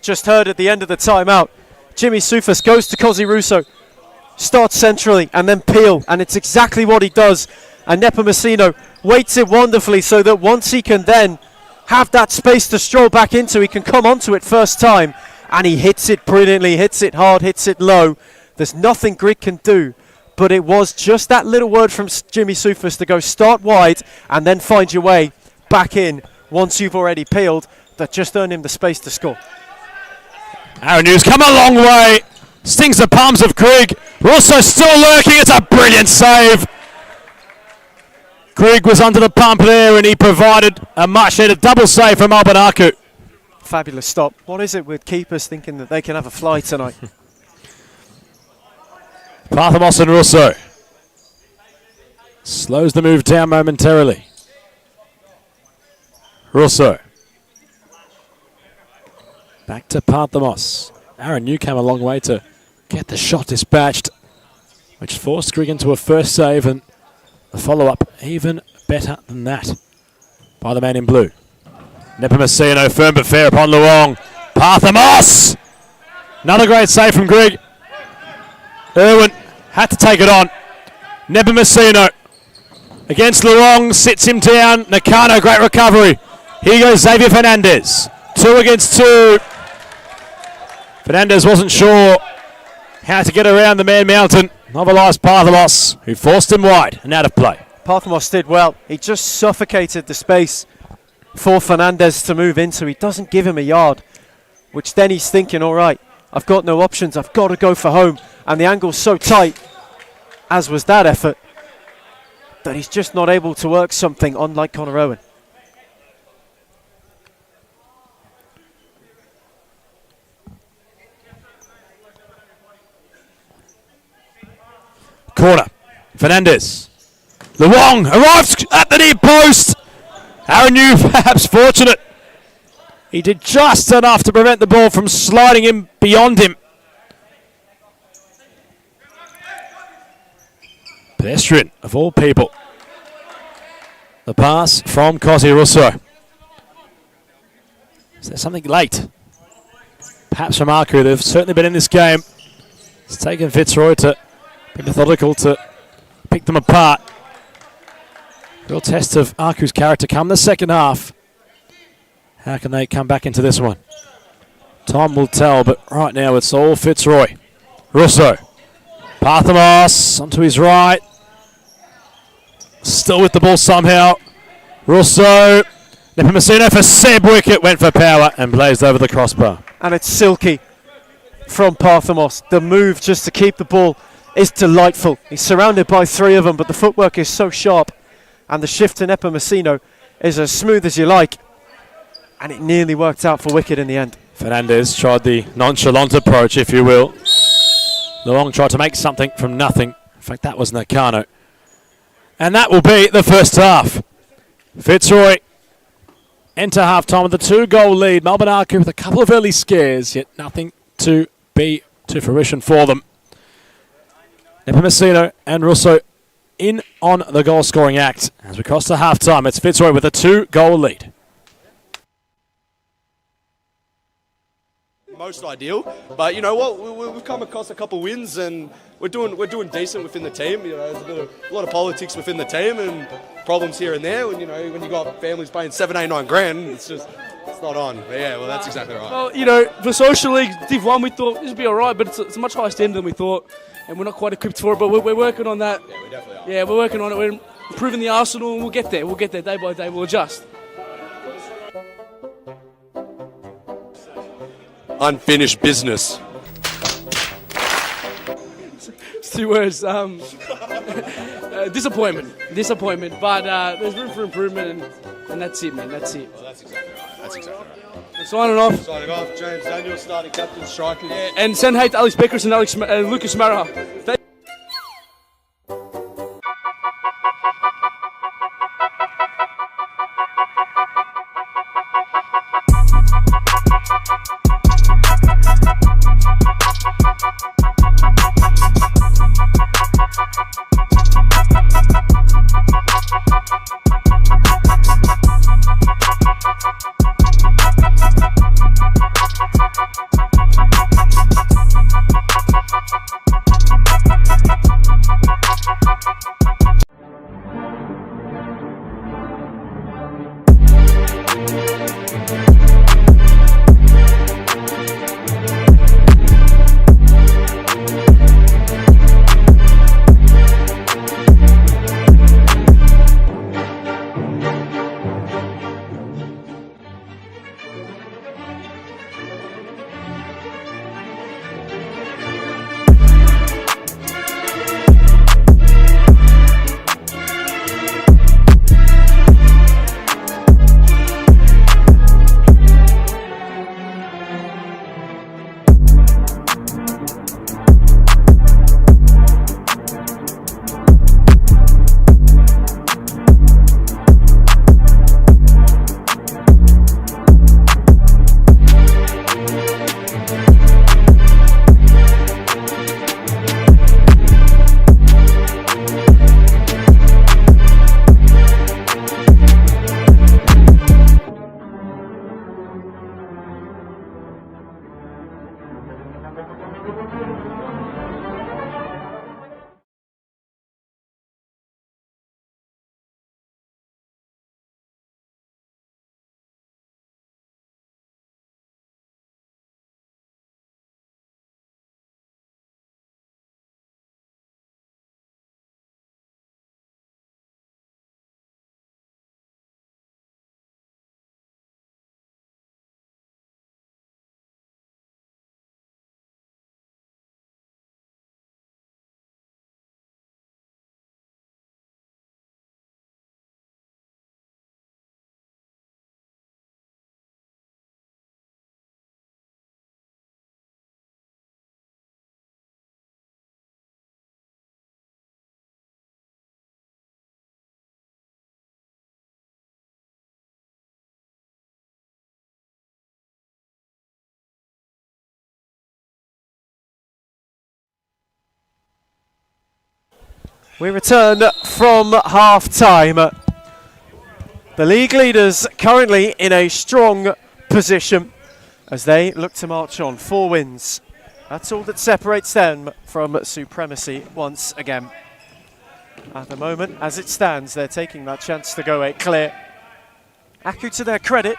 Just heard at the end of the timeout, Jimmy Soufis goes to Cosy Russo, starts centrally and then Peel, and it's exactly what he does. And Nepomuceno waits it wonderfully so that once he can then have that space to stroll back into, he can come onto it first time, and he hits it brilliantly, hits it hard, hits it low. There's nothing Grigg can do, but it was just that little word from Jimmy Soufis to go start wide and then find your way back in once you've already peeled, that just earned him the space to score. Aaron Hughes come a long way. Stings the palms of Grigg. Russo still lurking. It's a brilliant save. Grigg was under the pump there and he provided a much needed double save from Albanaku. Fabulous stop. What is it with keepers thinking that they can have a fly tonight? Parthamos and Russo. Slows the move down momentarily. Russo. Back to Parthamos. Aaron New came a long way to get the shot dispatched, which forced Grigg into a first save, and the follow-up even better than that by the man in blue. Nepomuceno firm but fair upon Luong. Parthamos! Another great save from Grigg. Irwin had to take it on. Nepomuceno against Luong, sits him down. Nakano, great recovery. Here goes Xavier Fernandez. 2 against 2. Fernandez wasn't sure how to get around the man mountain. Novelised Parthamos, who forced him wide and out of play. Parthamos did well. He just suffocated the space for Fernandez to move into. He doesn't give him a yard, which then he's thinking, all right, I've got no options. I've got to go for home. And the angle's so tight, as was that effort, that he's just not able to work something, unlike Connor Owen. Corner. Fernandez. Luong arrives at the near post. Aaron New perhaps fortunate. He did just enough to prevent the ball from sliding in beyond him. Pedestrian, of all people. The pass from Cosy Russo. Is there something late? Perhaps from Aku. They've certainly been in this game. It's taken Fitzroy to be methodical to pick them apart. Real test of Aku's character come the second half. How can they come back into this one? Time will tell, but right now it's all Fitzroy. Russo. Parthamos onto his right. Still with the ball somehow. Russo. Nepomuceno for Seb. Wicket went for power and blazed over the crossbar. And it's silky from Parthamos. The move just to keep the ball is delightful. He's surrounded by 3 of them, but the footwork is so sharp. And the shift to Nepomuceno is as smooth as you like. And it nearly worked out for wicket in the end. Fernandez tried the nonchalant approach, if you will. Luong tried to make something from nothing. In fact, that was Nakano. And that will be the first half. Fitzroy enter half-time with a 2-goal lead. Melbourne Arcu with a couple of early scares, yet nothing to be to fruition for them. Nepomuceno and Russo in on the goal-scoring act. As we cross to half-time, it's Fitzroy with a 2-goal lead. most ideal. But you know what? We've come across a couple wins, and we're doing decent within the team. You know, there's a lot of politics within the team and problems here and there. And you know, when you got families paying 7, 8, 9 grand, it's not on. But yeah, well, that's exactly right. Well, you know, for Social League Div 1, we thought this would be all right, but it's a much higher standard than we thought, and we're not quite equipped for it, but we're working on that. Yeah, we definitely are. Yeah, we're working on it. We're improving the arsenal, and we'll get there. We'll get there day by day. We'll adjust. Unfinished business. It's 2 words. Disappointment. But there's room for improvement, and that's it, man. That's it. Well, that's exactly right. Signing off. Signing off. James Daniel, starting captain, strikers. Yeah, and send hate to Alex Beckers and Lucas Mara. We return from half-time. The league leaders currently in a strong position as they look to march on. 4 wins. That's all that separates them from supremacy once again. At the moment, as it stands, they're taking that chance to go 8 clear. Aku, to their credit,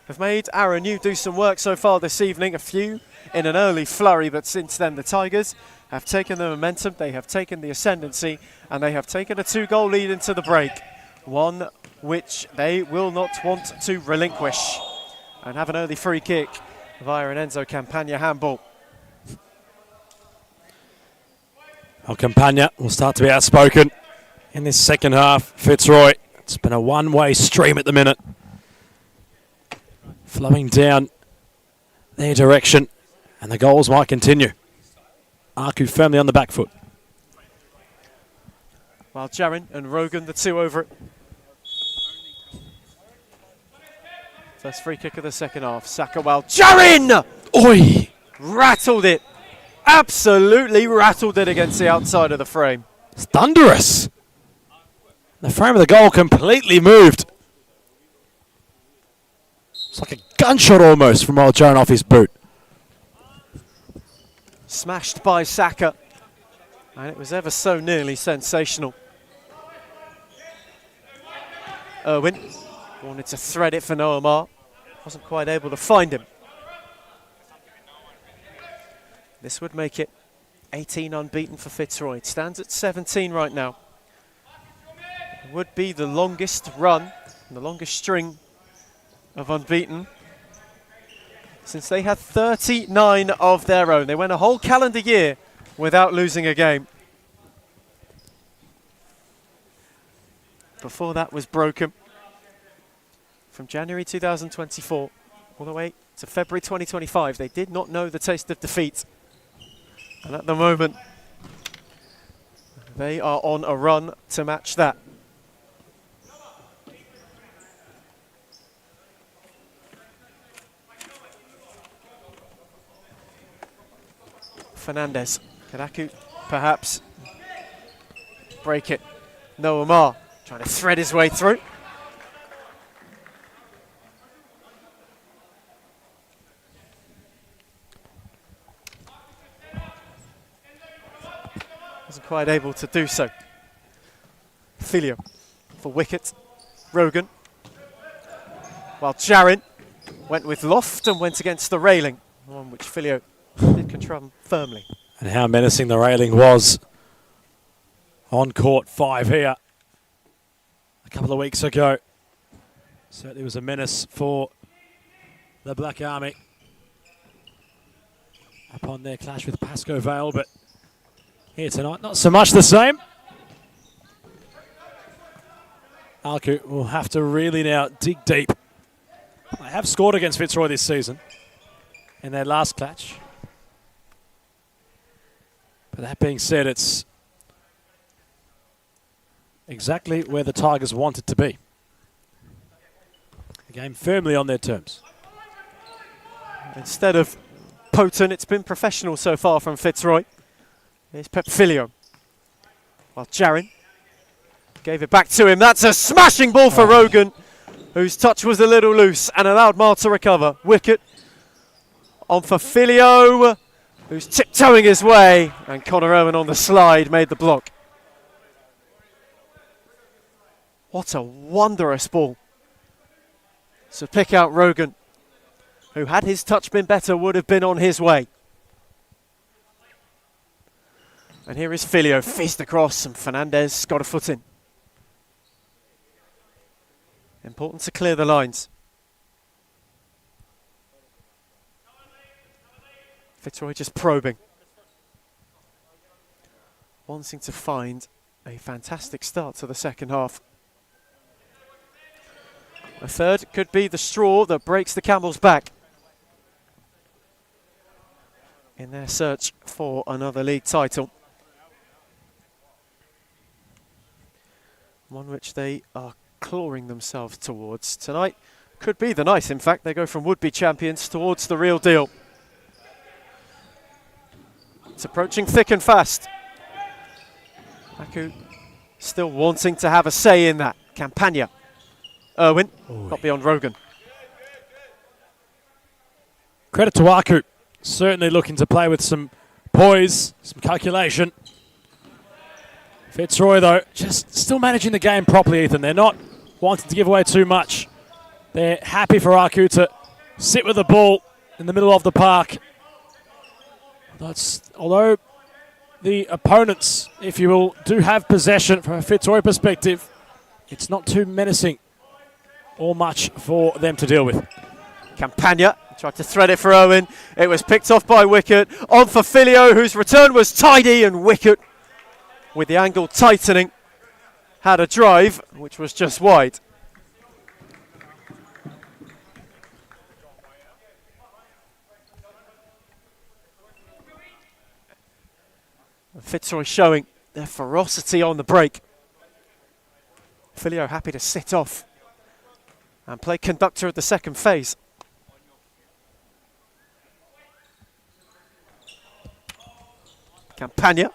have made Aaron Yu do some work so far this evening. A few in an early flurry, but since then the Tigers have taken the momentum, they have taken the ascendancy, and they have taken a 2-goal lead into the break. One which they will not want to relinquish. And have an early free kick via an Enzo Campagna handball. Well, Campagna will start to be outspoken in this second half. Fitzroy, it's been a one-way stream at the minute. Flowing down their direction, and the goals might continue. Aku firmly on the back foot. While Jarin and Rogan, the 2 over it. First free kick of the second half. Saka, while Jarin! Oi! Rattled it. Absolutely rattled it against the outside of the frame. It's thunderous. The frame of the goal completely moved. It's like a gunshot almost from old Jarin off his boot. Smashed by Saka. And it was ever so nearly sensational. Irwin wanted to thread it for Noamar. Wasn't quite able to find him. This would make it 18 unbeaten for Fitzroy. It stands at 17 right now. It would be the longest run, the longest string of unbeaten since they had 39 of their own. They went a whole calendar year without losing a game. Before that was broken. From January 2024 all the way to February 2025, they did not know the taste of defeat. And at the moment, they are on a run to match that. Fernandez, Kadaku perhaps break it. Noamar trying to thread his way through. Wasn't quite able to do so. Filio for wicket. Rogan. While Jarin went with loft and went against the railing, on which Filio did control firmly. And how menacing the railing was on court 5 here a couple of weeks ago. Certainly was a menace for the Black Army upon their clash with Pascoe Vale, but here tonight, not so much the same. Alku will have to really now dig deep. They have scored against Fitzroy this season in their last clash. But that being said, it's exactly where the Tigers want it to be. The game firmly on their terms. Instead of potent, it's been professional so far from Fitzroy. Here's Pep Filio. While Jarin gave it back to him. That's a smashing ball for Rogan, whose touch was a little loose and allowed Marl to recover. Wicket on for Filio, who's tiptoeing his way, and Connor Owen on the slide made the block. What a wondrous ball. So pick out Rogan, who had his touch been better would have been on his way. And here is Filio, fizzed across, and Fernandez got a foot in. Important to clear the lines. Fitzroy just probing. Wanting to find a fantastic start to the second half. A third could be the straw that breaks the camel's back in their search for another league title. One which they are clawing themselves towards tonight. Could be the night, in fact. They go from would-be champions towards the real deal. It's approaching thick and fast. Aku still wanting to have a say in that. Campagna. Irwin, got beyond Rogan. Credit to Aku. Certainly looking to play with some poise, some calculation. Fitzroy, though, just still managing the game properly, Ethan. They're not wanting to give away too much. They're happy for Aku to sit with the ball in the middle of the park. Although the opponents, if you will, do have possession from a Fitzroy perspective, it's not too menacing or much for them to deal with. Campagna tried to thread it for Owen. It was picked off by Wicket. On for Filio, whose return was tidy, and Wicket, with the angle tightening, had a drive which was just wide. Fitzroy showing their ferocity on the break. Filio happy to sit off and play conductor at the second phase. Campagna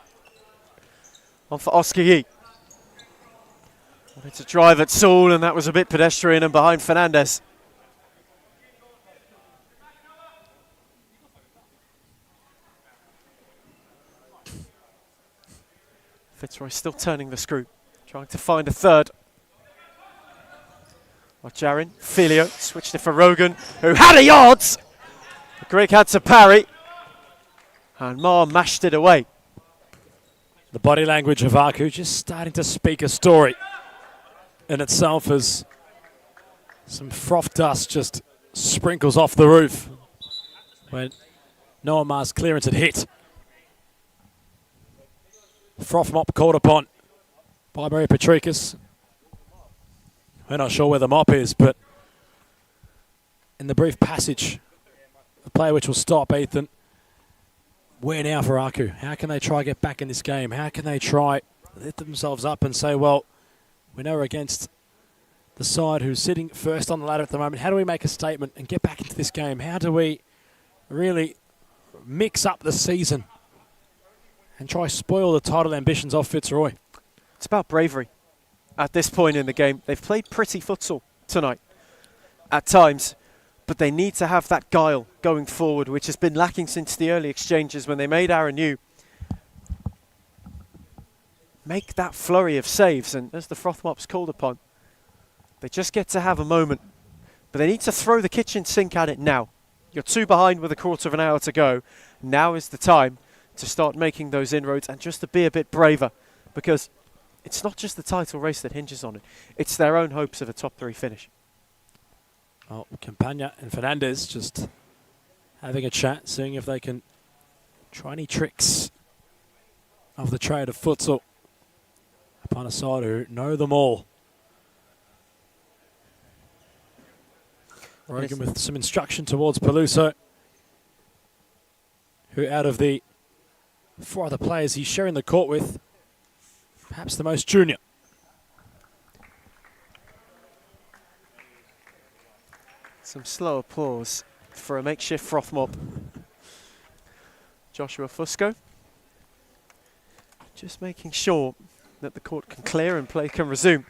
on for Oscar Yee. Wanted to drive at Saul, and that was a bit pedestrian and behind Fernandez. Fitzroy still turning the screw, trying to find a third. Jarin, Filio switched it for Rogan, who had a yards. Greg had to parry, and Marr mashed it away. The body language of Aku just starting to speak a story in itself as some froth dust just sprinkles off the roof when Noah Marr's clearance had hit. Froth mop called upon by Mary Patricus. We're not sure where the mop is, but in the brief passage, the play which will stop Ethan. Where now for Aku? How can they try to get back in this game? How can they try lift themselves up and say, well, we know we're against the side who's sitting first on the ladder at the moment. How do we make a statement and get back into this game? How do we really mix up the season and try spoil the title ambitions of Fitzroy? It's about bravery. At this point in the game, they've played pretty futsal tonight at times, but they need to have that guile going forward, which has been lacking since the early exchanges when they made Aaron Hume make that flurry of saves. And as the froth mop's called upon, they just get to have a moment, but they need to throw the kitchen sink at it now. You're 2 behind with a quarter of an hour to go. Now is the time to start making those inroads and just to be a bit braver, because it's not just the title race that hinges on it. It's their own hopes of a top 3 finish. Well, Campagna and Fernandez just having a chat, seeing if they can try any tricks of the trade of futsal upon a side who know them all. Rogan with some instruction towards Peluso, who out of the 4 other players he's sharing the court with, perhaps the most junior. Some slow applause for a makeshift froth mop. Joshua Fusco just making sure that the court can clear and play can resume.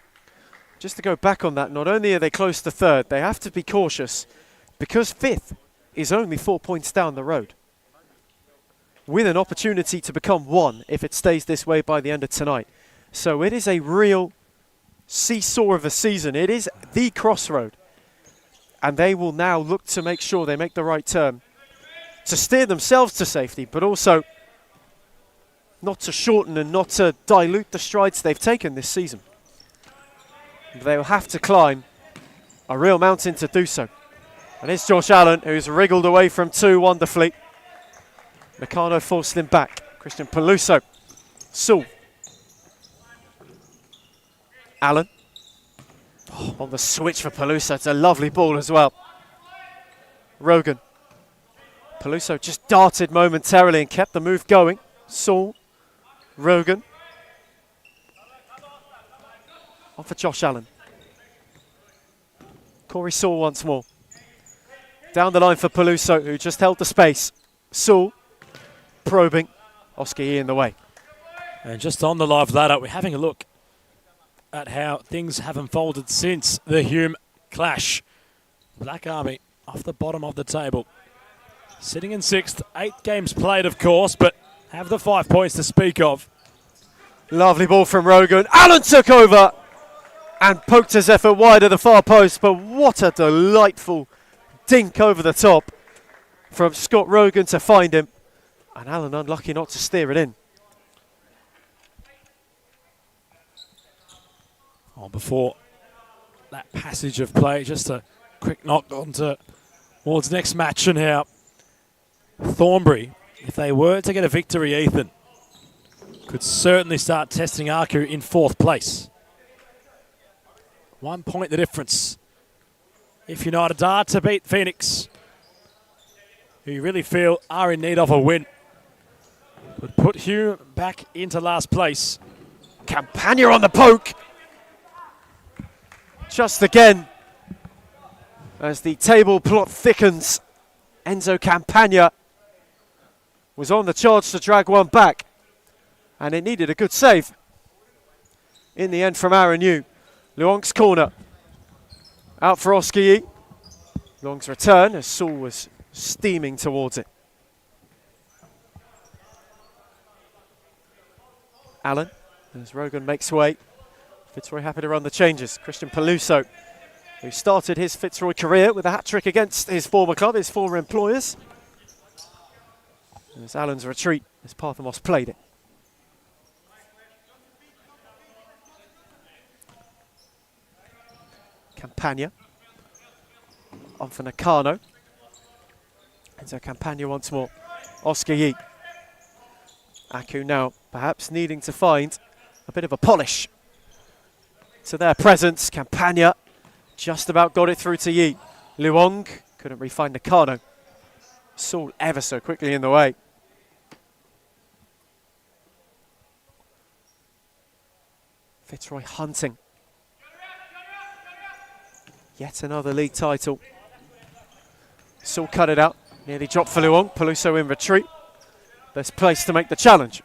Just to go back on that, not only are they close to 3rd, they have to be cautious because 5th is only 4 points down the road, with an opportunity to become 1 if it stays this way by the end of tonight. So it is a real seesaw of a season. It is the crossroad. And they will now look to make sure they make the right turn to steer themselves to safety, but also not to shorten and not to dilute the strides they've taken this season. They will have to climb a real mountain to do so. And it's Josh Allen, who's wriggled away from 2 wonderfully. Meccano forced him back. Christian Peluso. Sewell. Allen. Oh, on the switch for Peluso. It's a lovely ball as well. Rogan. Peluso just darted momentarily and kept the move going. Sewell. Rogan. On for Josh Allen. Corey Sewell once more. Down the line for Peluso, who just held the space. Sewell probing. Oscar E in the way. And just on the live ladder, we're having a look at how things have unfolded since the Hume clash. Black Army off the bottom of the table. Sitting in 6th, 8 games played, of course, but have the 5 points to speak of. Lovely ball from Rogan. Allen took over and poked his effort wide of the far post, but what a delightful dink over the top from Scott Rogan to find him. And Allen unlucky not to steer it in. Oh, before that passage of play, just a quick knock on towards next match and how Thornbury, if they were to get a victory, Ethan, could certainly start testing Aku in 4th place. 1 point the difference. If United are to beat Phoenix, who you really feel are in need of a win, would put Hume back into last place. Campagna on the poke. Just again, as the table plot thickens, Enzo Campagna was on the charge to drag one back, and it needed a good save. In the end from Aaron Yu. Luong's corner. Out for Oski. Luong's return as Saul was steaming towards it. Allen As Rogan makes way, Fitzroy happy to run the changes. Christian Peluso, who started his Fitzroy career with a hat-trick against his former club, his former employers. And as Allen's retreat, as Parthamos played it. Campagna. On for Nakano. And so Campagna once more. Oscar Yee. Aku now perhaps needing to find a bit of a polish to their presence. Campagna just about got it through to Yee. Luong couldn't re-find Nakano. Saul ever so quickly in the way. Fitzroy hunting. Yet another league title. Saul cut it out. Nearly dropped for Luong. Peluso in retreat. Best place to make the challenge.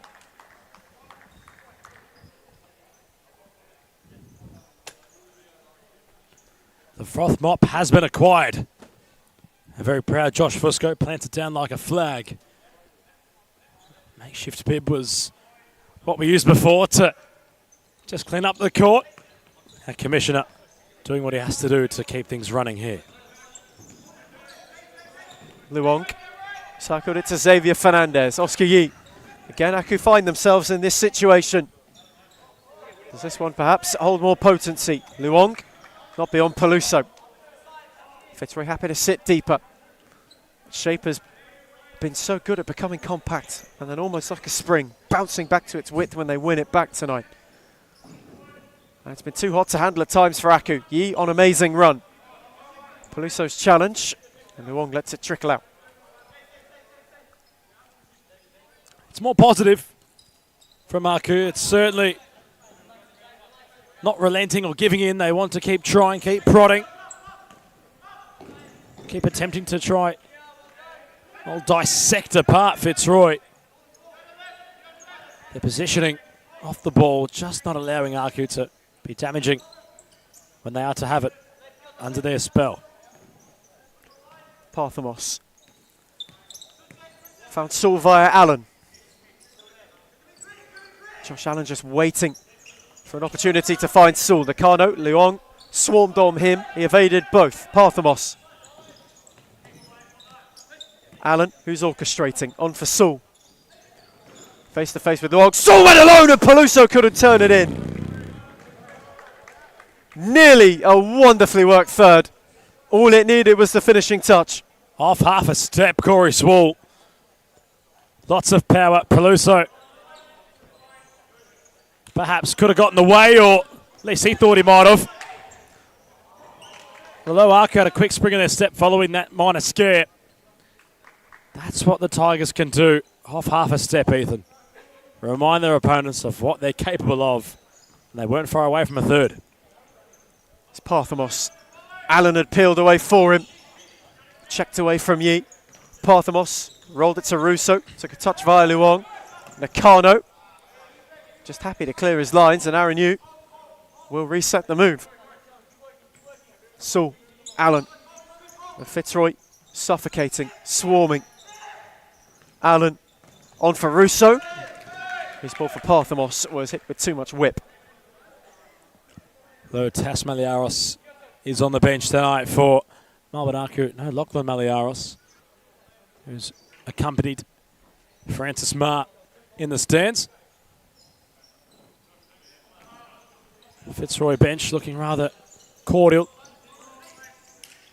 The froth mop has been acquired. A very proud Josh Fusco planted down like a flag. Makeshift bib was what we used before to just clean up the court. Our commissioner doing what he has to do to keep things running here. Luong cycled it to Xavier Fernandez. Oscar Yee. Again, Aku find themselves in this situation. Does this one perhaps hold more potency? Luong, not beyond Peluso. Fitzroy happy to sit deeper. Shape has been so good at becoming compact and then almost like a spring, bouncing back to its width when they win it back tonight. And it's been too hot to handle at times for Aku. Yee on amazing run. Peluso's challenge, and Luong lets it trickle out. It's more positive from Aku. It's certainly not relenting or giving in. They want to keep trying, keep prodding. Keep attempting to try. I'll dissect apart Fitzroy. Their positioning off the ball, just not allowing Aku to be damaging when they are to have it under their spell. Parthamos. Found Saul via Allen. Josh Allen just waiting for an opportunity to find Saul. Nakano, Luong swarmed on him. He evaded both. Parthamos. Allen, who's orchestrating, on for Saul. Face to face with Luong. Saul went alone and Peluso couldn't turn it in. Nearly a wonderfully worked third. All it needed was the finishing touch. Off half a step, Corey Swall. Lots of power. Peluso perhaps could have gotten the way, or at least he thought he might have. Although Aku had a quick spring in their step following that minor scare. That's what the Tigers can do. Off half a step, Ethan. Remind their opponents of what they're capable of. And they weren't far away from a third. It's Parthamos. Allen had peeled away for him. Checked away from Yee. Parthamos rolled it to Russo. Took a touch via Luong. Nakano just happy to clear his lines, and Aaron Yu will reset the move. Saul, Allen, and Fitzroy suffocating, swarming. Allen on for Russo. His ball for Parthamos was hit with too much whip. Though Tas Maliaros is on the bench tonight for Melbourne Aku. No, Lachlan Maliaros, who's accompanied Francis Marr in the stands. Fitzroy bench looking rather cordial.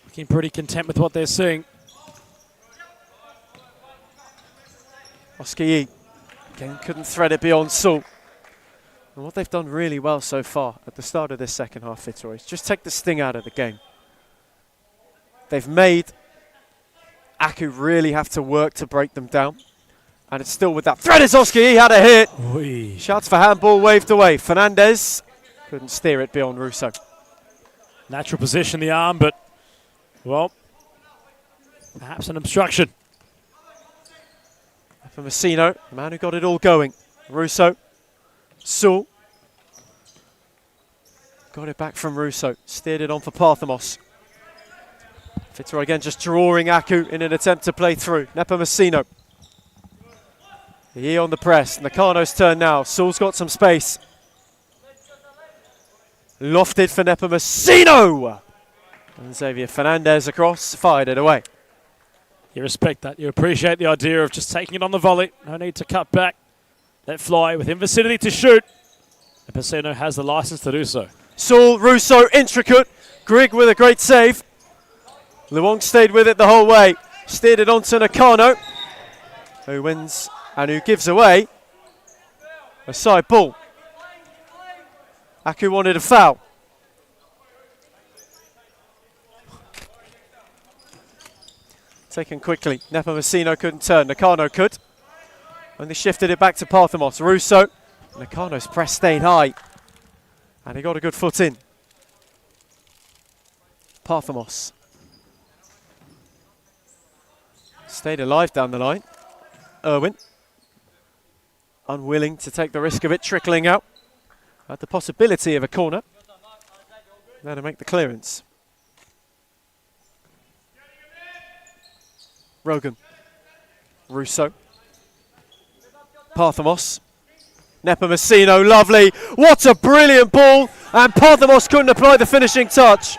Looking pretty content with what they're seeing. Oscar Yee again couldn't thread it beyond Saul. And what they've done really well so far at the start of this second half, Fitzroy, is just take the sting out of the game. They've made Aku really have to work to break them down. And it's still with that thread as Oscar Yee had a hit. Oy. Shouts for handball waved away. Fernandez couldn't steer it beyond Russo. Natural position, the arm, but, well, perhaps an obstruction. For Messino, the man who got it all going. Russo. Saul. Got it back from Russo. Steered it on for Parthamos. Fitzroy again just drawing Aku in an attempt to play through. Nepomuceno. He on the press. Nakano's turn now. Saul's got some space. Lofted for Nepomuceno. And Xavier Fernandez across, fired it away. You respect that. You appreciate the idea of just taking it on the volley. No need to cut back. Let fly within vicinity to shoot. Nepomuceno has the license to do so. Saul, Russo, intricate. Grigg with a great save. Luong stayed with it the whole way. Steered it onto Nakano, who wins and who gives away a side ball. Aku wanted a foul. Taken quickly. Nepomuceno couldn't turn. Nakano could. And they shifted it back to Parthamos. Russo. Nakano's press stayed high. And he got a good foot in. Parthamos. Stayed alive down the line. Irwin. Unwilling to take the risk of it trickling out. Had the possibility of a corner. There to make the clearance. Rogan. Russo. Parthamos. Nepomuceno, lovely. What a brilliant ball. And Parthamos couldn't apply the finishing touch.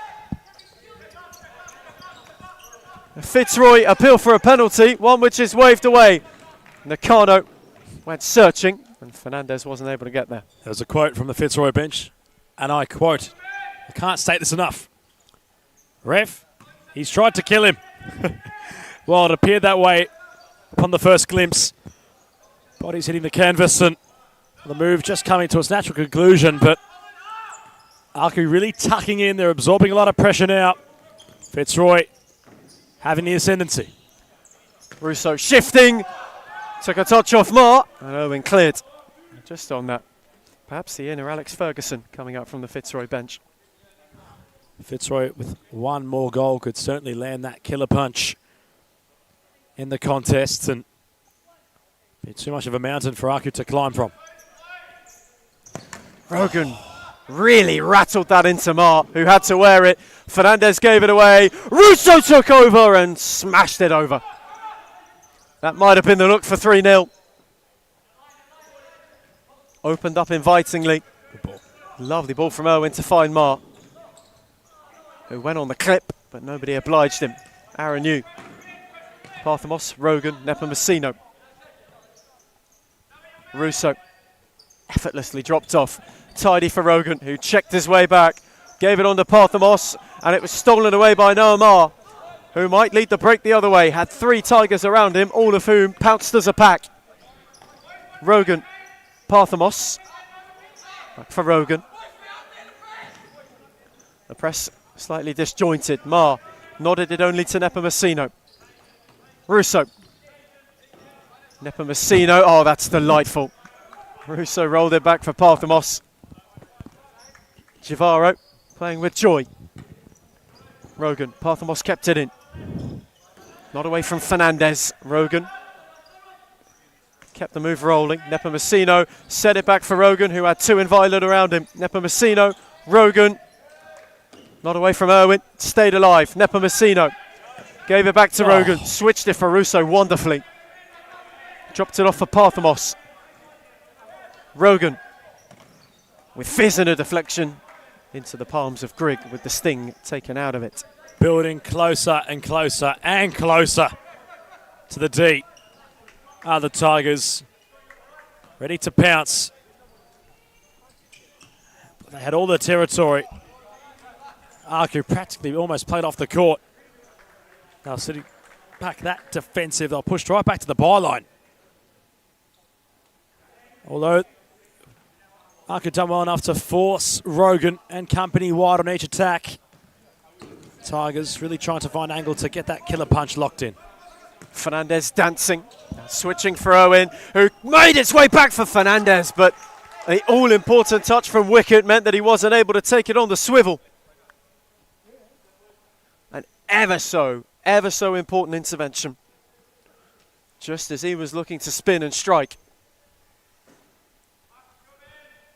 Fitzroy appeal for a penalty, one which is waved away. Nakano went searching, and Fernandez wasn't able to get there. There was a quote from the Fitzroy bench, and I quote, I can't state this enough. Ref, he's tried to kill him. Well, it appeared that way upon the first glimpse. Body's hitting the canvas, and the move just coming to its natural conclusion, but Aku really tucking in. They're absorbing a lot of pressure now. Fitzroy having the ascendancy. Russo shifting. Took a touch off Mar. And Owen cleared. Just on that. Perhaps the inner Alex Ferguson coming up from the Fitzroy bench. Fitzroy with one more goal could certainly land that killer punch in the contest, and be too much of a mountain for Aku to climb from. Rogan really rattled that into Mar, who had to wear it. Fernandez gave it away. Russo took over and smashed it over. That might have been the look for 3-0. Opened up invitingly. Good ball. Lovely ball from Owen to find Mar, who went on the clip, but nobody obliged him. Aaron Yu. Parthamos, Rogan, Nepomuceno. Russo effortlessly dropped off. Tidy for Rogan, who checked his way back. Gave it on to Parthamos, and it was stolen away by Noah Mar, who might lead the break the other way. Had 3 Tigers around him, all of whom pounced as a pack. Rogan, Parthamos. Back for Rogan. The press slightly disjointed. Mar nodded it only to Nepomuceno. Russo. Nepomuceno, oh, that's delightful. Russo rolled it back for Parthamos. Givaro playing with joy. Rogan, Parthamos kept it in. Not away from Fernandez. Rogan kept the move rolling. Nepomuceno set it back for Rogan, who had 2 in violet around him. Nepomuceno, Rogan, not away from Irwin, stayed alive. Nepomuceno gave it back to Rogan, switched it for Russo wonderfully. Dropped it off for Parthamos. Rogan with fizz and a deflection into the palms of Grigg, with the sting taken out of it. Building closer and closer and closer to the D are the Tigers, ready to pounce. They had all the territory. Aku practically almost played off the court. Now sitting back that defensive, they'll push right back to the byline. Although Aku done well enough to force Rogan and company wide on each attack. Tigers really trying to find angle to get that killer punch locked in. Fernandez dancing, switching for Owen, who made its way back for Fernandez, but an all-important touch from Wicket meant that he wasn't able to take it on the swivel. An ever so important intervention, just as he was looking to spin and strike.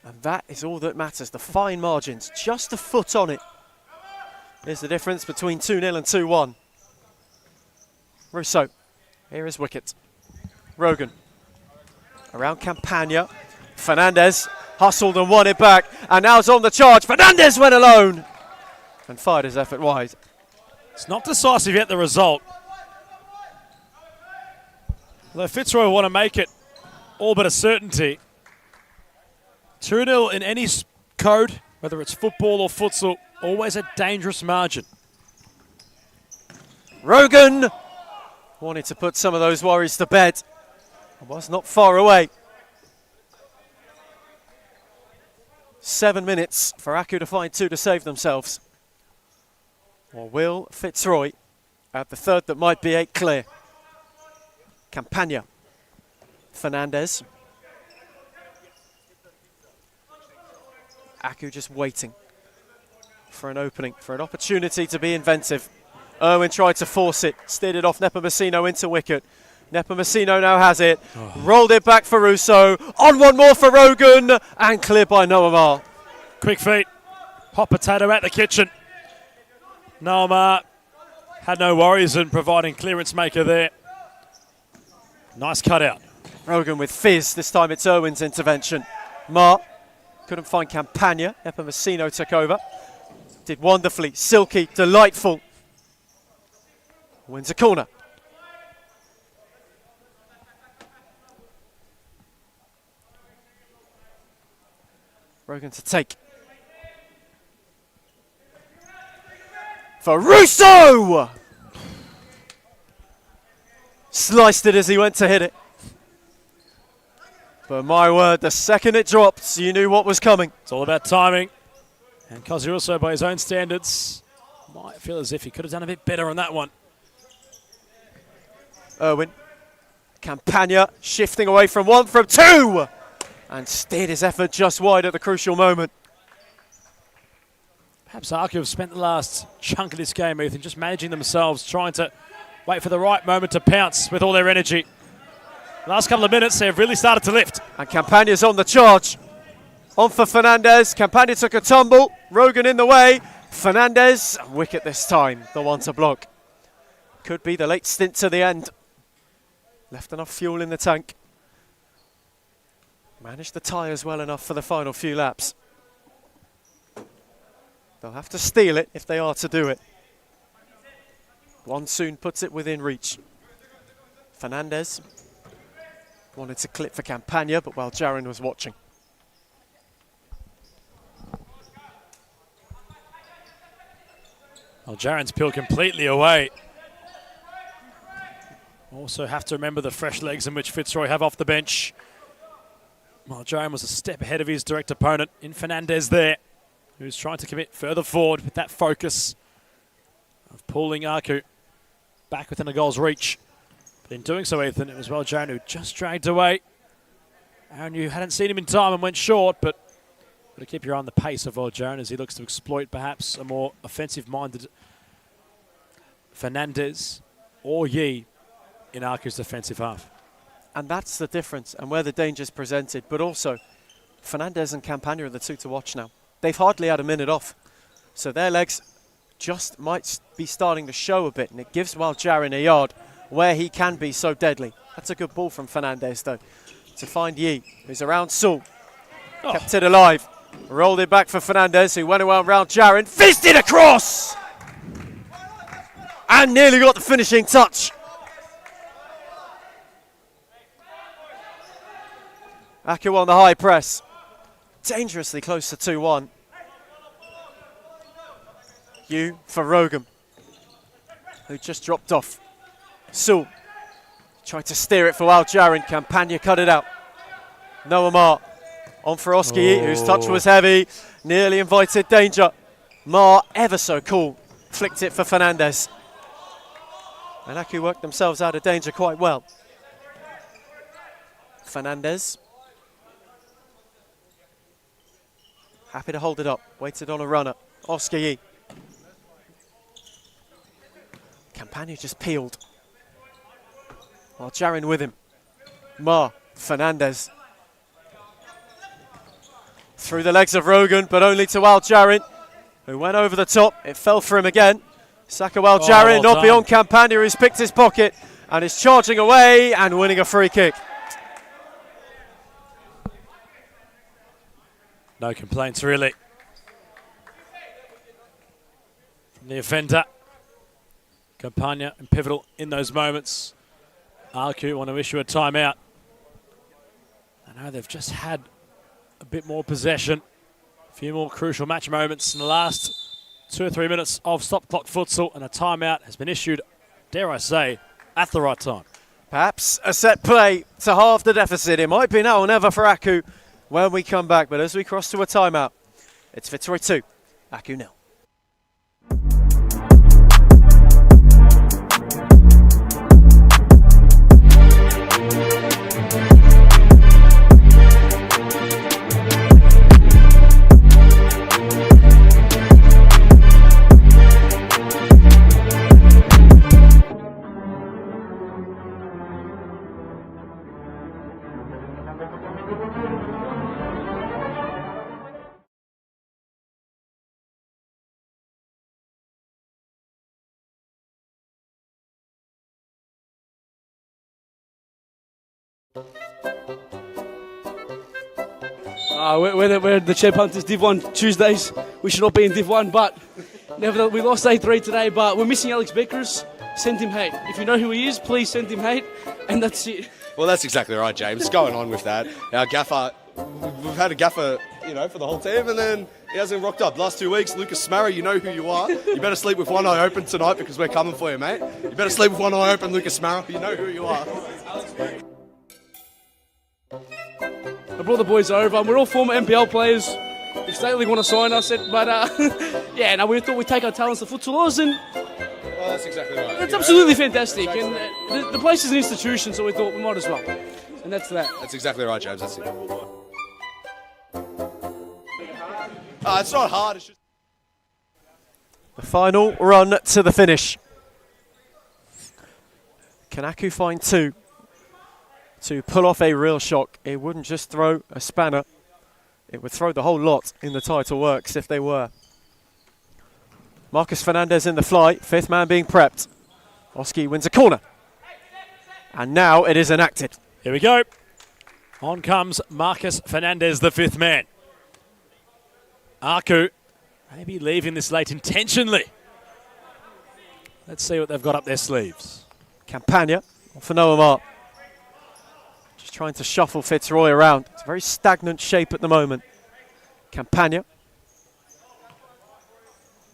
And that is all that matters, the fine margins, just a foot on it. Here's the difference between 2-0 and 2-1. Rousseau, here is Wicket. Rogan, around Campagna. Fernandez hustled and won it back, and now it's on the charge. Fernandez went alone and fired his effort wide. It's not decisive yet, the result. Although Fitzroy want to make it all but a certainty. 2-0 in any code, whether it's football or futsal, always a dangerous margin. Rogan wanted to put some of those worries to bed. Was not far away. 7 minutes for Aku to find 2 to save themselves. Or will Fitzroy at the third that might be 8 clear? Campagna. Fernandez. Aku just waiting for an opening, for an opportunity to be inventive. Irwin tried to force it, steered it off Nepomuceno into wicket. Nepomuceno now has it, rolled it back for Russo, on one more for Rogan, and cleared by Noamar. Quick feet, hot potato at the kitchen. Noamar had no worries in providing clearance maker there. Nice cutout. Rogan with fizz, this time it's Irwin's intervention. Ma couldn't find Campagna, Nepomuceno took over. Did wonderfully, silky, delightful. Wins a corner. Rogan to take. For Russo! Sliced it as he went to hit it. But my word, the second it dropped, you knew what was coming. It's all about timing. And Russo, by his own standards, might feel as if he could have done a bit better on that one. Irwin. Campagna shifting away from 1, from 2! And steered his effort just wide at the crucial moment. Perhaps Aku have spent the last chunk of this game, Ethan, just managing themselves, trying to wait for the right moment to pounce with all their energy. Last couple of minutes, they've really started to lift. And Campagna's on the charge. On for Fernandez. Campagna took a tumble. Rogan in the way. Fernandez, wicket this time, the one to block. Could be the late stint to the end. Left enough fuel in the tank. Managed the tyres well enough for the final few laps. They'll have to steal it if they are to do it. One soon puts it within reach. Fernandez wanted to clip for Campagna, but while Jaron was watching. Well, Jaron's peeled completely away. Also have to remember the fresh legs in which Fitzroy have off the bench. Well, Jaron was a step ahead of his direct opponent in Fernandez there, who's trying to commit further forward with that focus of pulling Aku back within a goal's reach. But in doing so, Ethan, it was Jaron who just dragged away. Aaron, you hadn't seen him in time and went short, but got to keep your eye on the pace of Jaron as he looks to exploit perhaps a more offensive-minded Fernandez or Yi in Aku's defensive half. And that's the difference and where the danger's presented. But also, Fernandez and Campagna are the 2 to watch now. They've hardly had a minute off. So their legs just might be starting to show a bit. And it gives Jaron a yard where he can be so deadly. That's a good ball from Fernandez, though, to find Yi, who's around Saul. Kept it alive. Rolled it back for Fernandez, who went around Jaron. Fisted across! And nearly got the finishing touch. Aku on the high press. Dangerously close to 2-1. Hume for Rogan, who just dropped off. Saul tried to steer it for Jaron. Campagna cut it out. Noamar on for Oski, whose touch was heavy. Nearly invited danger. Ma, ever so cool, flicked it for Fernandez. And Aku worked themselves out of danger quite well. Fernandez. Happy to hold it up. Waited on a runner. Oski. Campagna just peeled. While Jaron with him. Ma, Fernandez. Through the legs of Rogan, but only to Jaron, who went over the top. It fell for him again. Saka Jaron, not beyond Campagna, who's picked his pocket and is charging away and winning a free kick. No complaints, really, from the offender. Campagna and pivotal in those moments. Arku want to issue a timeout. I know they've just had a bit more possession. A few more crucial match moments in the last 2 or 3 minutes of stop clock futsal, and a timeout has been issued, dare I say, at the right time. Perhaps a set play to halve the deficit. It might be now or never for Aku when we come back. But as we cross to a timeout, it's Fitzroy 2, Aku 0. We're the Champ Hunters Div 1 Tuesdays. We should not be in Div 1, but nevertheless, we lost 8-3 today, but we're missing Alex Beckers. Send him hate. If you know who he is, please send him hate, and that's it. Well, that's exactly right, James. Going on with that. Our gaffer, we've had a gaffer, for the whole team, and then he hasn't rocked up. Last 2 weeks, Lucas Smarry, you know who you are. You better sleep with one eye open tonight because we're coming for you, mate. You better sleep with one eye open, Lucas Smarry. You know who you are. I brought the boys over, and we're all former NPL players. If State League want to sign us, we thought we'd take our talents to futsalers, and Well, that's exactly right. it's absolutely fantastic. And the place is an institution, so we thought we might as well. And that's that. That's exactly right, James. That's it. It's not hard. It's just The final run to the finish. Can Aku find two to pull off a real shock? It wouldn't just throw a spanner. It would throw the whole lot in the title works if they were. Marcus Fernandez in the fly, fifth man being prepped. Oski wins a corner. And now it is enacted. Here we go. On comes Marcus Fernandez, the fifth man. Aku maybe leaving this late intentionally. Let's see what they've got up their sleeves. Campagna for Noamar. Just trying to shuffle Fitzroy around. It's a very stagnant shape at the moment. Campagna.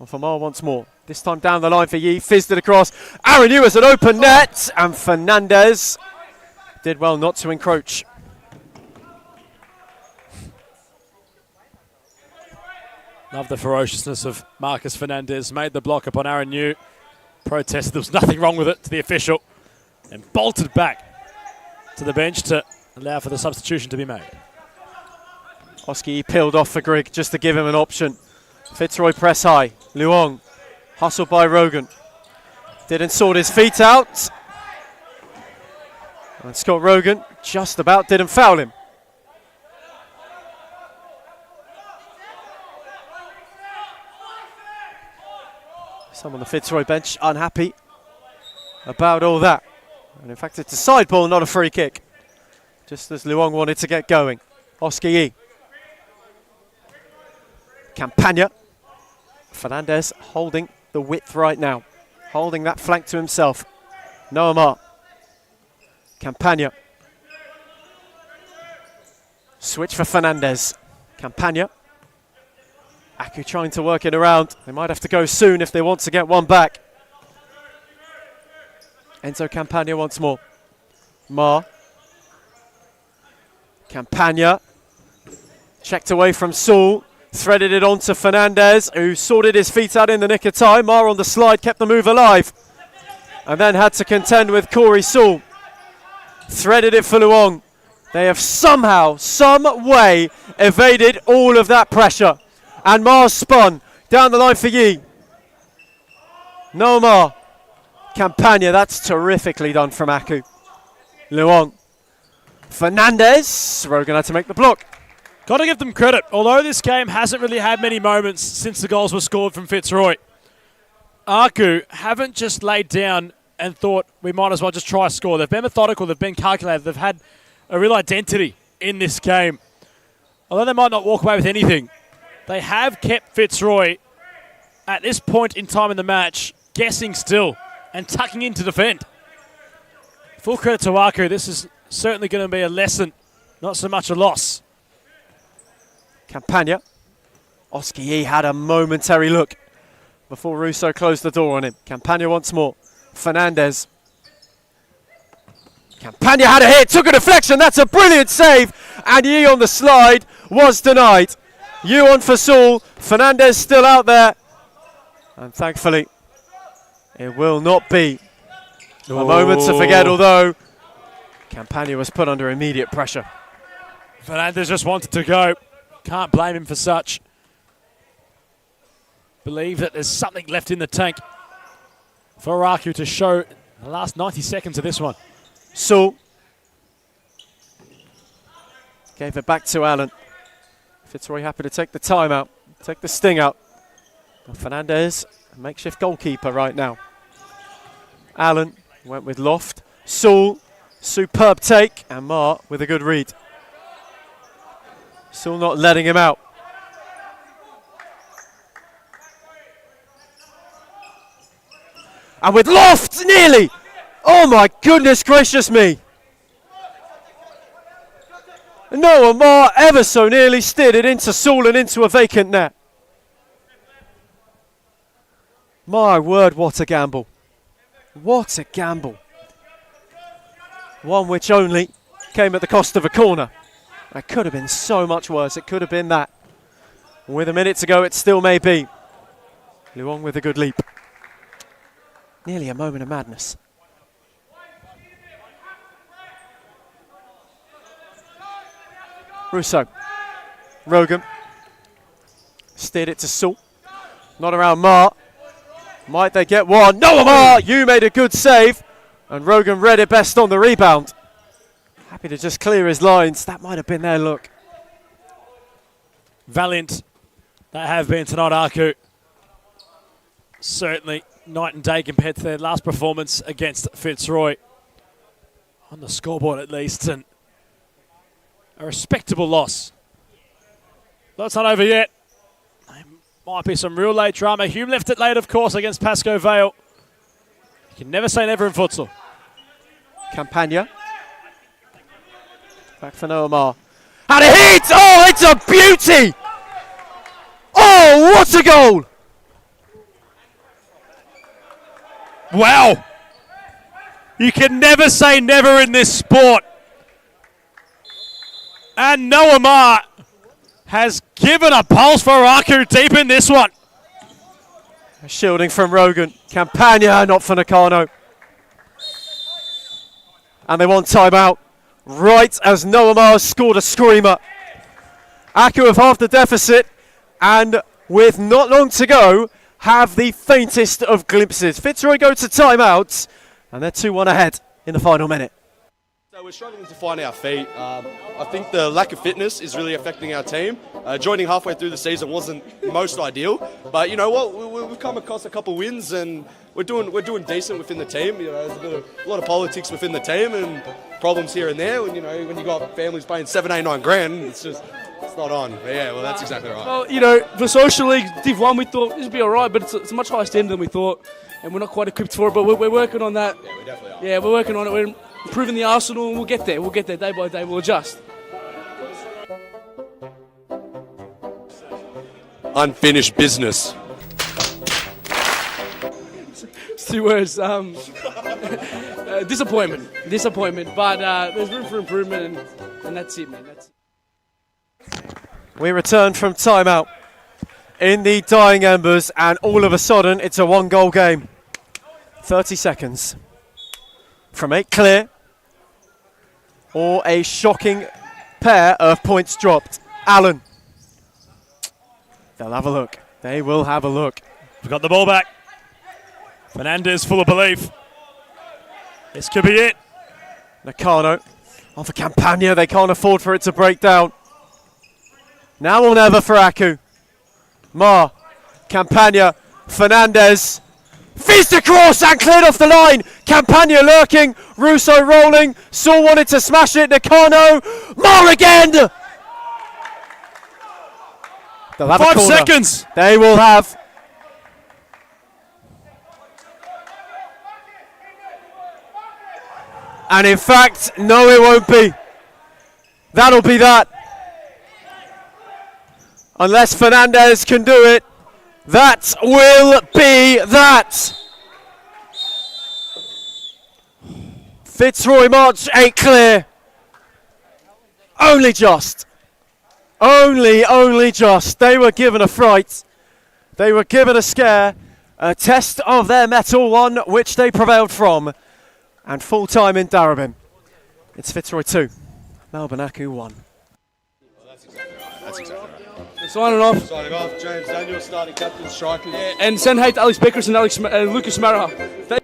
For Mar once more. This time down the line for Yi. Fizzed it across. Aaron Yu as an open net. And Fernandez did well not to encroach. Love the ferociousness of Marcus Fernandez. Made the block upon Aaron Yu. Protested there was nothing wrong with it to the official. And bolted back to the bench to allow for the substitution to be made. Oski peeled off for Grigg just to give him an option. Fitzroy press high. Luong hustled by Rogan. Didn't sort his feet out. And Scott Rogan just about didn't foul him. Some on the Fitzroy bench unhappy about all that. And in fact, it's a side ball, not a free kick. Just as Luong wanted to get going. Oski Yi. Campagna. Fernandez holding the width right now. Holding that flank to himself. Noamar. Campagna. Switch for Fernandez. Campagna. Aku trying to work it around. They might have to go soon if they want to get one back. Enzo Campagna once more. Mar. Campagna. Checked away from Saul. Threaded it on to Fernandez, who sorted his feet out in the nick of time. Mar on the slide, kept the move alive. And then had to contend with Corey Saul. Threaded it for Luong. They have somehow, some way, evaded all of that pressure. And Mar spun down the line for Yi. No Mar. Campagna, that's terrifically done from Aku. Luong. Fernandez. Rogan had to make the block. Got to give them credit. Although this game hasn't really had many moments since the goals were scored from Fitzroy, Aku haven't just laid down and thought we might as well just try a score. They've been methodical, they've been calculated, they've had a real identity in this game. although they might not walk away with anything, they have kept Fitzroy at this point in time in the match guessing still and tucking in to defend. Full credit to Aku. This is certainly going to be a lesson, not so much a loss. Campagna. Oski, he had a momentary look before Russo closed the door on him. Campagna once more. Fernandez. Campagna had a hit, took a deflection. That's a brilliant save. And Yi on the slide was denied. Yu on for Saul. Fernandez still out there. And thankfully, it will not be a moment to forget, although Campagna was put under immediate pressure. Fernandez just wanted to go. Can't blame him for such. Believe that there's something left in the tank for Aku to show the last 90 seconds of this one. Saul gave it back to Allen. Fitzroy happy to take the timeout, take the sting out. And Fernandez, a makeshift goalkeeper right now. Allen went with Loft. Saul, superb take, and Mar with a good read. Saul not letting him out. And with Loft, nearly! Oh my goodness gracious me! Noah Mar ever so nearly steered it into Saul and into a vacant net. My word, what a gamble. What a gamble. One which only came at the cost of a corner. It could have been so much worse. It could have been that. With a minute to go, it still may be. Luong with a good leap. Nearly a moment of madness. Russo. Rogan. Steered it to Saul. Not around Mar. Might they get one? No, Mar! You made a good save. And Rogan read it best on the rebound. Happy to just clear his lines. That might have been their look. Valiant they have been tonight, Aku. Certainly night and day compared to their last performance against Fitzroy. On the scoreboard at least, and a respectable loss. That's not over yet. There might be some real late drama. Hume left it late, of course, against Pascoe Vale. You can never say never in futsal. Campagna. Back for Noah Mar. And a hit! Oh, it's a beauty! Oh, what a goal! Wow! You can never say never in this sport. And Noah Mar has given a pulse for Aku deep in this one. Shielding from Rogan. Campagna, not for Nakano. And they want timeout. Right as Noah Mar scored a screamer. Aku have half the deficit, and with not long to go, have the faintest of glimpses. Fitzroy go to timeouts, and they're 2-1 ahead in the final minute. So we're struggling to find our feet. I think the lack of fitness is really affecting our team. Joining halfway through the season wasn't most ideal, but you know what? We've come across a couple wins, and we're doing decent within the team. You know, there's a lot of politics within the team and problems here and there. When when you got families paying $7, $8, $9 grand, it's not on. But yeah, well, that's exactly right. Well, you know, for Social League Div 1, we thought this would be all right, but it's a much higher standard than we thought, and we're not quite equipped for it, but we're working on that. Yeah, we definitely are. Yeah, we're working on it. We're improving the arsenal, and we'll get there. We'll get there day by day. We'll adjust. Unfinished business. It's 2 words. Disappointment. But there's room for improvement, and that's it, man. That's it. We return from timeout in the dying embers, and all of a sudden it's a 1-goal game. 30 seconds. From 8 clear, or a shocking pair of points dropped. Allen. They'll have a look. They will have a look. We've got the ball back. Fernandez full of belief. This could be it. Nakano on for Campagna. They can't afford for it to break down. Now or never for Aku. Mar. Campagna. Fernandez. Fizzed across and cleared off the line. Campagna lurking. Russo rolling. Saul wanted to smash it. Nakano. Mar again. They'll have 5 a corner. seconds. They will have. And in fact, no, it won't be. That'll be that. Unless Fernandez can do it, that will be that. Fitzroy March 8 clear. Only just. Only just. They were given a fright. They were given a scare. A test of their mettle, one which they prevailed from. And full time in Darebin. It's Fitzroy 2, Melbourne Aku 1. That's exactly right. Signing off. Signing off, James Daniel, starting captain, striker. Yeah, and send hate to Alex Beckers and Lucas Maraha.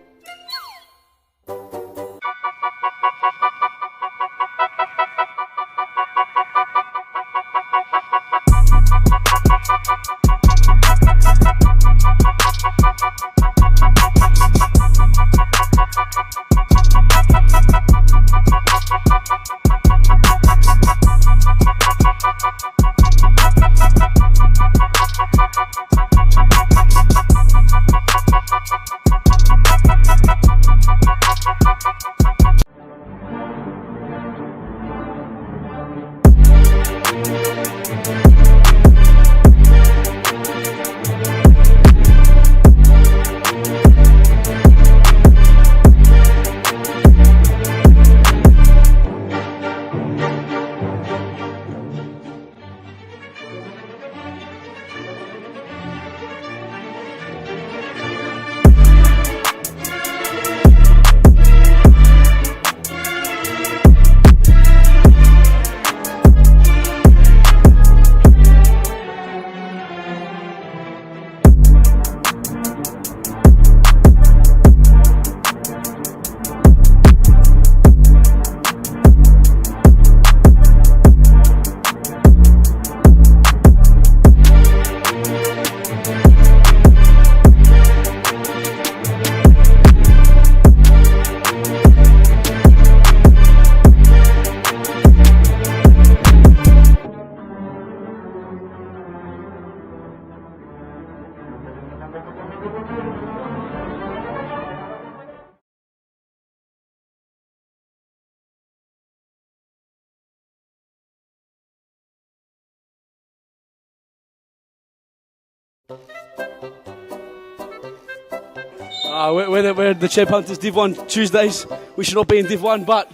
We're the Chip Hunters Div 1 Tuesdays. We should not be in Div 1, but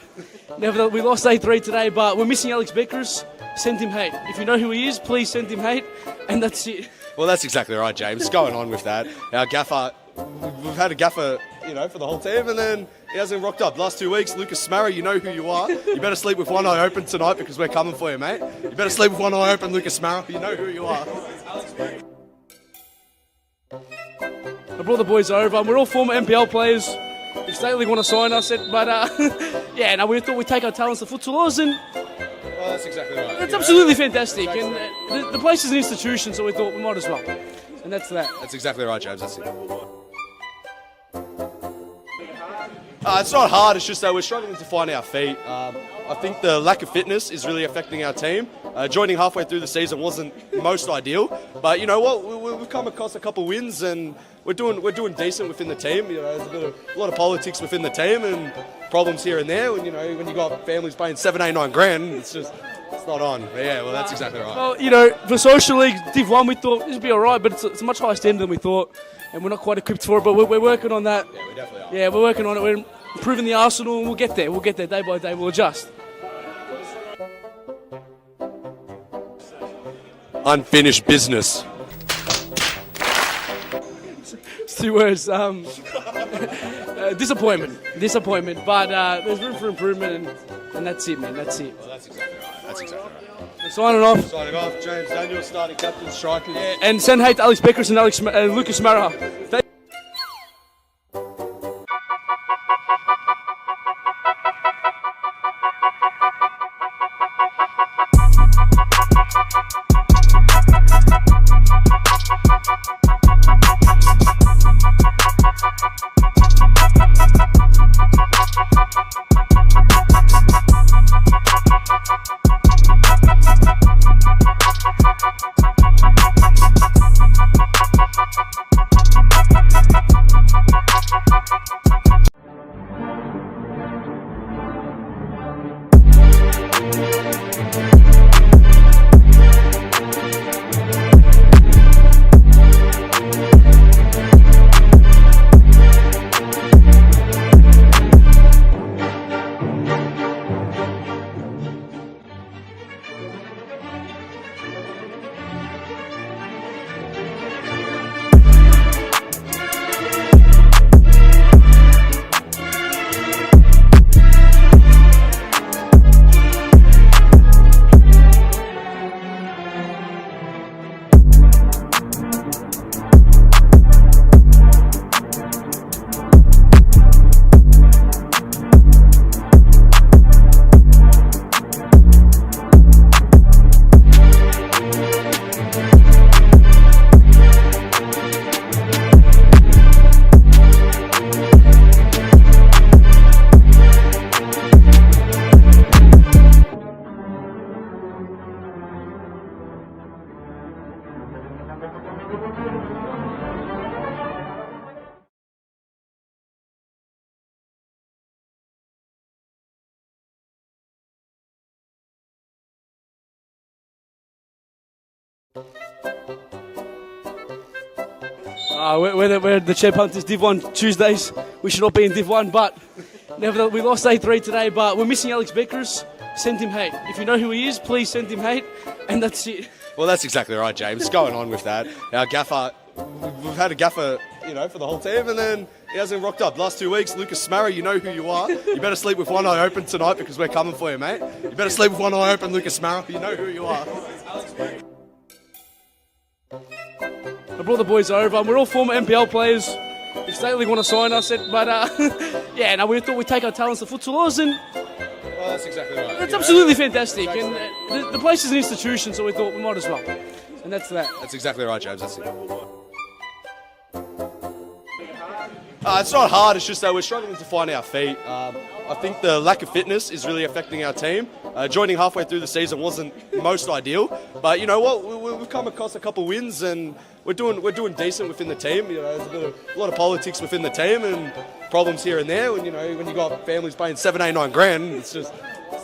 nevertheless, we lost 8-3 today, but we're missing Alex Beckers. Send him hate. If you know who he is, please send him hate, and that's it. Well, that's exactly right, James. Going on with that. Our gaffer, we've had a gaffer, for the whole team, and then he hasn't rocked up. Last 2 weeks, Lucas Smarra, you know who you are. You better sleep with one eye open tonight because we're coming for you, mate. You better sleep with one eye open, Lucas Smarra. You know who you are. I brought the boys over, and we're all former NPL players. If State League want to sign us, we thought we'd take our talents to futsalers, and Well, that's exactly right. it's absolutely fantastic. And the place is an institution, so we thought we might as well. And that's that. That's exactly right, James. That's it. It's not hard, it's just that we're struggling to find our feet. I think the lack of fitness is really affecting our team. Joining halfway through the season wasn't most ideal, but you know what? We've come across a couple wins and we're doing decent within the team. There's a lot of politics within the team and problems here and there. When when you got families paying 7, 8, 9 grand, it's not on. But yeah, well, that's exactly right. Well, for Social League Div 1, we thought this would be all right, but it's a much higher standard than we thought, and we're not quite equipped for it, but we're working on that. Yeah, we definitely are. Yeah, we're working on it. We're improving the arsenal, and we'll get there. We'll get there day by day. We'll adjust. Unfinished business. It's 2 words. Disappointment. But there's room for improvement, and that's it, man. That's it. Well, that's exactly right. That's exactly right. We're signing off. Signing off, James Daniel, starting captain, striker. Yeah, and send hate to Alex Beckers and Lucas Maraha. We're the Chip Hunters Div 1 Tuesdays. We should not be in Div 1, but nevertheless, we lost 8-3 today, but we're missing Alex Beckers. Send him hate. If you know who he is, please send him hate, and that's it. Well, that's exactly right, James. Going on with that. Our gaffer, we've had a gaffer, for the whole team, and then he hasn't rocked up. Last 2 weeks, Lucas Smarra, you know who you are. You better sleep with one eye open tonight because we're coming for you, mate. You better sleep with one eye open, Lucas Smarra. You know who you are. I brought the boys over, and we're all former NPL players. If State League want to sign us, we thought we'd take our talents to futsalers, and Well, that's exactly right. that's absolutely fantastic. And the place is an institution, so we thought we might as well. And that's that. That's exactly right, James. That's it. It's not hard, it's just that we're struggling to find our feet. I think the lack of fitness is really affecting our team. Joining halfway through the season wasn't most ideal, but you know what? We've come across a couple wins and we're doing decent within the team. There's a lot of politics within the team and problems here and there. When when you got families paying 7, 8, 9 grand, it's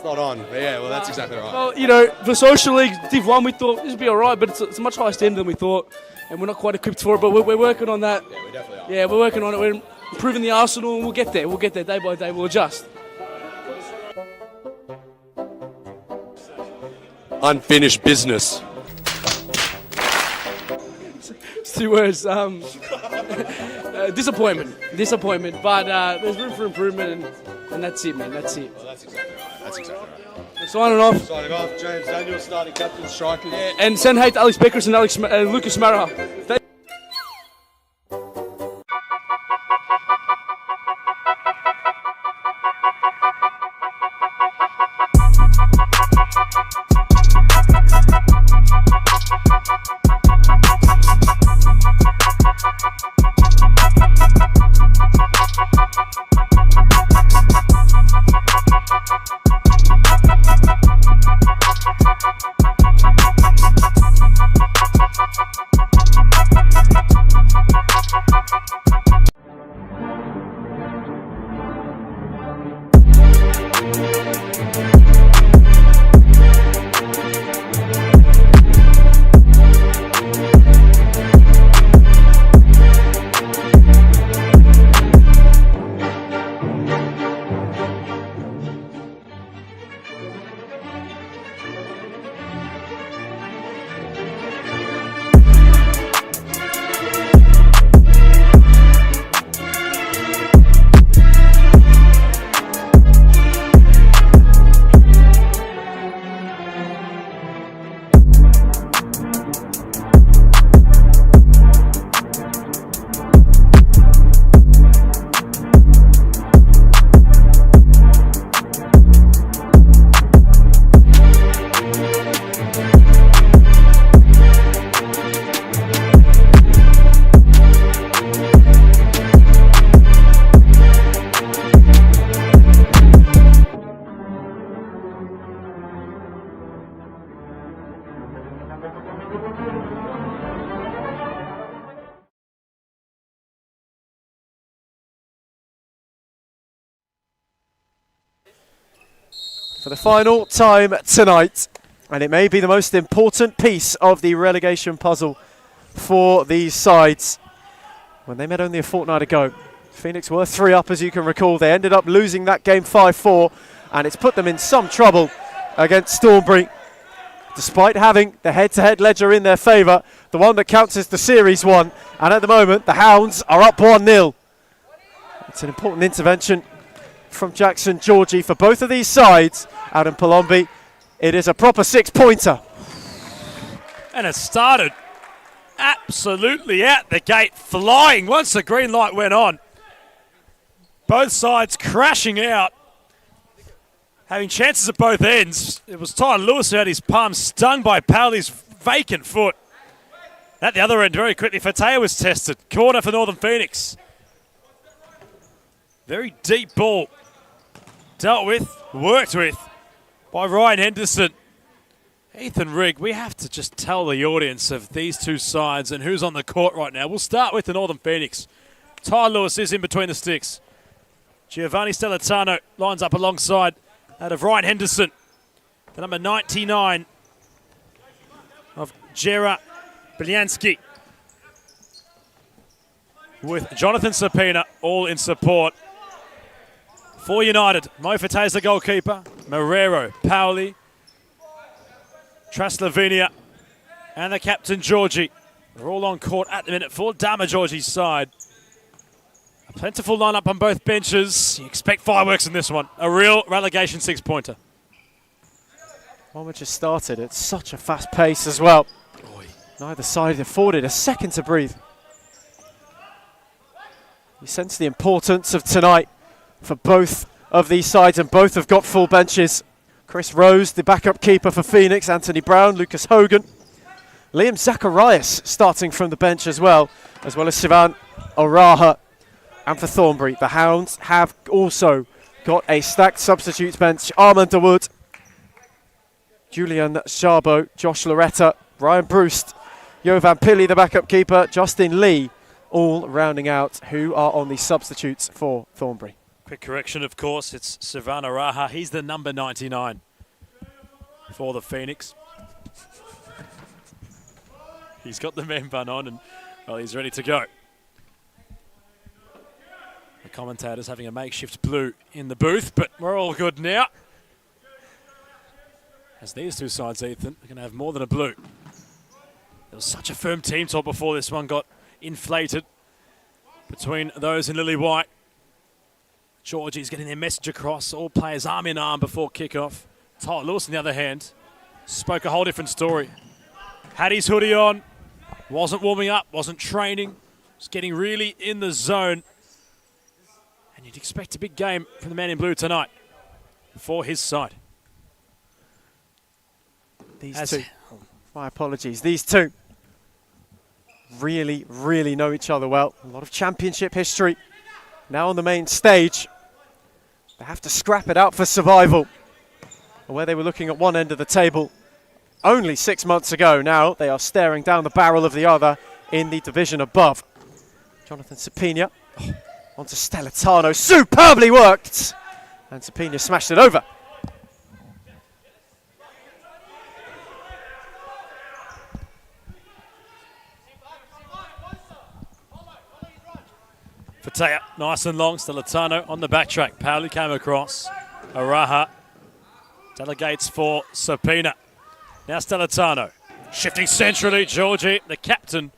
not on. But yeah, well, that's exactly right. Well, for Social League Div 1, we thought this would be all right, but it's a much higher standard than we thought, and we're not quite equipped for it, but we're working on that. Yeah, we definitely are. Yeah, we're working on it. We're improving the arsenal, and we'll get there. We'll get there day by day. We'll adjust. Unfinished business. It's 2 words. Disappointment. But there's room for improvement, and that's it, man. That's it. Well, that's exactly right. That's exactly right. Signing off. Signing off, James Daniel, starting captain, striker. Yeah, and send hate to Alex Beckers and Lucas Smarra. For the final time tonight, and it may be the most important piece of the relegation puzzle for these sides. When they met only a fortnight ago, Phoenix were 3 up, as you can recall. They ended up losing that game 5-4, and it's put them in some trouble against Stormbury. Despite having the head-to-head ledger in their favour, the one that counts as the series one, and at the moment the Hounds are up 1-0. It's an important intervention from Jackson Georgie for both of these sides. Out in Palombi, it is a proper 6-pointer. And it started absolutely out the gate, flying once the green light went on. Both sides crashing out, having chances at both ends. It was Ty Lewis who had his palm stung by Powley's vacant foot. At the other end, very quickly, Fateh was tested. Corner for Northern Phoenix. Very deep ball. Dealt with, worked with by Ryan Henderson. Ethan Rigg, we have to just tell the audience of these two sides and who's on the court right now. We'll start with the Northern Phoenix. Ty Lewis is in between the sticks. Giovanni Stellatano lines up alongside that of Ryan Henderson, the number 99 of Jera Blyanski. With Jonathan Sapina all in support. For United, Mo Fateh's the goalkeeper. Marrero, Paoli, Traslavenia, and the captain, Georgie. They're all on court at the minute for Dama Georgie's side. A plentiful lineup on both benches. You expect fireworks in this one. A real relegation six-pointer. One which has started at such a fast pace as well. Neither side afforded a second to breathe. You sense the importance of tonight for both of these sides, and both have got full benches. Chris Rose, the backup keeper for Phoenix, Anthony Brown, Lucas Hogan. Liam Zacharias starting from the bench as well as Sivan Oraha. And for Thornbury, the Hounds have also got a stacked substitutes bench. Armand Dawood, Julian Charbot, Josh Loretta, Ryan Bruce, Jovan Pili, the backup keeper, Justin Lee, all rounding out who are on the substitutes for Thornbury. Quick correction, of course, it's Sivan Oraha. He's the number 99 for the Phoenix. He's got the man bun on and, well, he's ready to go. The commentator's having a makeshift blue in the booth, but we're all good now. As these two sides, Ethan, are going to have more than a blue. There was such a firm team talk before this one got inflated between those in lily white. Georgie's getting their message across. All players arm in arm before kickoff. Tyler Lewis, on the other hand, spoke a whole different story. Had his hoodie on, wasn't warming up, wasn't training, was getting really in the zone. And you'd expect a big game from the man in blue tonight for his side. These two, my apologies, these two really, really know each other well. A lot of championship history. Now on the main stage, they have to scrap it out for survival. Where they were looking at one end of the table only 6 months ago, now they are staring down the barrel of the other in the division above. Jonathan Sapina onto Stellitano, superbly worked, and Sapina smashed it over. Fatea, nice and long. Stellitano on the backtrack. Paoli came across. Araha delegates for Sapina. Now Stellitano. Shifting centrally. Georgie, the captain,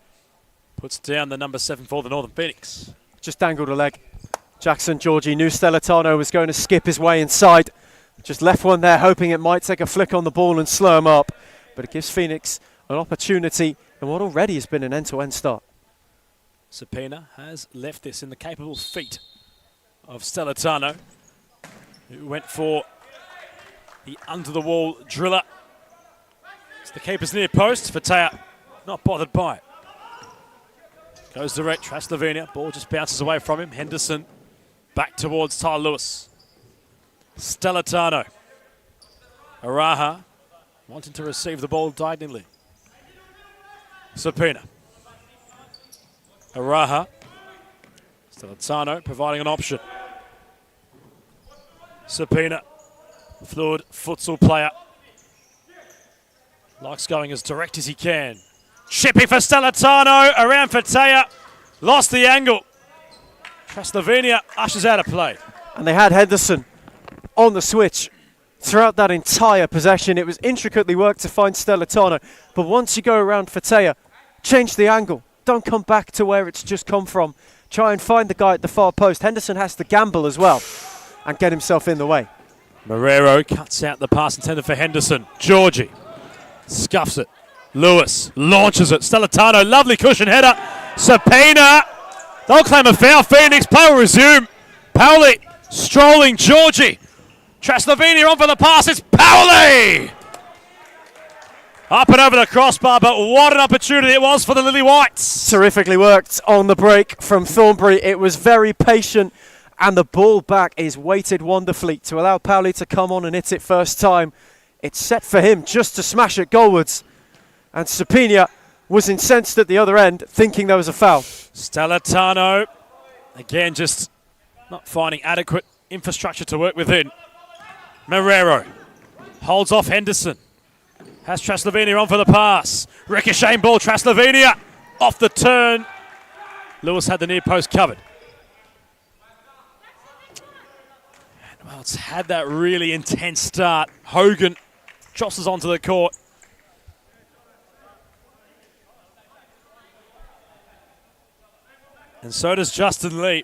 puts down the number 7 for the Northern Phoenix. Just dangled a leg. Jackson Georgie knew Stellitano was going to skip his way inside. Just left one there, hoping it might take a flick on the ball and slow him up. But it gives Phoenix an opportunity in what already has been an end-to-end start. Sapina has left this in the capable feet of Stellitano, who went for the under-the-wall driller. It's the keeper's near post. Fatea not bothered by it. Goes direct. Traslavenia. Ball just bounces away from him. Henderson back towards Tyler Lewis. Stellitano. Araha wanting to receive the ball diagonally. Sapina. Araha. Stellitano providing an option. Sapina, fluid futsal player. Likes going as direct as he can. Chipping for Stellitano, around Fatea. Lost the angle. Traslavenia ushers out of play. And they had Henderson on the switch throughout that entire possession. It was intricately worked to find Stellitano. But once you go around Fatea, change the angle. Don't come back to where it's just come from. Try and find the guy at the far post. Henderson has to gamble as well and get himself in the way. Marrero cuts out the pass intended for Henderson. Georgie scuffs it. Lewis launches it. Stellitano, lovely cushion header. Sapina, they'll claim a foul. Phoenix, play will resume. Paoli strolling. Georgie. Traslavenia on for the pass. It's Paoli! Up and over the crossbar, but what an opportunity it was for the Lily Whites. Terrifically worked on the break from Thornbury. It was very patient, and the ball back is weighted wonderfully to allow Paoli to come on and hit it first time. It's set for him just to smash it goalwards. And Sapina was incensed at the other end, thinking there was a foul. Stellitano, again, just not finding adequate infrastructure to work within. Marrero holds off Henderson. Has Traslovenia on for the pass. Ricochet ball, Traslovenia off the turn. Lewis had the near post covered. And, well, it's had that really intense start. Hogan jostles onto the court. And so does Justin Lee.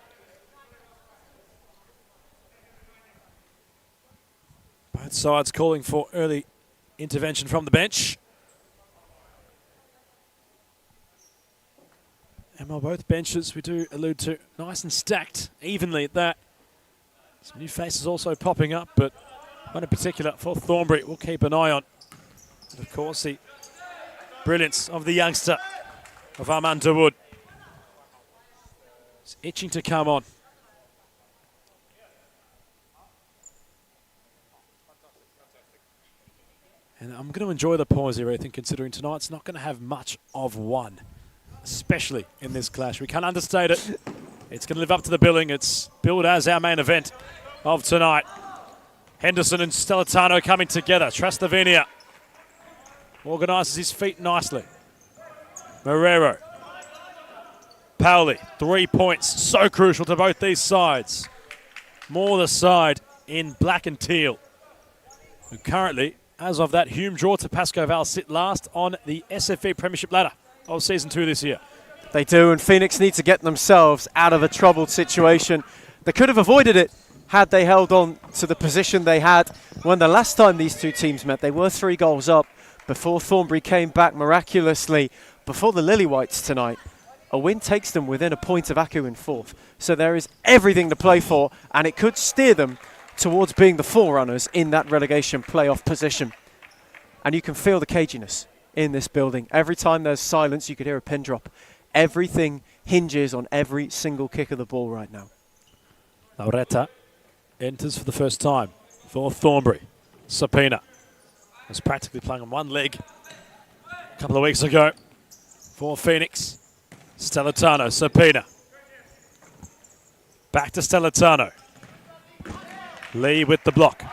Both sides calling for early intervention from the bench. And while both benches, we do allude to, nice and stacked evenly at that. Some new faces also popping up, but one in particular for Thornbury we'll keep an eye on. And of course, the brilliance of the youngster of Armand Dawood. It's itching to come on. And I'm going to enjoy the pause here, I think, considering tonight's not going to have much of one, especially in this clash. We can't understate it. It's going to live up to the billing. It's billed as our main event of tonight. Henderson and Stellitano coming together. Traslovenia organises his feet nicely. Marrero. Pauli, 3 points. So crucial to both these sides. More the side in black and teal, who currently, as of that Hume draw to Pascoe Vale, sit last on the SFV Premiership ladder of Season 2 this year. They do, and Phoenix need to get themselves out of a troubled situation. They could have avoided it had they held on to the position they had when the last time these two teams met. They were 3 goals up before Thornbury came back miraculously before the Lily Whites tonight. A win takes them within a point of Aku in 4th. So there is everything to play for, and it could steer them towards being the forerunners in that relegation playoff position. And you can feel the caginess in this building. Every time there's silence, you could hear a pin drop. Everything hinges on every single kick of the ball right now. Lauretta enters for the first time for Thornbury. Sapina was practically playing on one leg a couple of weeks ago for Phoenix. Stellitano, Sapina. Back to Stellitano. Lee with the block.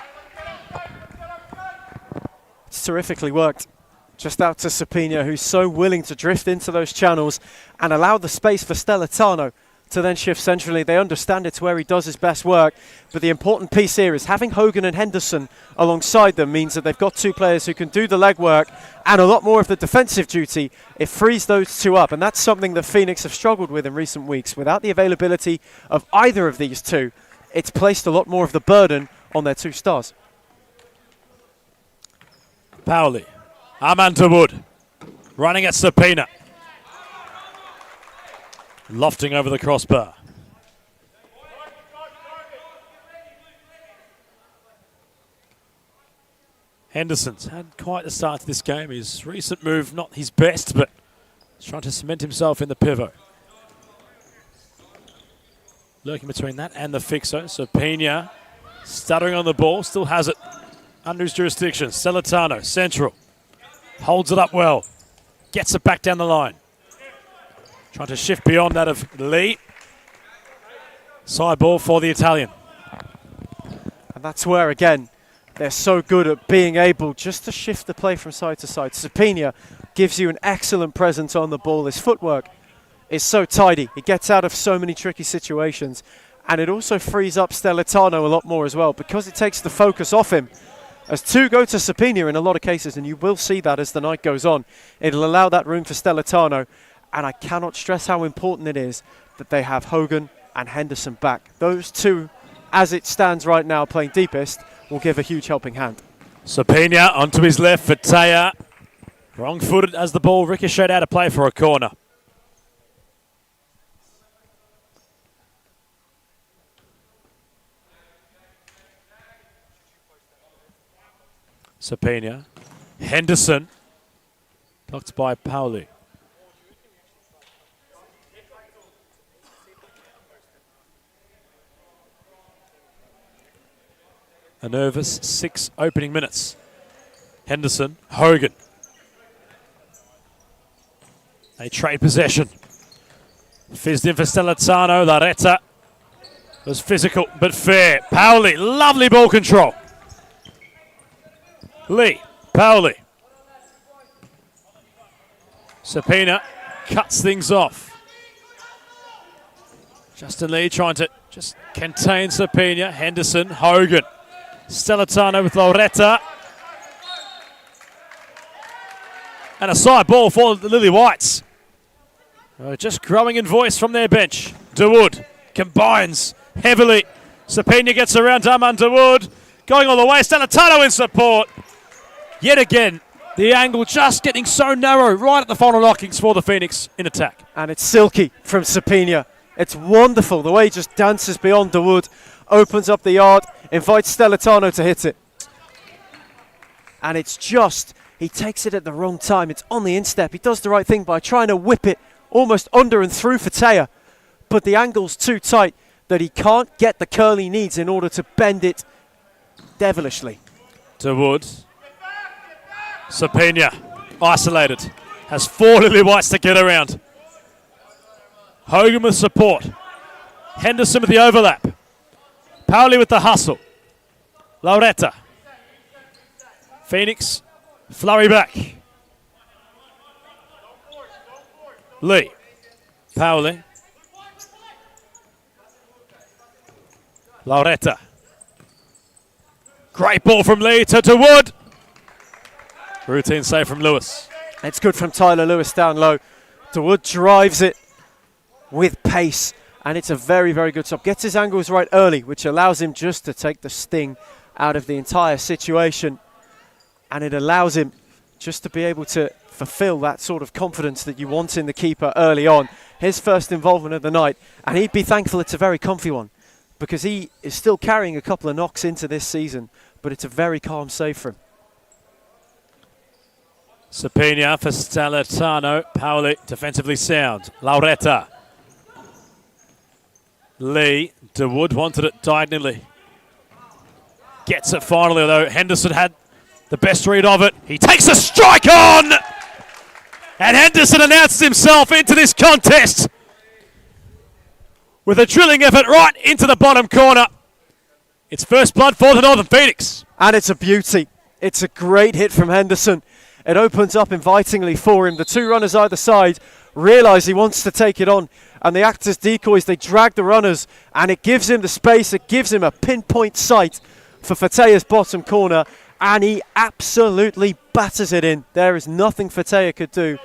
It's terrifically worked. Just out to Sapina, who's so willing to drift into those channels and allow the space for Stellitano to then shift centrally. They understand it's where he does his best work. But the important piece here is having Hogan and Henderson alongside them means that they've got 2 players who can do the legwork and a lot more of the defensive duty. It frees those 2 up, and that's something that Phoenix have struggled with in recent weeks. Without the availability of either of these 2, it's placed a lot more of the burden on their 2 stars. Pauli. Armand Dawood running at Sapina. Lofting over the crossbar. Henderson's had quite a start to this game. His recent move, not his best, but he's trying to cement himself in the pivot. Lurking between that and the fixo. So Pena stuttering on the ball, still has it under his jurisdiction. Stellitano, central. Holds it up well. Gets it back down the line. Trying to shift beyond that of Lee. Side ball for the Italian. And that's where, again, they're so good at being able just to shift the play from side to side. Sapina gives you an excellent presence on the ball. His footwork is so tidy. He gets out of so many tricky situations. And it also frees up Stellitano a lot more as well, because it takes the focus off him. As 2 go to Sapina in a lot of cases, and you will see that as the night goes on. It'll allow that room for Stellitano. And I cannot stress how important it is that they have Hogan and Henderson back. Those 2, as it stands right now, playing deepest, will give a huge helping hand. Sapina onto his left for Taya. Wrong-footed as the ball ricocheted out of play for a corner. Sapina. Henderson. Blocked by Pauli. A nervous 6 opening minutes. Henderson, Hogan. They trade possession. Fizzed in for Stellitano. Laretta was physical but fair. Pauli, lovely ball control. Lee, Pauli. Sapina cuts things off. Justin Lee trying to just contain Sapina. Henderson, Hogan. Stellitano with Loretta. And a side ball for the Lily Whites. Just growing in voice from their bench. DeWood combines heavily. Sapina gets around Darman DeWood. Going all the way. Stellitano in support. Yet again, the angle just getting so narrow right at the final knockings for the Phoenix in attack. And it's silky from Sapina. It's wonderful the way he just dances beyond DeWood, opens up the yard, invites Stellitano to hit it. And it's just, he takes it at the wrong time. It's on the instep. He does the right thing by trying to whip it almost under and through for Taya. But the angle's too tight that he can't get the curl he needs in order to bend it devilishly. DeWood. Sapina, isolated. Has 4 Lily Whites to get around. Hogan with support. Henderson with the overlap. Pauli with the hustle. Loretta. Phoenix, flurry back. Lee. Pauli. Loretta. Great ball from Lee to DeWood. Routine save from Lewis. It's good from Tyler Lewis down low. DeWood drives it with pace, and it's a very, very good stop. Gets his angles right early, which allows him just to take the sting out of the entire situation, and it allows him just to be able to fulfill that sort of confidence that you want in the keeper early on. His first involvement of the night, and he'd be thankful it's a very comfy one, because he is still carrying a couple of knocks into this season, but it's a very calm save for him. Sapina for Stellitano. Pauli defensively sound. Loretta. Lee. DeWood wanted it diagonally. Gets it finally, although Henderson had the best read of it. He takes a strike on! And Henderson announces himself into this contest with a drilling effort right into the bottom corner. It's first blood for the Northern Phoenix. And it's a beauty. It's a great hit from Henderson. It opens up invitingly for him. The two runners either side realise he wants to take it on, and they act as decoys. They drag the runners, and it gives him the space. It gives him a pinpoint sight for Fatea's bottom corner, and he absolutely batters it in. There is nothing Fatea could do.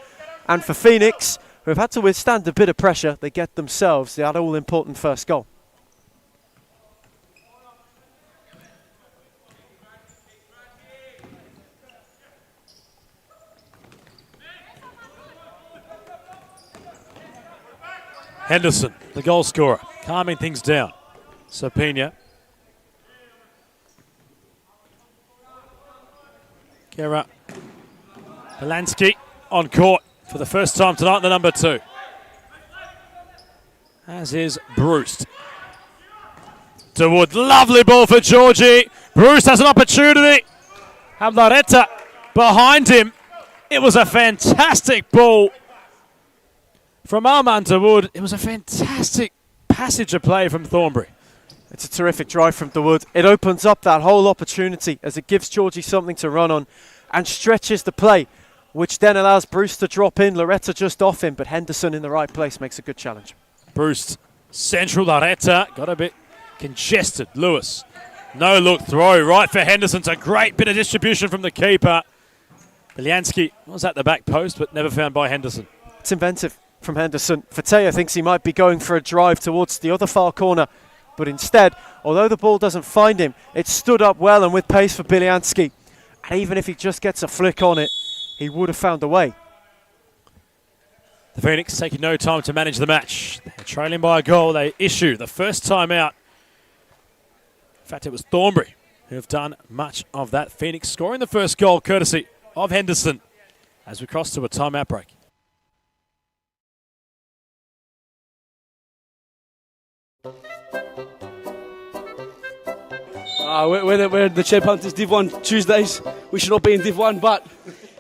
And for Phoenix, who have had to withstand a bit of pressure, they get themselves that all-important first goal. Henderson, the goal scorer, calming things down. Sapina. Kera Polanski on court for the first time tonight, the number 2. As is Bruce. DeWood, lovely ball for Georgie. Bruce has an opportunity. Have Loretta behind him. It was a fantastic ball from Armand DeWood. It was a fantastic passage of play from Thornbury. It's a terrific drive from DeWood. It opens up that whole opportunity as it gives Georgie something to run on and stretches the play, which then allows Bruce to drop in. Loretta just off him, but Henderson in the right place makes a good challenge. Bruce, central. Loretta got a bit congested. Lewis, no look throw right for Henderson. It's a great bit of distribution from the keeper. Belyansky was at the back post, but never found by Henderson. It's inventive from Henderson. Fatea thinks he might be going for a drive towards the other far corner, but instead, although the ball doesn't find him, it stood up well and with pace for Belyansky. And even if he just gets a flick on it, he would have found a way. The Phoenix taking no time to manage the match. They're trailing by a goal. They issue the first time out. In fact, it was Thornbury who have done much of that. Phoenix scoring the first goal courtesy of Henderson as we cross to a timeout break. We're the Champ Hunters Div 1 Tuesdays. We should not be in Div 1, but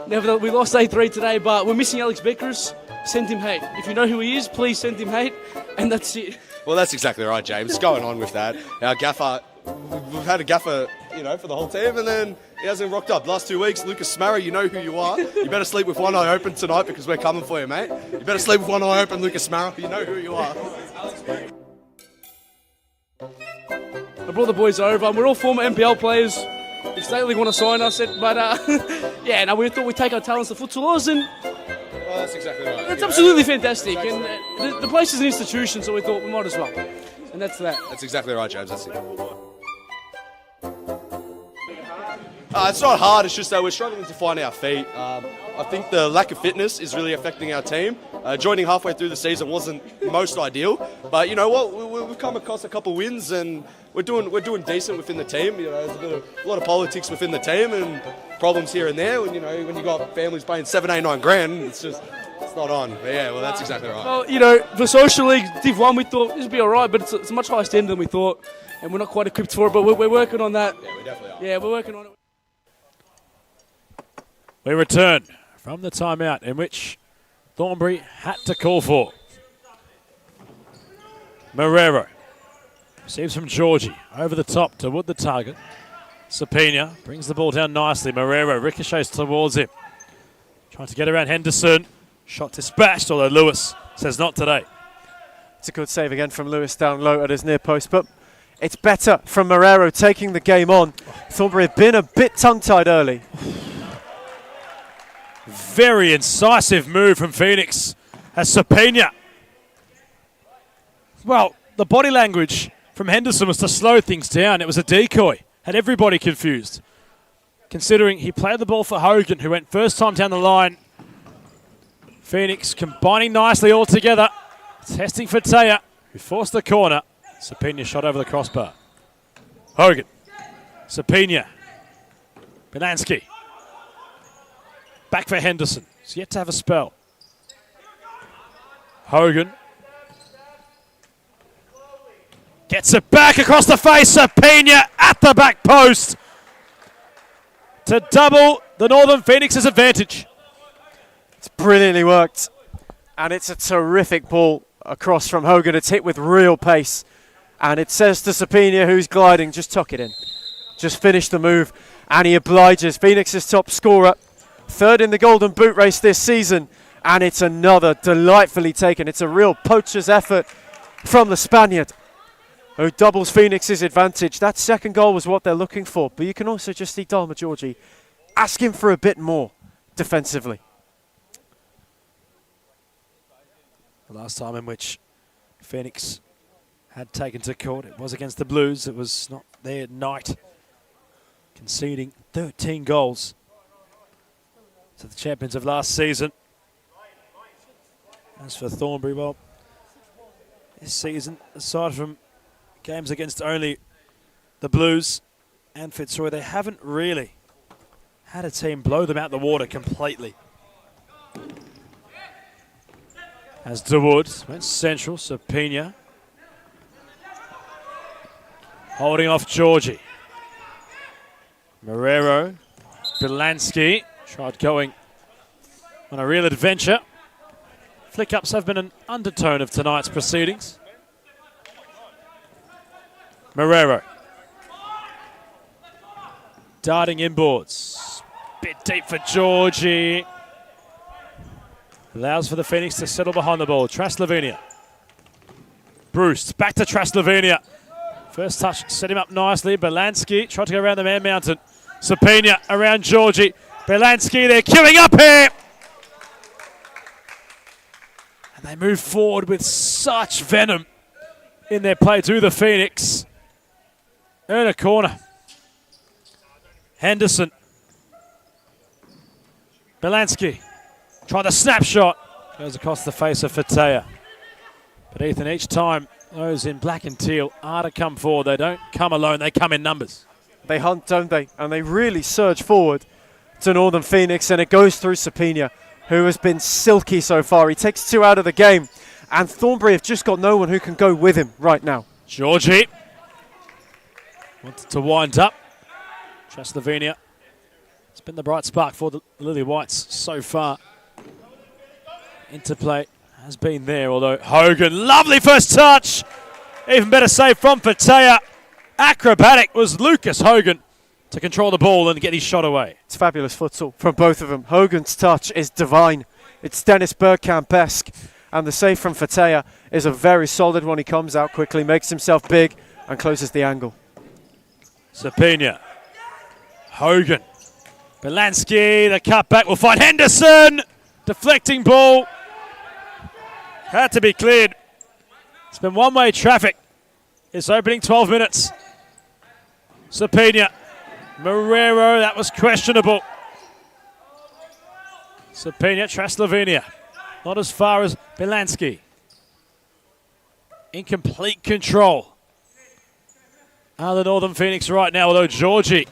nevertheless, we lost 8-3 today, but we're missing Alex Beckers. Send him hate. If you know who he is, please send him hate, and that's it. Well, that's exactly right, James. Going on with that. Our gaffer, we've had a gaffer, for the whole team, and then he hasn't rocked up. Last 2 weeks, Lucas Smarry, you know who you are. You better sleep with one eye open tonight because we're coming for you, mate. You better sleep with one eye open, Lucas Smarry. You know who you are. I brought the boys over, and we're all former NPL players. If Stately want to sign us, yeah, no, we thought we'd take our talents to futsalers, and Well, that's exactly right. it's absolutely fantastic. And the place is an institution, so we thought we might as well. And that's that. That's exactly right, James. That's it. It's not hard, it's just that we're struggling to find our feet. I think the lack of fitness is really affecting our team. Joining halfway through the season wasn't most ideal, but you know what? We've come across a couple wins and we're doing decent within the team. You know, there's a lot of politics within the team and problems here and there. When when you got families paying 7, 8, 9 grand, it's not on. But yeah, well, that's exactly right. Well, you know, for Social League Div 1, we thought this would be all right, but it's a much higher standard than we thought, and we're not quite equipped for it, but we're working on that. Yeah, we definitely are. Yeah, we're working on it. We return from the timeout in which Thornbury had to call for. Marrero receives from Georgie over the top toward the target. Sapina brings the ball down nicely. Marrero ricochets towards him. Trying to get around Henderson. Shot dispatched, although Lewis says not today. It's a good save again from Lewis down low at his near post, but it's better from Marrero taking the game on. Thornbury have been a bit tongue-tied early. Very incisive move from Phoenix as Sapina. Well, the body language from Henderson was to slow things down. It was a decoy. Had everybody confused. Considering he played the ball for Hogan, who went first time down the line. Phoenix combining nicely all together. Testing for Taya, who forced the corner. Sapina shot over the crossbar. Hogan. Sapina. Belansky. Back for Henderson. He's yet to have a spell. Hogan. Gets it back across the face. Sapina at the back post to double the Northern Phoenix's advantage. It's brilliantly worked. And it's a terrific ball across from Hogan. It's hit with real pace. And it says to Sapina, who's gliding, just tuck it in. Just finish the move. And he obliges. Phoenix's top scorer. Third in the Golden Boot race this season. And it's another delightfully taken. It's a real poacher's effort from the Spaniard, who doubles Phoenix's advantage. That second goal was what they're looking for. But you can also just see Dalma Georgie asking for a bit more defensively. The last time in which Phoenix had taken to court, it was against the Blues. It was not their night, conceding 13 goals to the champions of last season. As for Thornbury, well, this season, aside from games against only the Blues and Fitzroy, they haven't really had a team blow them out the water completely. As DeWood went central, Sapina holding off Georgie. Marrero, Belansky tried going on a real adventure. Flick-ups have been an undertone of tonight's proceedings. Marrero. Darting inboards. Bit deep for Georgie. Allows for the Phoenix to settle behind the ball. Traslovenia. Bruce back to Traslovenia. First touch set him up nicely. Belansky tried to go around the man mountain. Sapina around Georgie. Belansky, they're queuing up here. And they move forward with such venom in their play to the Phoenix. Earn a corner. Henderson. Belansky. Try the snapshot. Goes across the face of Fatea. But Ethan, each time those in black and teal are to come forward. They don't come alone. They come in numbers. They hunt, don't they? And they really surge forward to Northern Phoenix. And it goes through Sapina, who has been silky so far. He takes 2 out of the game. And Thornbury have just got no one who can go with him right now. Georgie. Wanted to wind up. Traslovenia. It's been the bright spark for the Lily Whites so far. Interplay has been there, although Hogan, lovely first touch. Even better save from Fatea. Acrobatic was Lucas Hogan. to control the ball and get his shot away. It's fabulous futsal from both of them. Hogan's touch is divine. It's Dennis Bergkamp-esque. And the save from Fatea is a very solid one. He comes out quickly, makes himself big, and closes the angle. Sapina. Hogan. Belansky, the cutback will find Henderson. Deflecting ball. Had to be cleared. It's been one-way traffic. It's opening 12 minutes. Sapina. Marrero, that was questionable. Sapina, Traslovenia. Not as far as Belansky. In complete control are the Northern Phoenix right now, although Georgie,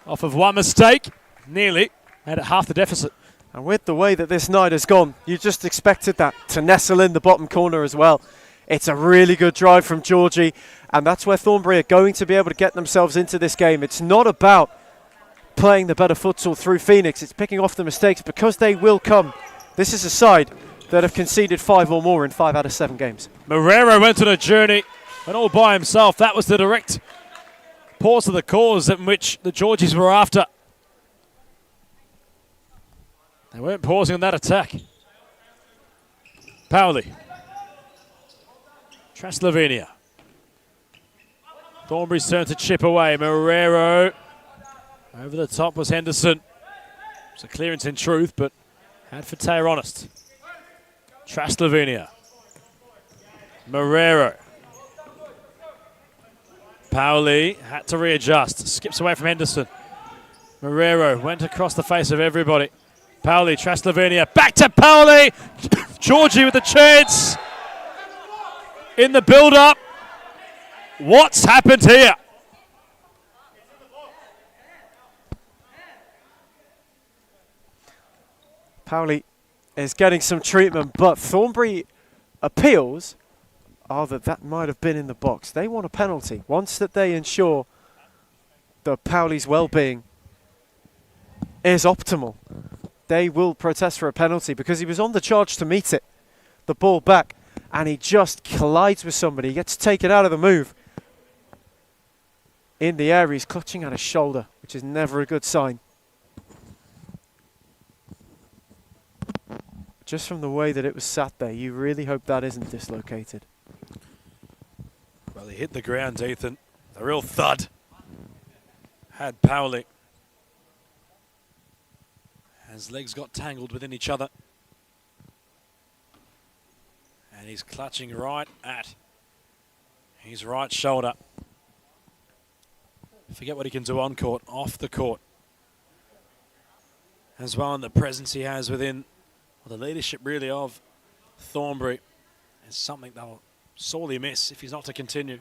off of one mistake, nearly had half the deficit. And with the way that this night has gone, you just expected that to nestle in the bottom corner as well. It's a really good drive from Georgie, and that's where Thornbury are going to be able to get themselves into this game. It's not about playing the better futsal through Phoenix, it's picking off the mistakes because they will come. This is a side that have conceded 5 or more in 5 out of 7 games. Marrero went on a journey, and all by himself. That was the direct pause of the cause in which the Georgies were after. They weren't pausing on that attack. Pauli. Traslovenia. Thornbury's turn to chip away. Marrero. Over the top was Henderson. It's a clearance in truth, but had Fatea honest. Traslovenia. Marrero. Pauli had to readjust. Skips away from Henderson. Marrero went across the face of everybody. Pauli, Traslovenia. Back to Pauli. Georgie with the chance. In the build-up. What's happened here? Pauli is getting some treatment, but Thornbury appeals are that might have been in the box. They want a penalty. Once that they ensure that Pauli's well-being is optimal, they will protest for a penalty because he was on the charge to meet it. The ball back, and he just collides with somebody. He gets taken out of the move. In the air, he's clutching at his shoulder, which is never a good sign. Just from the way that it was sat there, you really hope that isn't dislocated. Well, he hit the ground, Ethan. A real thud. Had Pauli. His legs got tangled within each other. And he's clutching right at his right shoulder. Forget what he can do on court, off the court. As well, and the presence he has within, well, the leadership really of Thornbury is something they'll sorely miss if he's not to continue.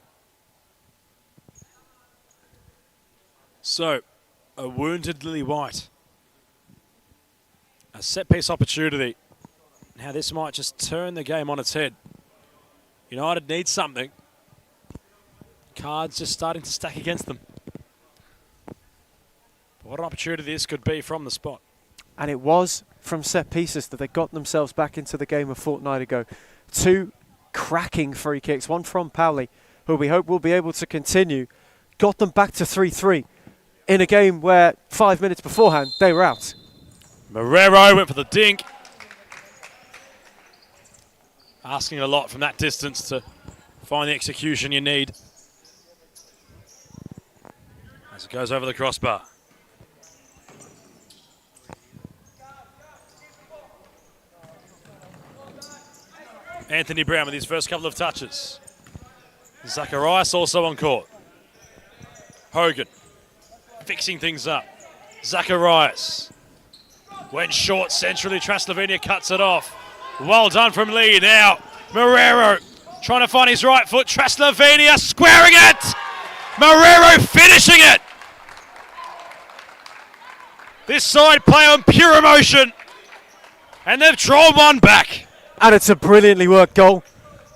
So, a wounded Lily White. A set-piece opportunity. Now this might just turn the game on its head. United needs something. Cards just starting to stack against them. But what an opportunity this could be from the spot. And it was from set pieces that they got themselves back into the game a fortnight ago. 2 cracking free kicks, one from Pauli, who we hope will be able to continue. Got them back to 3-3 in a game where 5 minutes beforehand they were out. Marrero went for the dink. Asking a lot from that distance to find the execution you need. As it goes over the crossbar. Anthony Brown with his first couple of touches. Zacharias also on court. Hogan fixing things up. Zacharias went short centrally. Traslovenia cuts it off. Well done from Lee. Now Marrero trying to find his right foot. Traslovenia squaring it. Marrero finishing it. This side play on pure emotion. And they've drawn one back. And it's a brilliantly worked goal.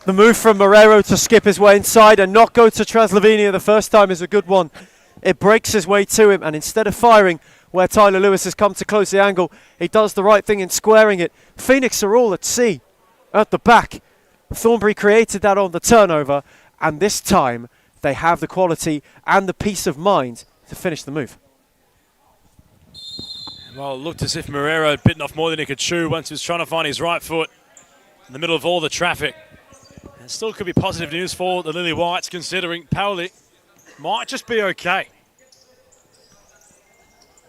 The move from Marrero to skip his way inside and not go to Traslovenia the first time is a good one. It breaks his way to him, and instead of firing where Tyler Lewis has come to close the angle, he does the right thing in squaring it. Phoenix are all at sea, at the back. Thornbury created that on the turnover, and this time they have the quality and the peace of mind to finish the move. Well, it looked as if Moreira had bitten off more than he could chew once he was trying to find his right foot in the middle of all the traffic. And still could be positive news for the Lily Whites, considering Pauli might just be okay.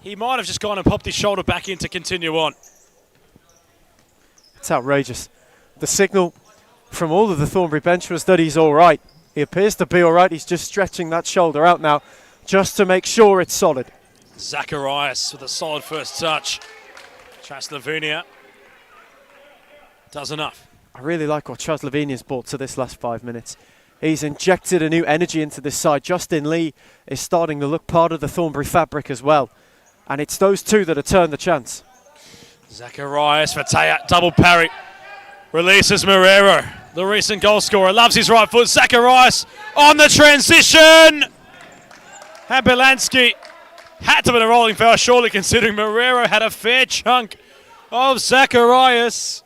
He might have just gone and popped his shoulder back in to continue on. It's outrageous. The signal from all of the Thornbury bench was that he's all right. He appears to be all right. He's just stretching that shoulder out now just to make sure it's solid. Zacharias with a solid first touch. Traslavenia does enough. I really like what Traslavenia's brought to this last 5 minutes. He's injected a new energy into this side. Justin Lee is starting to look part of the Thornbury fabric as well. And it's those two that have turned the chance. Zacharias for Taya, double parry. Releases Marrero, the recent goal scorer. Loves his right foot. Zacharias on the transition. And Belansky had to be a rolling foul, surely, considering Marrero had a fair chunk of Zacharias.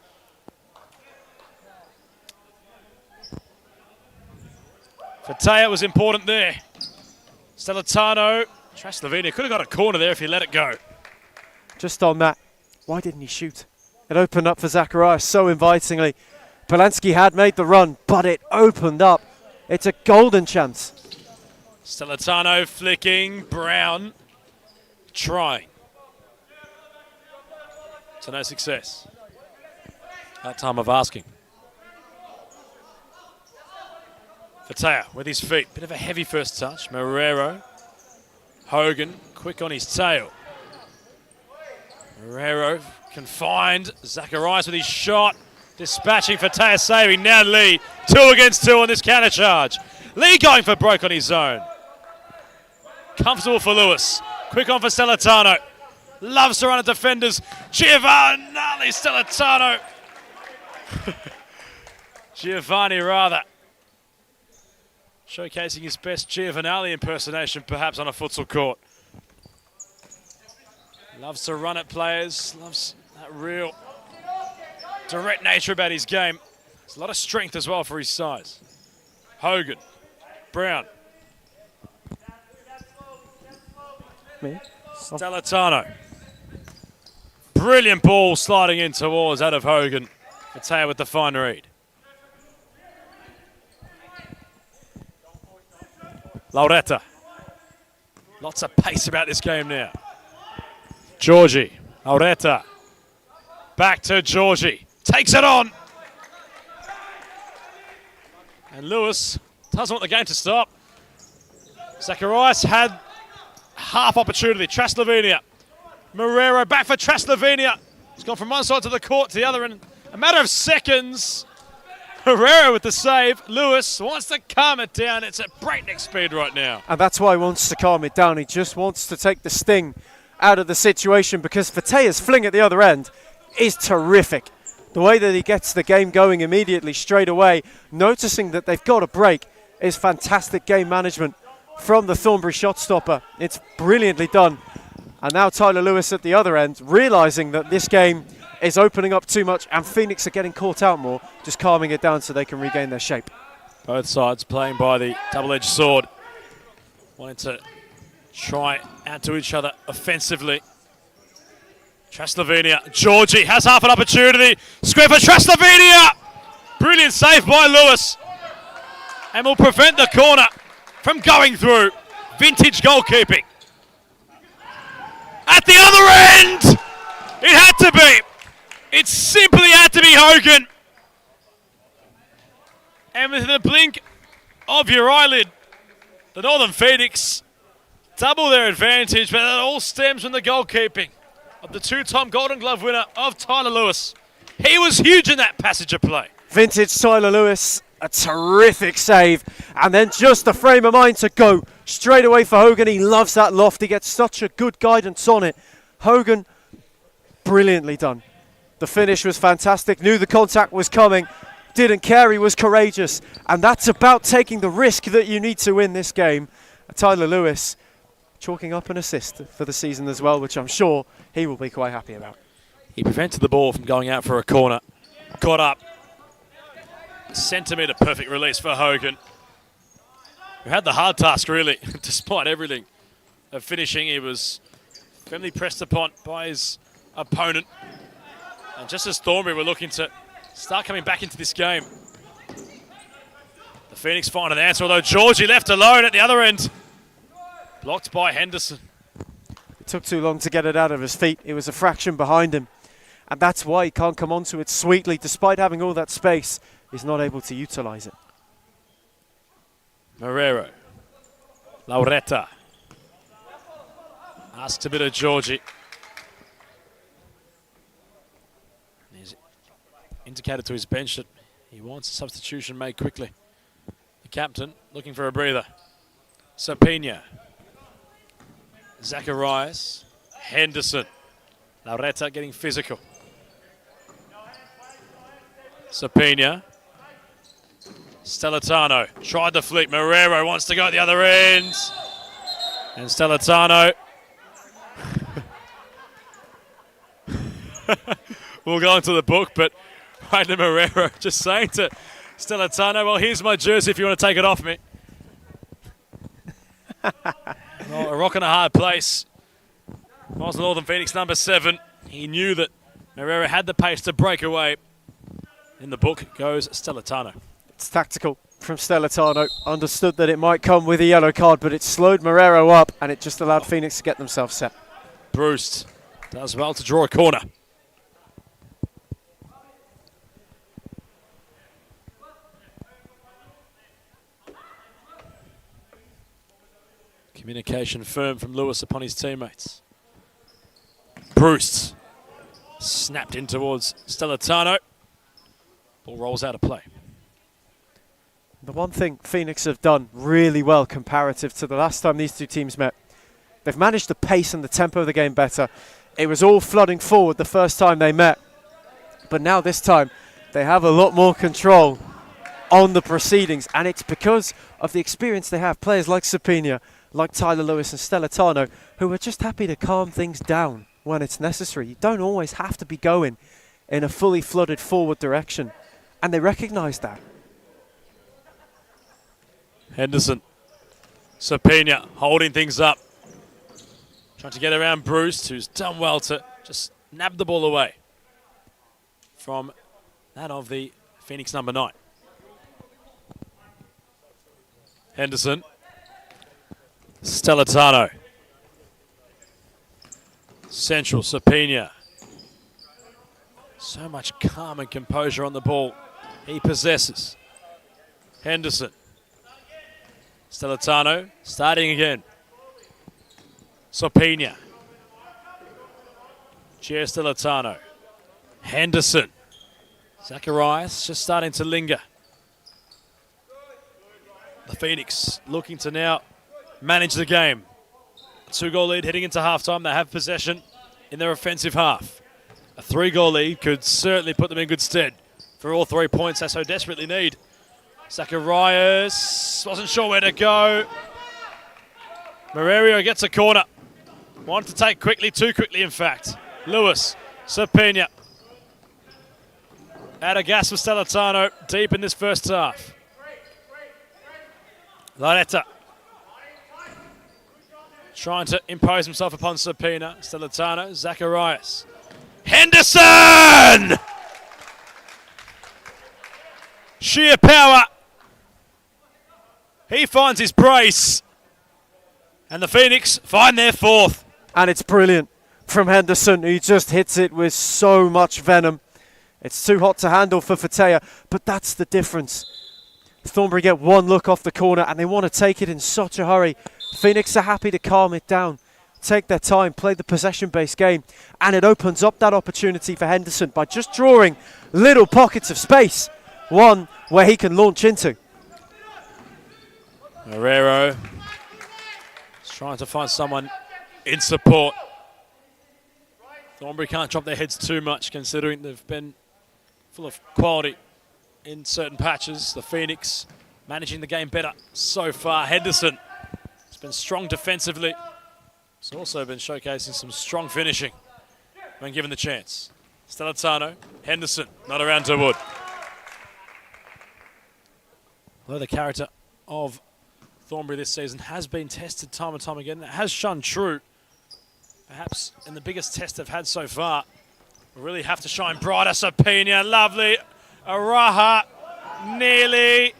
For Taya, it was important there. Stellitano, Traslavenia could have got a corner there if he let it go. Just on that, why didn't he shoot? It opened up for Zacharias so invitingly. Polanski had made the run, but it opened up. It's a golden chance. Stellitano flicking, Brown trying. To no success. That time of asking. Fataya with his feet. Bit of a heavy first touch. Marrero. Hogan quick on his tail. Marrero can find Zacharias with his shot. Dispatching Fataya saving. Now Lee. 2 against 2 on this counter charge. Lee going for broke on his own. Comfortable for Lewis. Quick on for Stellitano. Loves to run at defenders. Giovanni Stellitano. Giovanni rather. Showcasing his best Giovanni impersonation perhaps on a futsal court. Loves to run at players. Loves that real direct nature about his game. There's a lot of strength as well for his size. Hogan. Brown. Me? Stellitano. Brilliant ball sliding in towards that of Hogan. Mateo with the fine read. Lauretta. Lots of pace about this game now. Georgie. Lauretta. Back to Georgie. Takes it on. And Lewis doesn't want the game to stop. Zacharias had half opportunity. Traslavenia. Marrero back for Traslavenia. He's gone from one side to the court to the other in a matter of seconds. Marrero with the save. Lewis wants to calm it down. It's at breakneck speed right now. And that's why he wants to calm it down. He just wants to take the sting out of the situation because Fataya's fling at the other end is terrific. The way that he gets the game going immediately straight away, noticing that they've got a break, is fantastic game management from the Thornbury shot stopper. It's brilliantly done. And now Tyler Lewis at the other end, realising that this game is opening up too much and Phoenix are getting caught out more, just calming it down so they can regain their shape. Both sides playing by the double-edged sword. Wanting to try out to each other offensively. Traslavenia. Georgie has half an opportunity. Square for Traslavenia. Brilliant save by Lewis. And will prevent the corner from going through. Vintage goalkeeping. At the other end, it had to be. It simply had to be Hogan. And with the blink of your eyelid, the Northern Phoenix double their advantage, but it all stems from the goalkeeping of the two-time Golden Glove winner of Tyler Lewis. He was huge in that passage of play. Vintage Tyler Lewis, a terrific save. And then just the frame of mind to go straight away for Hogan. He loves that loft. He gets such a good guidance on it. Hogan, brilliantly done. The finish was fantastic. Knew the contact was coming. Didn't care. He was courageous. And that's about taking the risk that you need to win this game. Tyler Lewis chalking up an assist for the season as well, which I'm sure he will be quite happy about. He prevented the ball from going out for a corner. Got up. Centimetre perfect release for Hogan. who had the hard task, really, despite everything, of finishing. He was firmly pressed upon by his opponent. And just as Thornbury were looking to start coming back into this game, the Phoenix find an answer, although Georgie left alone at the other end. Blocked by Henderson. It took too long to get it out of his feet. It was a fraction behind him. And that's why he can't come onto it sweetly. Despite having all that space, he's not able to utilise it. Marrero. Lauretta. Asks a bit of Georgie. He's indicated to his bench that he wants a substitution made quickly. The captain looking for a breather. Sapina. Zacharias. Henderson. Lauretta getting physical. Sapina. Stellatano tried the flick. Marrero wants to go at the other end. And Stellatano will go into the book, but Wayne Marrero just saying to Stellatano, well, here's my jersey if you want to take it off me. Well, a rock and a hard place. Was the Northern Phoenix number 7. He knew that Marrero had the pace to break away. In the book goes Stellatano. It's tactical from Stellatano. Understood that it might come with a yellow card, but it slowed Marrero up and it just allowed Phoenix to get themselves set. Bruce does well to draw a corner. Communication firm from Lewis upon his teammates. Bruce snapped in towards Stellatano. Ball rolls out of play. The one thing Phoenix have done really well comparative to the last time these two teams met, they've managed the pace and the tempo of the game better. It was all flooding forward the first time they met, but now this time they have a lot more control on the proceedings, and it's because of the experience they have. Players like Sapina, like Tyler Lewis and Stellatano, who are just happy to calm things down when it's necessary. You don't always have to be going in a fully flooded forward direction, and they recognise that. Henderson. Sapina holding things up. Trying to get around Bruce, who's done well to just nab the ball away from that of the Phoenix number 9. Henderson. Stellatano. Central, Sapina. So much calm and composure on the ball he possesses. Henderson. Stellatano starting again. Sapina. Gio Stellatano. Henderson. Zacharias just starting to linger. The Phoenix looking to now manage the game. 2-goal lead heading into halftime. They have possession in their offensive half. A 3-goal lead could certainly put them in good stead for all 3 points they so desperately need. Zacharias wasn't sure where to go. Marrero gets a corner. Wanted to take quickly, too quickly in fact. Lewis, Sapina. Out of gas for Stellatano deep in this first half. Lauretta trying to impose himself upon Sapina. Stellatano, Zacharias. Henderson! Sheer power. He finds his brace. And the Phoenix find their 4th. And it's brilliant from Henderson. He just hits it with so much venom. It's too hot to handle for Fatea, but that's the difference. Thornbury get one look off the corner and they want to take it in such a hurry. Phoenix are happy to calm it down, take their time, play the possession-based game, and it opens up that opportunity for Henderson by just drawing little pockets of space, one where he can launch into. Marrero is trying to find someone in support. Thornbury can't drop their heads too much considering they've been full of quality in certain patches. The Phoenix managing the game better so far. Henderson has been strong defensively. He's also been showcasing some strong finishing when given the chance. Stellatano, Henderson, not around to Wood. Although the character of Thornbury this season has been tested time and time again. It has shone true. Perhaps in the biggest test they've had so far. We really have to shine brighter. Sapina, lovely. Araha, nearly.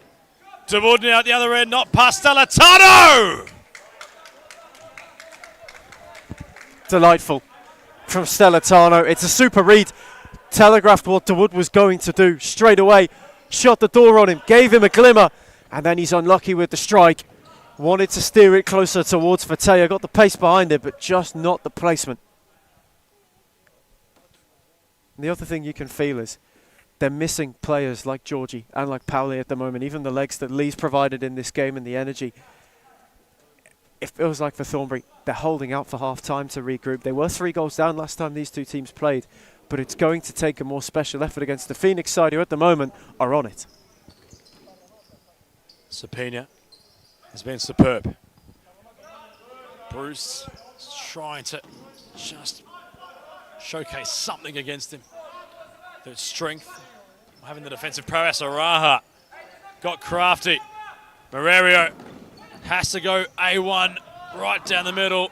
DeWood now at the other end, not past Stellatano! Delightful from Stellatano. It's a super read. Telegraphed what DeWood was going to do straight away. Shut the door on him, gave him a glimmer, and then he's unlucky with the strike. Wanted to steer it closer towards Fataya. Got the pace behind it, but just not the placement. And the other thing you can feel is they're missing players like Georgie and like Pauli at the moment. Even the legs that Lee's provided in this game and the energy. It feels like for Thornbury, they're holding out for half-time to regroup. They were 3 goals down last time these two teams played, but it's going to take a more special effort against the Phoenix side, who at the moment are on it. Sapina has been superb. Bruce is trying to just showcase something against him. Their strength, having the defensive prowess. Araha got crafty. Morerio has to go A1 right down the middle.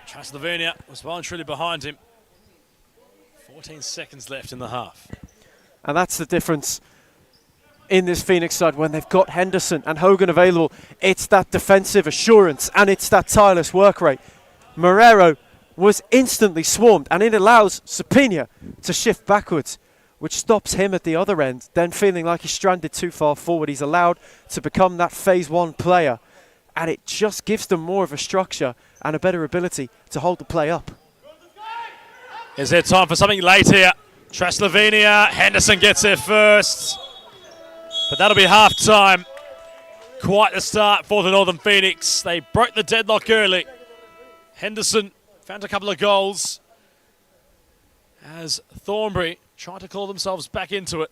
Transylvania was well and truly behind him. 14 seconds left in the half. And that's the difference in this Phoenix side when they've got Henderson and Hogan available. It's that defensive assurance and it's that tireless work rate. Moreiro was instantly swarmed, and it allows Sapina to shift backwards, which stops him at the other end, then feeling like he's stranded too far forward. He's allowed to become that phase 1 player, and it just gives them more of a structure and a better ability to hold the play up. Is there time for something late here? Transylvania, Henderson gets there first, but that'll be half-time. Quite the start for the Northern Phoenix. They broke the deadlock early. Henderson found a couple of goals as Thornbury tried to call themselves back into it.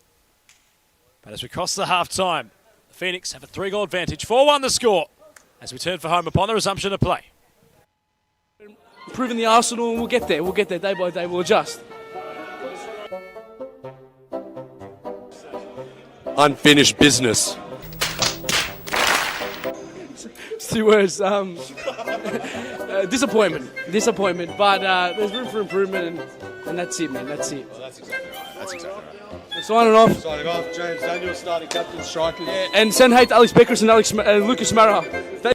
But as we cross the half-time, the Phoenix have a 3-goal advantage. 4-1 the score as we turn for home upon the resumption of play. Improving the Arsenal, and we'll get there. We'll get there day by day. We'll adjust. Unfinished business. It's 2 words. Disappointment. Disappointment. But there's room for improvement, and that's it, man. That's it. Well, that's exactly right. That's exactly right. Signing off. Signing off, James Daniel, starting captain, striker. Yeah, and send hate to Alex Beckers and Lucas Maraha.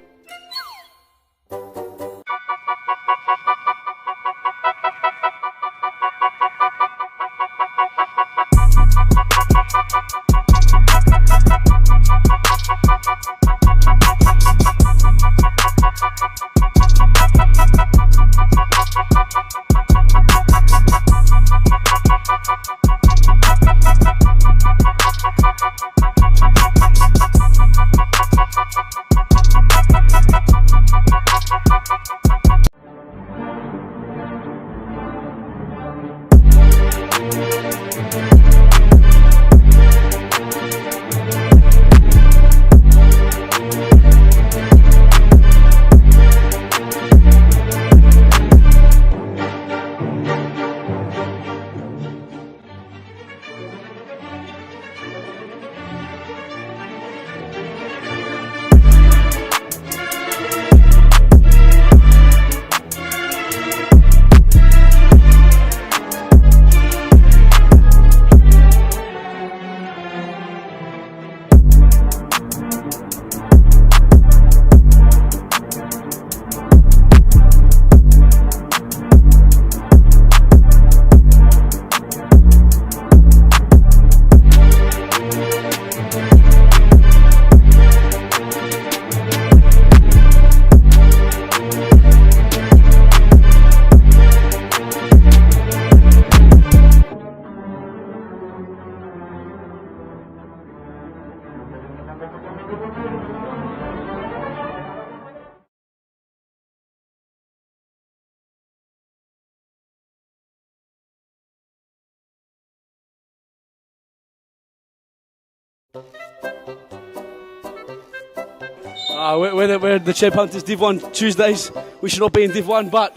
We're the Chip Hunters Div 1 Tuesdays. We should not be in Div 1, but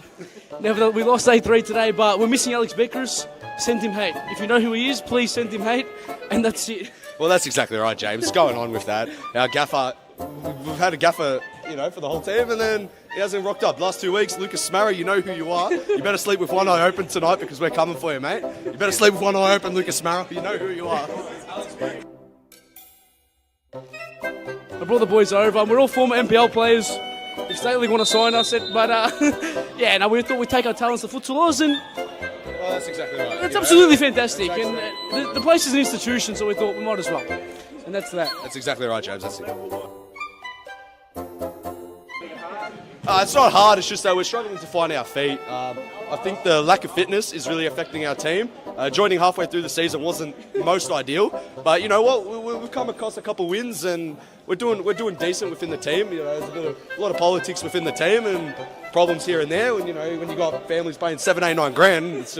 nevertheless, we lost 8-3 today, but we're missing Alex Beckers. Send him hate. If you know who he is, please send him hate, and that's it. Well, that's exactly right, James. Going on with that. Our gaffer we've had a gaffer, for the whole team, and then he hasn't rocked up. Last 2 weeks, Lucas Smarry, you know who you are. You better sleep with one eye open tonight because we're coming for you, mate. You better sleep with one eye open, Lucas Smarry. You know who you are. I brought the boys over, and we're all former NPL players. If Stately want to sign us, we thought we'd take our talents to futsalers, and Well, that's exactly right. it's absolutely fantastic. And the place is an institution, so we thought we might as well. And that's that. That's exactly right, James. That's it. It's not hard, it's just that we're struggling to find our feet. I think the lack of fitness is really affecting our team. Joining halfway through the season wasn't most ideal, but you know what? We've come across a couple wins and we're doing decent within the team. There's a lot of politics within the team and problems here and there. When when you got families paying 7, 8, 9 grand, it's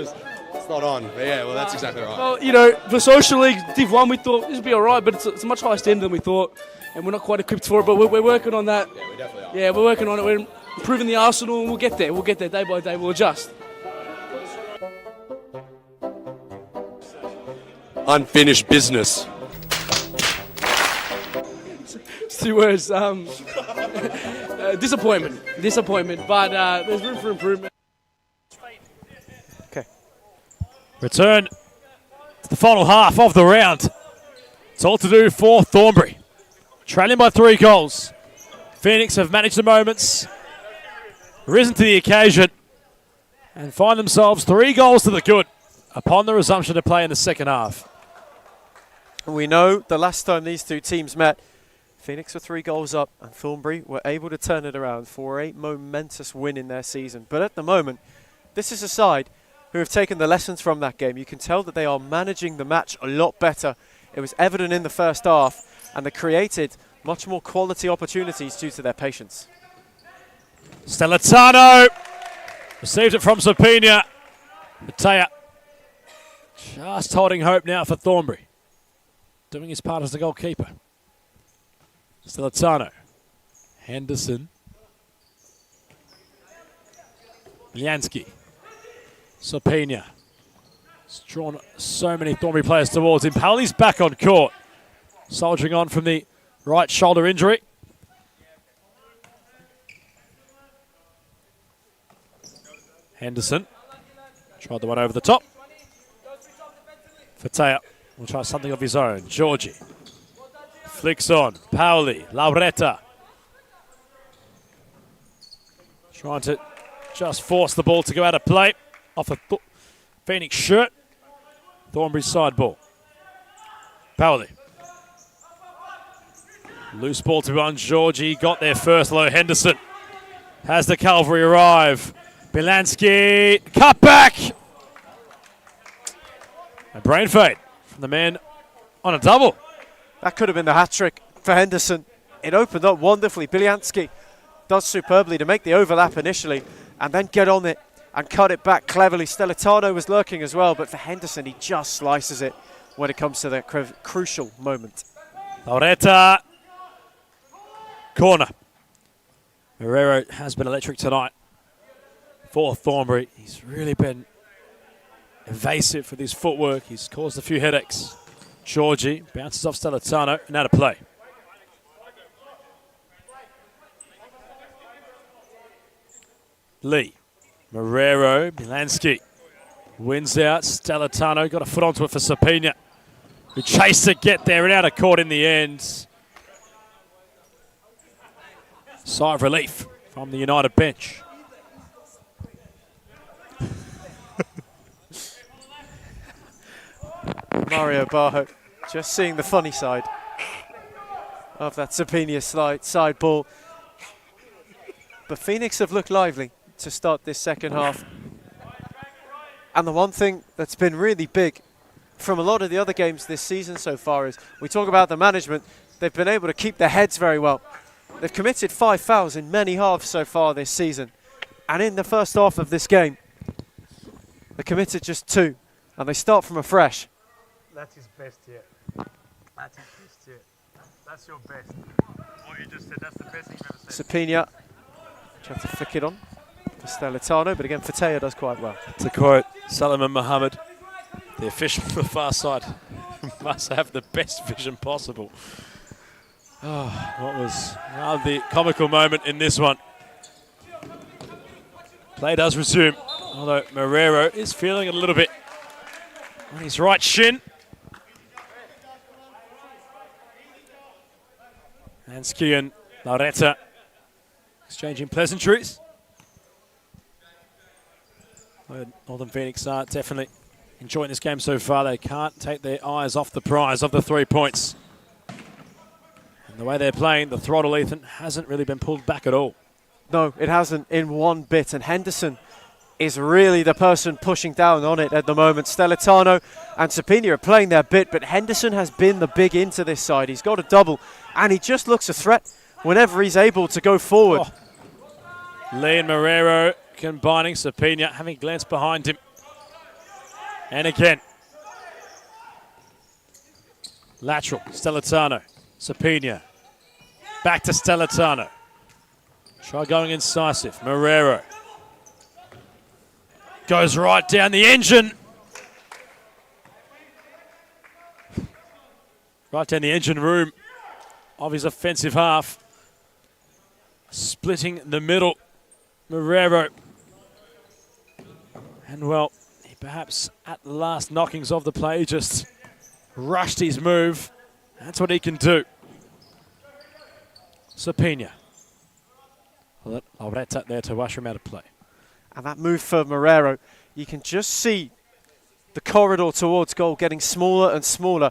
not on. But yeah, well, that's exactly right. Well, for Social League Div 1, we thought this would be all right, but it's a much higher standard than we thought, and we're not quite equipped for it, but we're working on that. Yeah, we definitely are. Yeah, we're working on it. We're improving the arsenal, and we'll get there. We'll get there day by day. We'll adjust. Unfinished business. It's 2 words. Disappointment, but there's room for improvement. Return to the final half of the round. It's all to do for Thornbury. Trailing by 3 goals. Phoenix have managed the moments, risen to the occasion, and find themselves 3 goals to the good upon the resumption of play in the second half. We know the last time these two teams met, Phoenix were 3 goals up and Thornbury were able to turn it around for a momentous win in their season. But at the moment, this is a side who have taken the lessons from that game. You can tell that they are managing the match a lot better. It was evident in the first half, and they created much more quality opportunities due to their patience. Stellatano received it from Sapina. Mattea just holding hope now for Thornbury. Doing his part as the goalkeeper. Stellatano. Henderson. Liansky. Sapina. He's drawn so many Thornbury players towards him. Powley's back on court. Soldiering on from the right shoulder injury. Henderson. Tried the one over the top. Fatea will try something of his own. Georgie. Flicks on. Pauli. Lauretta. Trying to just force the ball to go out of play. Off a Phoenix shirt. Thornbury's side ball. Pauli. Loose ball to run. Georgie got there first. Low Henderson has the cavalry arrive. Bilansky. Cut back. A brain fade from the man on a double. That could have been the hat-trick for Henderson. It opened up wonderfully. Biliansky does superbly to make the overlap initially and then get on it and cut it back cleverly. Stellatano was lurking as well, but for Henderson, he just slices it when it comes to that crucial moment. Lauretta. Corner. Herrero has been electric tonight for Thornbury. He's really been evasive with his footwork. He's caused a few headaches. Georgie bounces off Stellatano and out of play. Lee. Marrero. Bilansky. Wins out. Stellatano got a foot onto it for Sapina, who chased to get there and out of court in the end. Sigh of relief from the United bench. Mario Barho just seeing the funny side of that Sapina side ball. But Phoenix have looked lively to start this second half. And the one thing that's been really big from a lot of the other games this season so far is we talk about the management. They've been able to keep their heads very well. They've committed 5 fouls in many halves so far this season. And in the first half of this game, they committed just 2. And they start from afresh. That's his best yet. That's his best yet. That's your best. What you just said, that's the best thing you've ever said. Sapina trying to flick it on for Stellatano, but again, Fatea does quite well. To quote Salman Mohammed, the official from the far side must have the best vision possible. What was the comical moment in this one? Play does resume, although Marrero is feeling it a little bit on his right shin. And Ski and Lauretta exchanging pleasantries. Northern Phoenix are definitely enjoying this game so far. They can't take their eyes off the prize of the 3 points. And the way they're playing, the throttle, Ethan, hasn't really been pulled back at all. No, it hasn't in one bit. And Henderson is really the person pushing down on it at the moment. Stellitano and Sapini are playing their bit, but Henderson has been the big into this side. He's got a double, and he just looks a threat whenever he's able to go forward. Lee and Marrero combining. Sapina having glanced behind him. And again. Lateral, Stellitano. Sapina. Back to Stellitano. Try going incisive. Marrero. Goes right down the engine. Right down the engine room of his offensive half. Splitting the middle. Marrero. And well, he perhaps at the last knockings of the play just rushed his move. That's what he can do. Sapina. Lauretta there to usher him out of play. And that move for Marrero, you can just see the corridor towards goal getting smaller and smaller.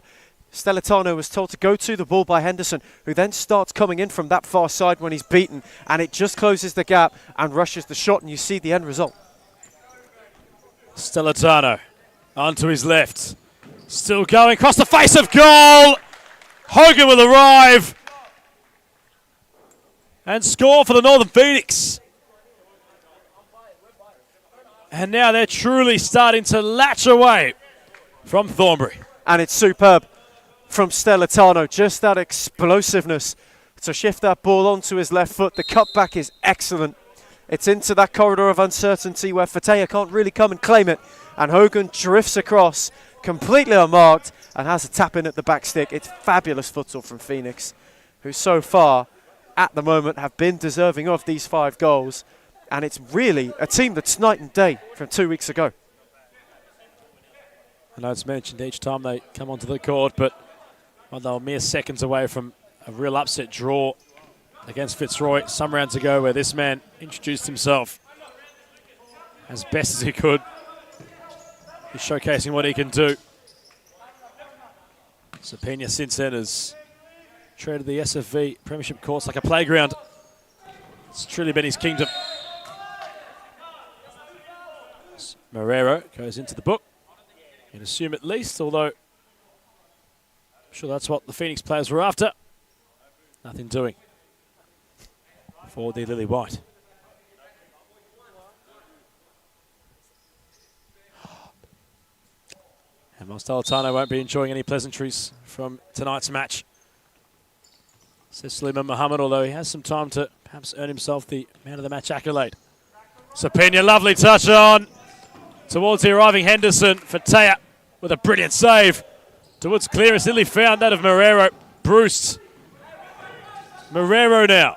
Stellitano was told to go to the ball by Henderson, who then starts coming in from that far side when he's beaten, and it just closes the gap and rushes the shot, and you see the end result. Stellitano onto his left. Still going across the face of goal. Hogan will arrive and score for the Northern Phoenix. And now they're truly starting to latch away from Thornbury. And it's superb from Stellitano, just that explosiveness to shift that ball onto his left foot. The cutback is excellent. It's into that corridor of uncertainty where Fatea can't really come and claim it. And Hogan drifts across, completely unmarked, and has a tap in at the back stick. It's fabulous futsal from Phoenix, who so far, at the moment, have been deserving of these 5 goals. And it's really a team that's night and day from 2 weeks ago. I know it's mentioned each time they come onto the court, but well, they were mere seconds away from a real upset draw against Fitzroy some rounds ago, where this man introduced himself as best as he could. He's showcasing what he can do. Sapina since then has treated the SFV Premiership course like a playground. It's truly been his kingdom. Marrero goes into the book. You'd assume at least, although I'm sure that's what the Phoenix players were after. Nothing doing for the Lily White. And Stellitano won't be enjoying any pleasantries from tonight's match, says Suleiman Mohammed, although he has some time to perhaps earn himself the man of the match accolade. Sapina, lovely touch on towards the arriving Henderson. Fatea with a brilliant save towards clearance. Nearly found that of Marrero. Bruce. Marrero now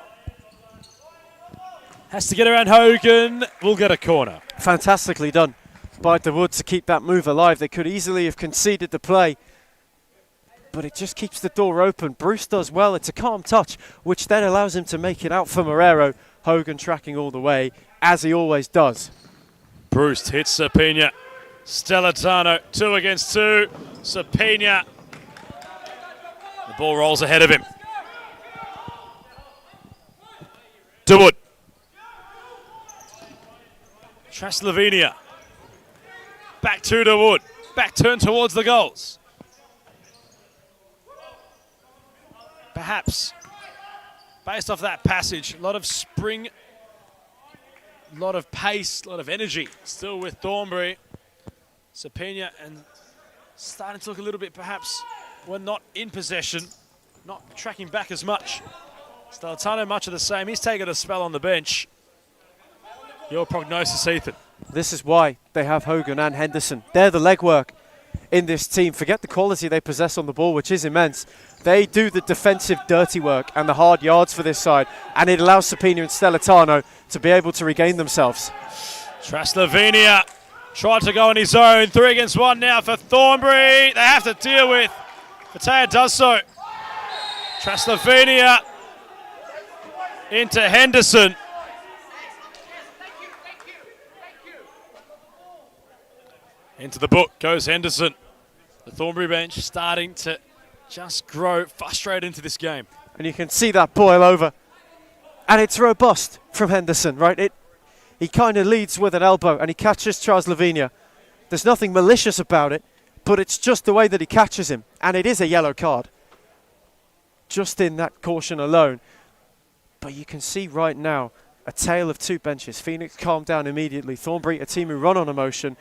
has to get around Hogan. Will get a corner. Fantastically done by the Wood to keep that move alive. They could easily have conceded the play, but it just keeps the door open. Bruce does well. It's a calm touch, which then allows him to make it out for Marrero. Hogan tracking all the way, as he always does. Bruce hits Sapina. Stellitano, 2 against 2. Sapina. The ball rolls ahead of him. DeWood. Slovenia. Back to DeWood. Back turn towards the goals. Perhaps, based off that passage, a lot of spring, a lot of pace, a lot of energy still with Thornbury. Sapina and starting to look a little bit perhaps when not in possession, not tracking back as much. Stellitano much of the same. He's taken a spell on the bench. Your prognosis, Ethan? This is why they have Hogan and Henderson. They're the legwork. in this team. Forget the quality they possess on the ball, which is immense. They do the defensive dirty work and the hard yards for this side, and it allows Sapina and Stellitano to be able to regain themselves. Traslovenia tried to go on his own. 3 against 1 now for Thornbury. They have to deal with. Fataya does so. Traslovenia into Henderson. Into the book goes Henderson. The Thornbury bench starting to just grow frustrated into this game. And you can see that boil over. And it's robust from Henderson, right? He kind of leads with an elbow and he catches Traslovenia. There's nothing malicious about it, but it's just the way that he catches him. And it is a yellow card. Just in that caution alone. But you can see right now a tale of two benches. Phoenix calmed down immediately. Thornbury, a team who run on emotion.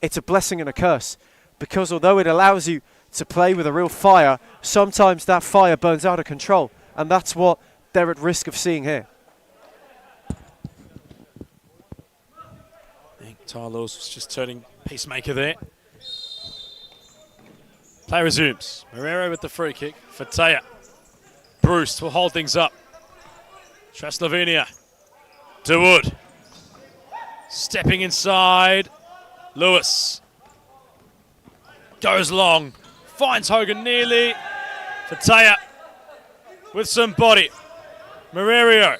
It's a blessing and a curse, because although it allows you to play with a real fire, sometimes that fire burns out of control, and that's what they're at risk of seeing here. I think Tyler Lewis was just turning peacemaker there. Play resumes. Marrero with the free kick. Fataya. Bruce will hold things up. Traslovenia. DeWood. Stepping inside. Lewis goes long, finds Hogan nearly. Fataya with some body. Marrero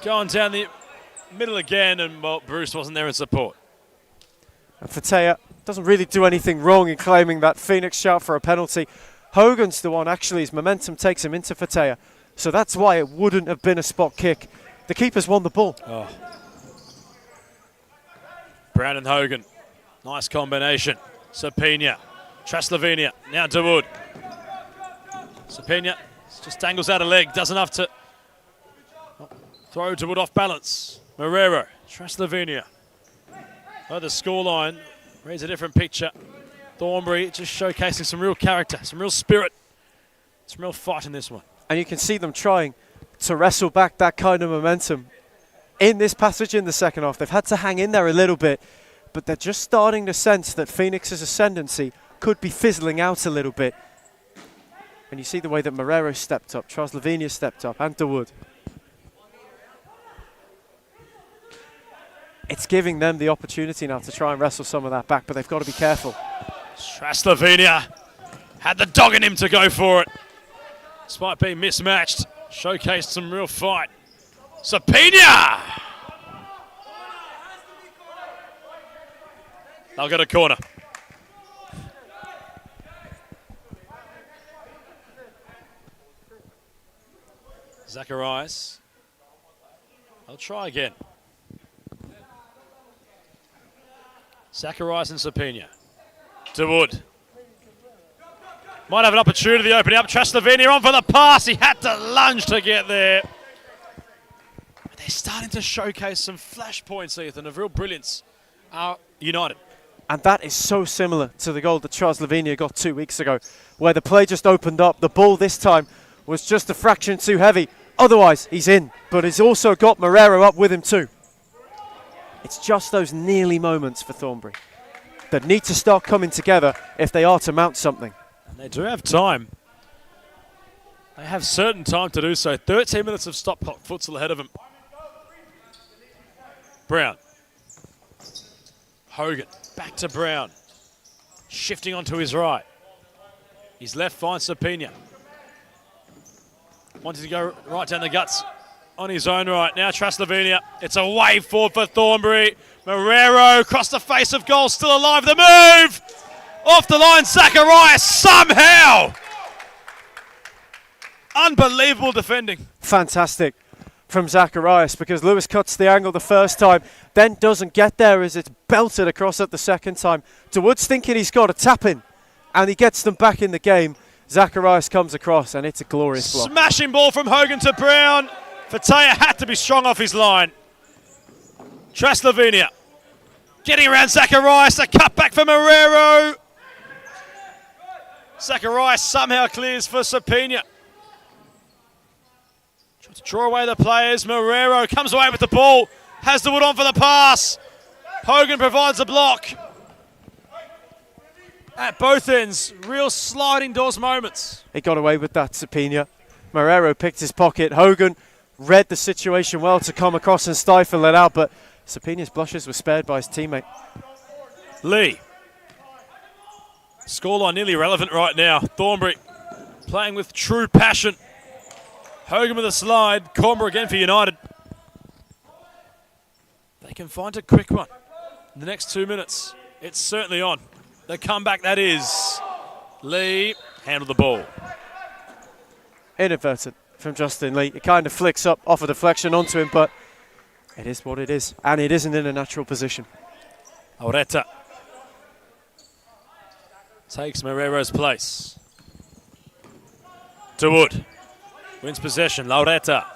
going down the middle again, and well, Bruce wasn't there in support. And Fataya doesn't really do anything wrong in claiming that Phoenix shout for a penalty. Hogan's the one, actually, his momentum takes him into Fataya. So that's why it wouldn't have been a spot kick. The keeper's won the ball. Oh. Brown and Hogan. Nice combination. Sapina. Traslovenia. Now DeWood. Sapina just dangles out a leg. Does enough to throw DeWood off balance. Marrero. Traslovenia. Oh, the scoreline reads a different picture. Thornbury just showcasing some real character, some real spirit, some real fight in this one. And you can see them trying to wrestle back that kind of momentum in this passage in the second half. They've had to hang in there a little bit, but they're just starting to sense that Phoenix's ascendancy could be fizzling out a little bit. And you see the way that Marrero stepped up, Traslovenia stepped up, and DeWood. It's giving them the opportunity now to try and wrestle some of that back, but they've got to be careful. Traslovenia had the dog in him to go for it. Despite being mismatched, showcased some real fight. Sapina! They'll get a corner. Zacharias. They'll try again. Zacharias and Sapina. DeWood. Might have an opportunity opening up. Traslovenia on for the pass. He had to lunge to get there. They're starting to showcase some flashpoints, Ethan, of real brilliance. United. And that is so similar to the goal that Traslovenia got 2 weeks ago, where the play just opened up. The ball this time was just a fraction too heavy. Otherwise, he's in. But he's also got Marrero up with him too. It's just those nearly moments for Thornbury that need to start coming together if they are to mount something. And they do have time. They have certain time to do so. 13 minutes of stop clock futsal ahead of them. Brown. Hogan. Back to Brown. Shifting onto his right. His left finds Sapina. Wanted to go right down the guts on his own right. Now Traslovenia. It's a wave forward for Thornbury. Marrero across the face of goal. Still alive. The move! Off the line. Zacharias somehow. Unbelievable defending. Fantastic from Zacharias, because Lewis cuts the angle the first time, then doesn't get there as it's belted across at the second time. DeWood's thinking he's got a tap in, and he gets them back in the game. Zacharias comes across, and it's a glorious block. Smashing ball from Hogan to Brown. Fataya had to be strong off his line. Traslovenia getting around Zacharias. A cutback for Marrero. Zacharias somehow clears for Sapina. Trying to draw away the players. Marrero comes away with the ball. Has the wood on for the pass. Hogan provides a block. at both ends. Real sliding doors moments. He got away with that, Sapina. Marrero picked his pocket. Hogan read the situation well to come across and stifle it out, but Sapina's blushes were spared by his teammate. Lee. Scoreline nearly irrelevant right now. Thornbury playing with true passion. Hogan with a slide. Cornborough again for United. They can find a quick one in the next 2 minutes. It's certainly on. The comeback, that is. Lee handled the ball. Inadvertent from Justin Lee. It kind of flicks up off a deflection onto him, but it is what it is. And it isn't in a natural position. Lauretta takes Marrero's place. DeWood wins possession. Lauretta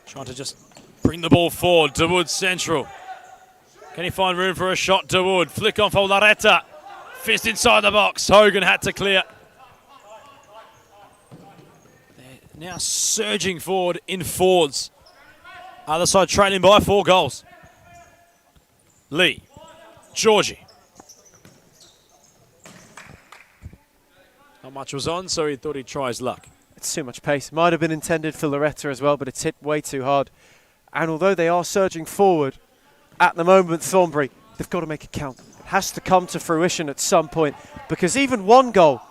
trying to just bring the ball forward. DeWood central. Can he find room for a shot? DeWood flick on for Lauretta. Fist inside the box. Hogan had to clear. They're now surging forward in Fords. Other side trailing by 4 goals. Lee. Georgie. Not much was on, so he thought he'd try his luck. It's too much pace. Might have been intended for Loretta as well, but it's hit way too hard. And although they are surging forward, at the moment, Thornbury, they've got to make it count. It has to come to fruition at some point, because even one goal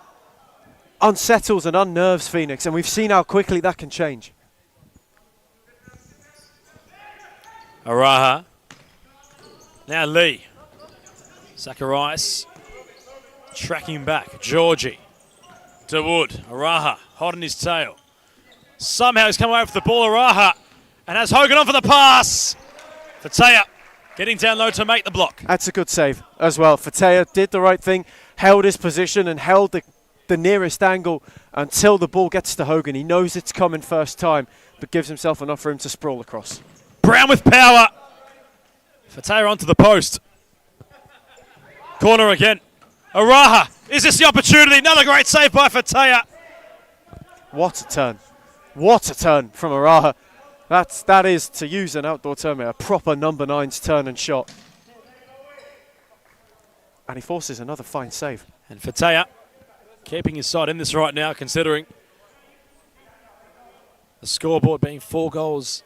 unsettles and unnerves Phoenix, and we've seen how quickly that can change. Araha. Now Lee. Zacharias tracking back. Georgie. DeWood. Araha hot on his tail. Somehow he's come away with the ball. Araha. And has Hogan on for the pass. Fatea getting down low to make the block. That's a good save as well. Fatea did the right thing, held his position and held the nearest angle until the ball gets to Hogan. He knows it's coming first time, but gives himself enough room to sprawl across. Brown with power. Fatea onto the post. Corner again. Araha. Is this the opportunity? Another great save by Fatea. What a turn. What a turn from Araha. That is, to use an outdoor term, a proper number 9's turn and shot. And he forces another fine save. And Fatea keeping his side in this right now, considering the scoreboard being 4 goals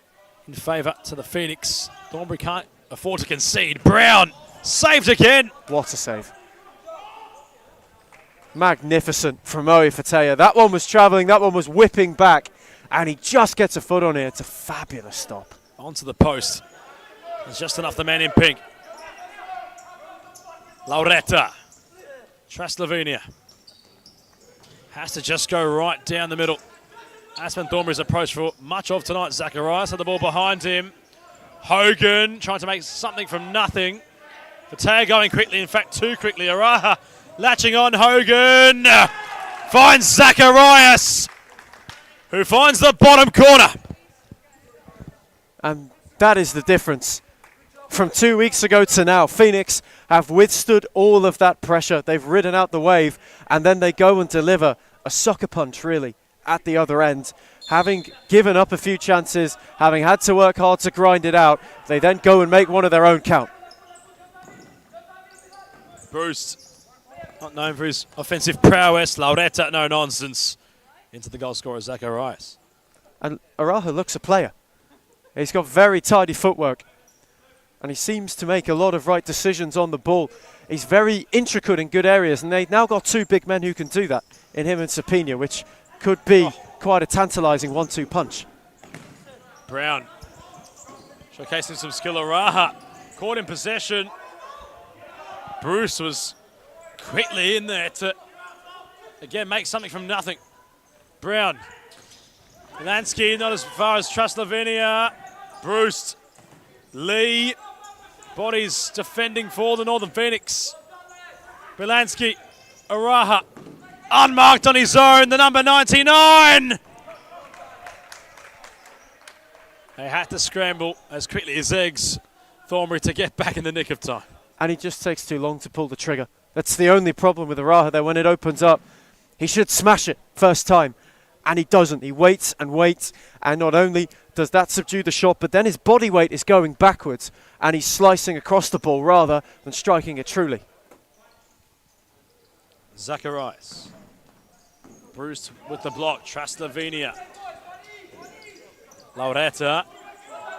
in favour to the Phoenix. Thornbury can't afford to concede. Brown saved again. What a save. Magnificent from Moe Fatea. That one was travelling, that one was whipping back, and he just gets a foot on it. It's a fabulous stop. Onto the post. There's just enough the man in pink. Lauretta. Traslovenia. Has to just go right down the middle. Aspen Thornbury's approach for much of tonight. Zacharias had the ball behind him. Hogan trying to make something from nothing. Fatea going quickly, in fact too quickly. Araha latching on. Hogan finds Zacharias, who finds the bottom corner. And that is the difference. From 2 weeks ago to now, Phoenix have withstood all of that pressure. They've ridden out the wave, and then they go and deliver a sucker punch, really, at the other end. Having given up a few chances, having had to work hard to grind it out, they then go and make one of their own count. Bruce, not known for his offensive prowess. Lauretta, no nonsense. Into the goal scorer, Zacharias. And Araha looks a player. He's got very tidy footwork, and he seems to make a lot of right decisions on the ball. He's very intricate in good areas, and they've now got 2 big men who can do that in him and Sapina, which could be quite a tantalising 1-2 punch. Brown showcasing some skill. Araha caught in possession. Bruce was quickly in there to, again, make something from nothing. Brown. Lansky not as far as Traslovenia. Bruce. Lee. Bodies defending for the Northern Phoenix. Bilansky. Araha. Unmarked on his own. The number 99. They had to scramble as quickly as eggs. Thornbury to get back in the nick of time. And he just takes too long to pull the trigger. That's the only problem with Araha there. When it opens up, he should smash it first time. And he doesn't. He waits and waits. And not only does that subdue the shot, but then his body weight is going backwards and he's slicing across the ball rather than striking it truly. Zacharias. Bruce with the block. Traslavenia. Lauretta.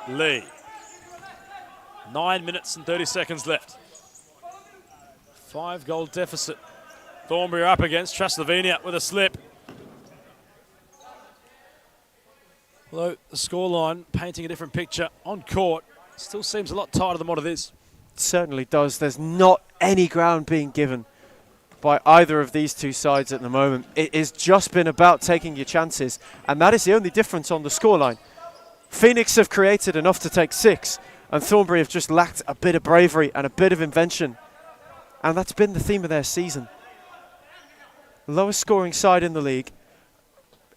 Lee. 9 minutes and 30 seconds left. 5-goal deficit. Thornbury up against Traslavenia with a slip. Although the scoreline painting a different picture on court, still seems a lot tighter than what it is. It certainly does. There's not any ground being given by either of these two sides at the moment. It has just been about taking your chances, and that is the only difference on the scoreline. Phoenix have created enough to take 6, and Thornbury have just lacked a bit of bravery and a bit of invention, and that's been the theme of their season. Lowest scoring side in the league,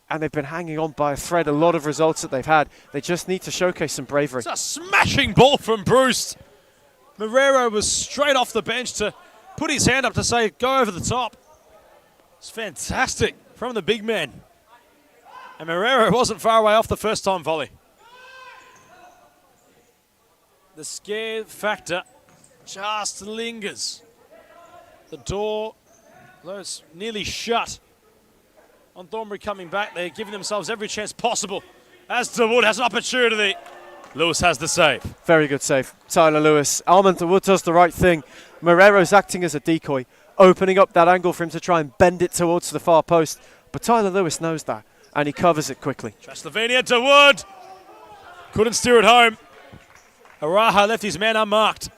and they've been hanging on by a thread a lot of results that they've had. They just need to showcase some bravery. It's a smashing ball from Bruce. Marrero was straight off the bench to put his hand up to say, go over the top. It's fantastic from the big man. And Marrero wasn't far away off the first time volley. The scare factor just lingers. The door, though it's nearly shut, on Thornbury coming back, they're giving themselves every chance possible. As DeWood has an opportunity. Lewis has the save. Very good save. Tyler Lewis. Armand DeWood does the right thing. Marrero's acting as a decoy, opening up that angle for him to try and bend it towards the far post. But Tyler Lewis knows that, and he covers it quickly. Traslavenia, DeWood. Couldn't steer it home. Araha left his man unmarked.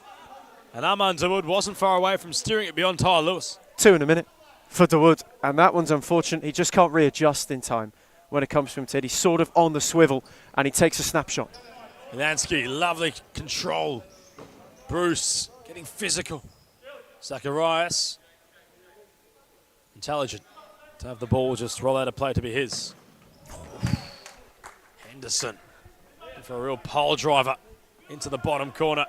And Armand DeWood wasn't far away from steering it beyond Tyler Lewis. 2 in a minute for DeWood, and that one's unfortunate. He just can't readjust in time when it comes to him, Ted. He's sort of on the swivel, and he takes a snapshot. Lansky, lovely control. Bruce getting physical. Zacharias, intelligent to have the ball just roll out of play to be his. Henderson for a real pole driver into the bottom corner.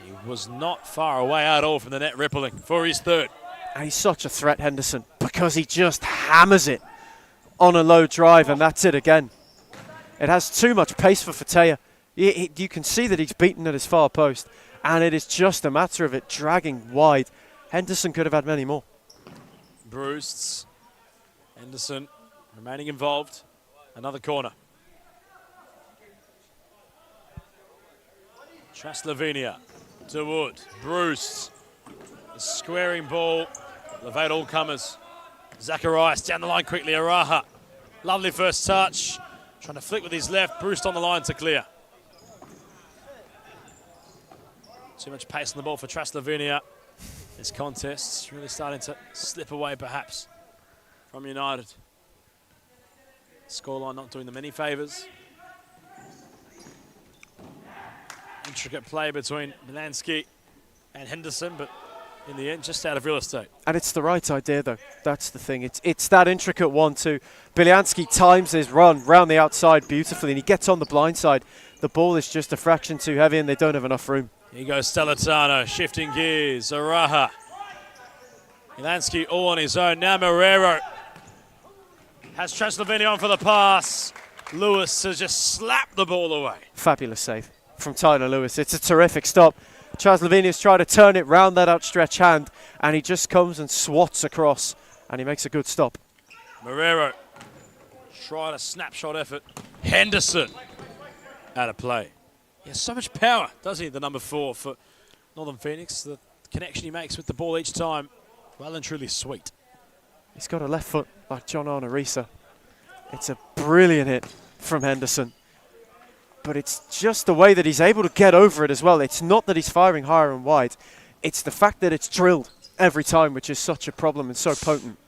He was not far away at all from the net rippling for his third. And he's such a threat, Henderson, because he just hammers it on a low drive, and that's it again. It has too much pace for Fatea. You can see that he's beaten at his far post, and it is just a matter of it dragging wide. Henderson could have had many more. Bruce, Henderson remaining involved. Another corner. Traslavenia, DeWood, Bruce. The squaring ball. Levade all comers. Zacharias down the line quickly. Araha. Lovely first touch. Trying to flick with his left. Bruce on the line to clear. Too much pace on the ball for Traslavenia. This contest's really starting to slip away perhaps from United. Scoreline not doing them any favours. Intricate play between Milansky and Henderson, but in the end, just out of real estate. And it's the right idea, though. That's the thing. It's that intricate 1-2. Biliansky times his run round the outside beautifully, and he gets on the blind side. The ball is just a fraction too heavy, and they don't have enough room. Here goes Stellitano, shifting gears. Araha. Milansky all on his own. Now Marrero has Traslavenia on for the pass. Lewis has just slapped the ball away. Fabulous save from Tyler Lewis. It's a terrific stop. Traslavenia's tried to turn it round that outstretched hand, and he just comes and swats across, and he makes a good stop. Marrero tried a snapshot effort. Henderson out of play. He has so much power, doesn't he, the number 4 for Northern Phoenix. The connection he makes with the ball each time, well and truly sweet. He's got a left foot like John Arnorisa. It's a brilliant hit from Henderson. But it's just the way that he's able to get over it as well. It's not that he's firing higher and wide. It's the fact that it's drilled every time, which is such a problem and so potent.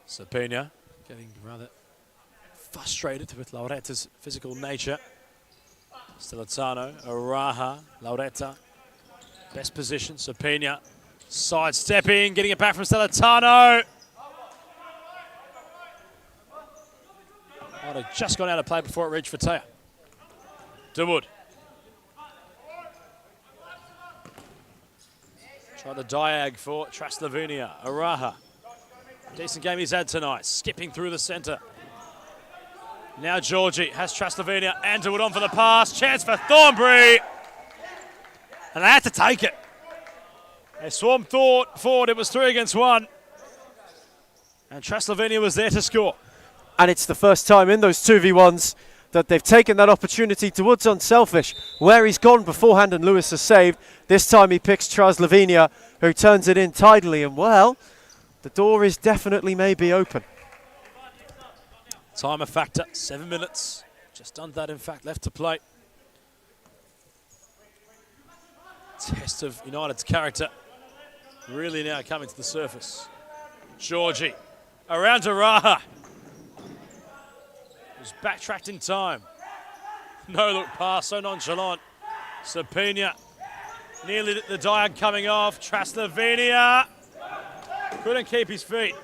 Sapena getting rather frustrated with Lauretta's physical nature. Stellitano, Araha, Lauretta. Best position, Sapena. Sidestepping, getting it back from Stellitano. Might have just gone out of play before it reached Fatea. DeWood. Try the diag for Traslavenia. Araha. Decent game he's had tonight. Skipping through the centre. Now Georgie has Traslovenia and Wood on for the pass. Chance for Thornbury. And they had to take it. They swarmed forward. It was 3 against 1. And Traslovenia was there to score. And it's the first time in those 2v1s that they've taken that opportunity. Wood's unselfish. Where he's gone beforehand and Lewis has saved. This time he picks Traslovenia, who turns it in tidily. And well, the door is definitely maybe open. Time a factor, 7 minutes. Just done that, in fact, left to play. Test of United's character really now coming to the surface. Georgie around to Raha, who's backtracked in time. No look pass, so nonchalant. Sapina nearly the diag coming off. Traslovenia couldn't keep his feet.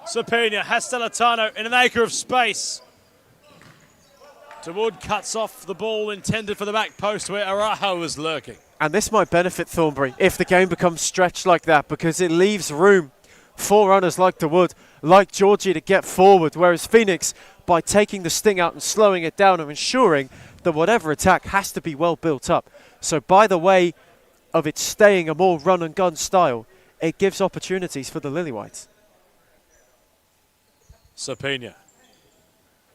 Sapina has Stellatano in an acre of space. Wood cuts off the ball intended for the back post where Araha was lurking. And this might benefit Thornbury if the game becomes stretched like that, because it leaves room for runners like Wood, like Georgie, to get forward, whereas Phoenix, by taking the sting out and slowing it down and ensuring that whatever attack has to be well built up. So by the way of it staying a more run and gun style, it gives opportunities for the Lily-Whites. Sapina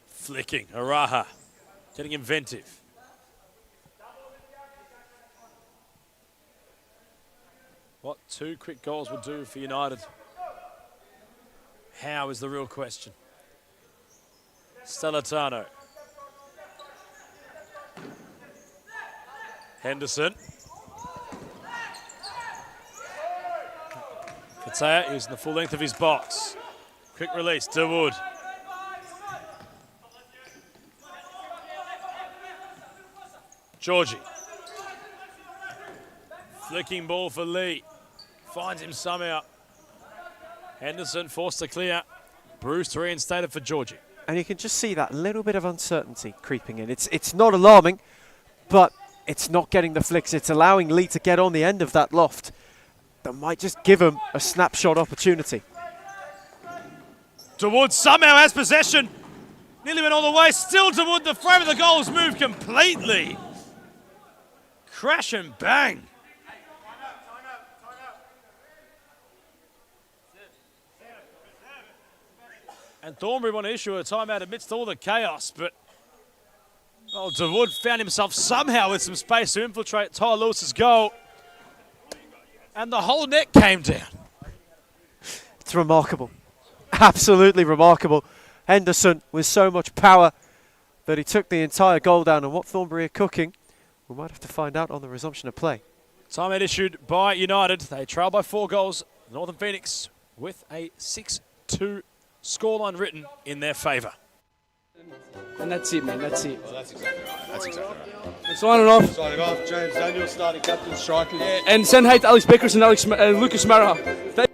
flicking, Araha getting inventive. What 2 quick goals would do for United? How is the real question. Stellatano. Henderson. Katea using the full length of his box. Quick release, Wood. Georgie. Flicking ball for Lee. Finds him somehow. Henderson forced to clear. Bruce reinstated for Georgie. And you can just see that little bit of uncertainty creeping in. It's not alarming, but it's not getting the flicks. It's allowing Lee to get on the end of that loft. That might just give him a snapshot opportunity. Wood somehow has possession. Nearly went all the way. Still Wood. The frame of the goal has moved completely. Crash and bang. And Thornbury want to issue a timeout amidst all the chaos, but Wood found himself somehow with some space to infiltrate Tyler Lewis's goal. And the whole net came down. It's remarkable. Absolutely remarkable. Henderson with so much power that he took the entire goal down. And what Thornbury are cooking, we might have to find out on the resumption of play. Timeout issued by United. They trail by 4 goals. Northern Phoenix with a 6-2 scoreline written in their favour. And that's it, man. That's it. Well, that's exactly right. That's exactly right. Signing off. Signing off, James Daniel, starting captain, strikers. Yeah, and send hate to Alex Beckers and Lucas Maraha.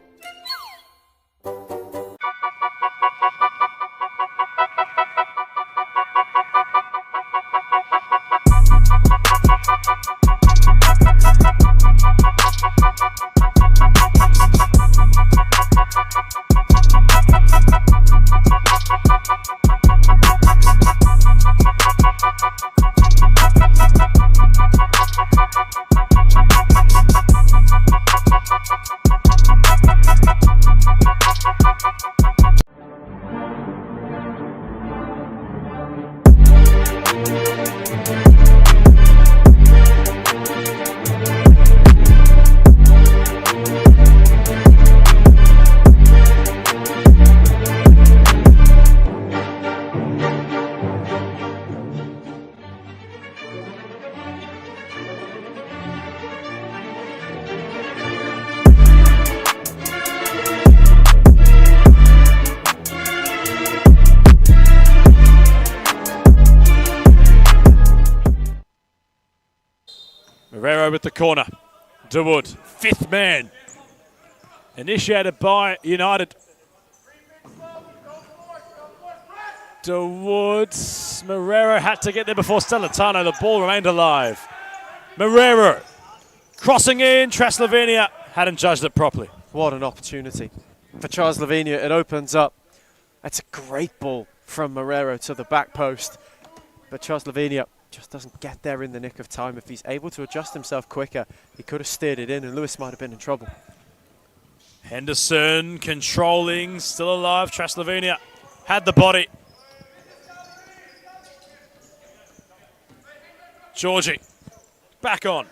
Moreira with the corner. Wood, 5th man. Initiated by United. Wood. Moreira had to get there before Stellatano. The ball remained alive. Moreira crossing in. Traslovenia hadn't judged it properly. What an opportunity for Traslovenia. It opens up. That's a great ball from Marrero to the back post. But Slovenia just doesn't get there in the nick of time. If he's able to adjust himself quicker, he could have steered it in and Lewis might have been in trouble. Henderson controlling, still alive. Slovenia had the body. Georgie back on.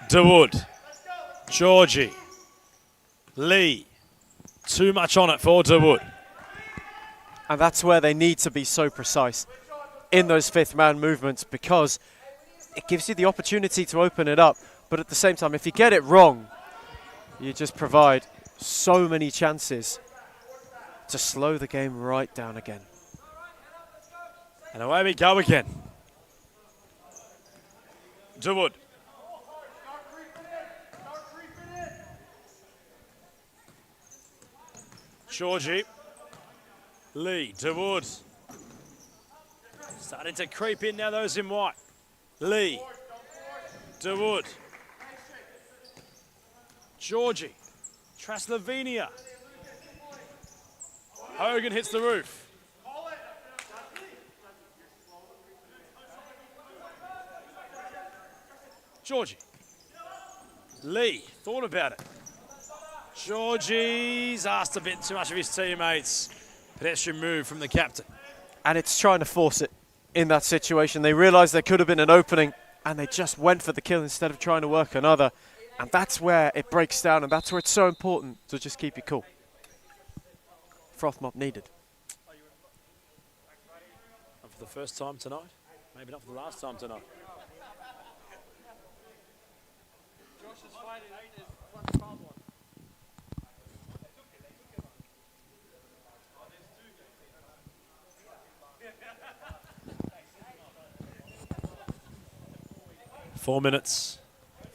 DeWood, Georgie, Lee. Too much on it for DeWood. And that's where they need to be so precise in those fifth man movements, because it gives you the opportunity to open it up. But at the same time, if you get it wrong, you just provide so many chances to slow the game right down again. And away we go again. DeWood. Georgie. Lee. DeWood. Starting to creep in now, those in white. Lee. DeWood. Georgie. Slovenia. Hogan hits the roof. Georgie. Lee thought about it. Georgie's asked a bit too much of his teammates. Pedestrian move from the captain. And it's trying to force it in that situation. They realised there could have been an opening and they just went for the kill instead of trying to work another. And that's where it breaks down, and that's where it's so important to just keep you cool. Froth mop needed. Not for the first time tonight. Maybe not for the last time tonight. 4 minutes,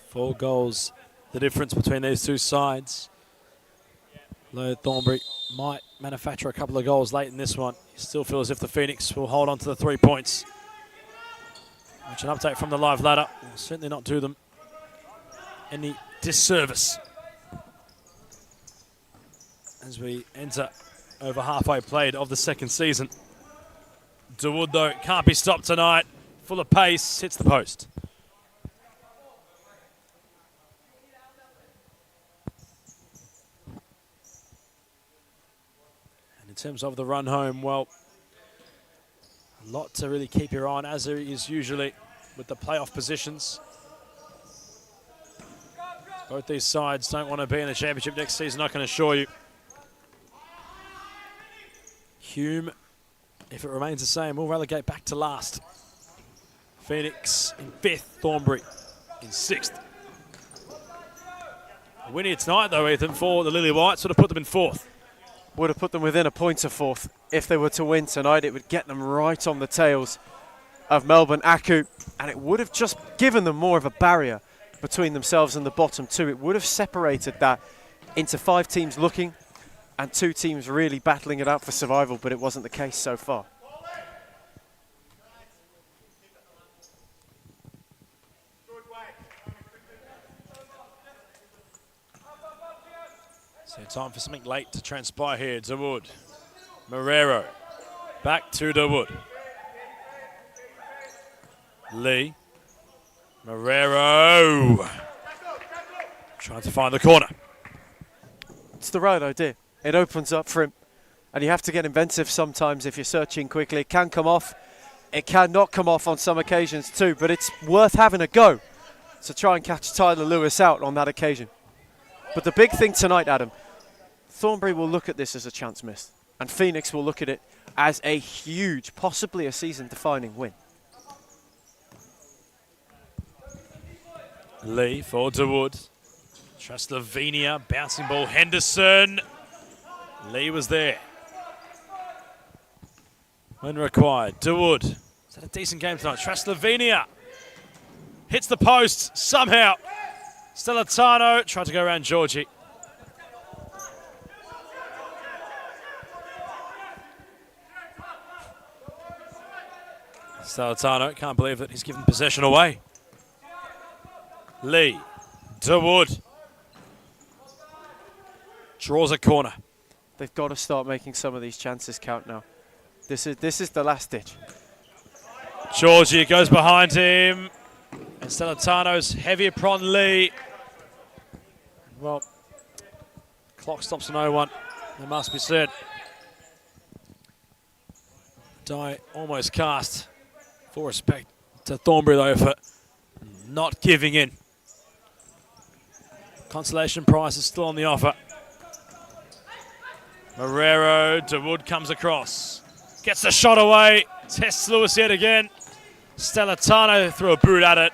4 goals. The difference between these two sides. Though Thornbury might manufacture a couple of goals late in this one, you still feel as if the Phoenix will hold on to the 3 points. Which an update from the live ladder will certainly not do them any disservice. As we enter over halfway played of the second season. DeWood, though, can't be stopped tonight. Full of pace, hits the post. And in terms of the run home, well, a lot to really keep your eye on, as there is usually with the playoff positions. Both these sides don't want to be in the championship next season, I can assure you. Hume, if it remains the same, will relegate back to last. Phoenix in 5th, Thornbury in 6th. Winning tonight, though, Ethan, for the Lily Whites would have put them in 4th. Would have put them within a point of 4th. If they were to win tonight, it would get them right on the tails of Melbourne Aku, and it would have just given them more of a barrier between themselves and the bottom two. It would have separated that into 5 teams looking and 2 teams really battling it out for survival, but it wasn't the case so far. So time for something late to transpire here. DeWood. Marrero. Back to DeWood. Lee. Marrero. Trying to find the corner. It's the right idea. It opens up for him. And you have to get inventive sometimes if you're searching quickly. It can come off. It can not come off on some occasions too, but it's worth having a go to try and catch Tyler Lewis out on that occasion. But the big thing tonight, Adam, Thornbury will look at this as a chance missed, and Phoenix will look at it as a huge, possibly a season-defining win. Lee for DeWood. Slovenia, bouncing ball, Henderson. Lee was there when required. DeWood. Is that a decent game tonight? Slovenia hits the post somehow. Stellatano tried to go around Georgie. Stellatano can't believe that he's given possession away. Lee, DeWood. Draws a corner. They've got to start making some of these chances count now. This is the last ditch. Georgie goes behind him. And Stellatano's heavy upon Lee. Well, clock stops for no one. It must be said. Die almost cast. Full respect to Thornbury though for not giving in. Consolation prize is still on the offer. Marrero, DeWood comes across. Gets the shot away. Tests Lewis yet again. Stellatano threw a boot at it.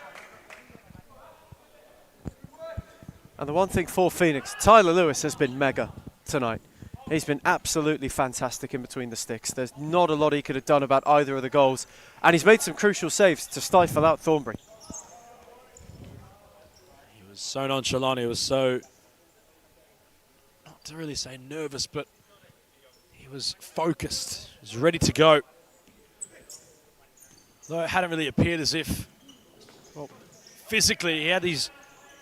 And the one thing for Phoenix, Tyler Lewis has been mega tonight. He's been absolutely fantastic in between the sticks. There's not a lot he could have done about either of the goals. And he's made some crucial saves to stifle out Thornbury. He was so nonchalant. He was so, not to really say nervous, but he was focused. He was ready to go. Though it hadn't really appeared as if, well, physically he had his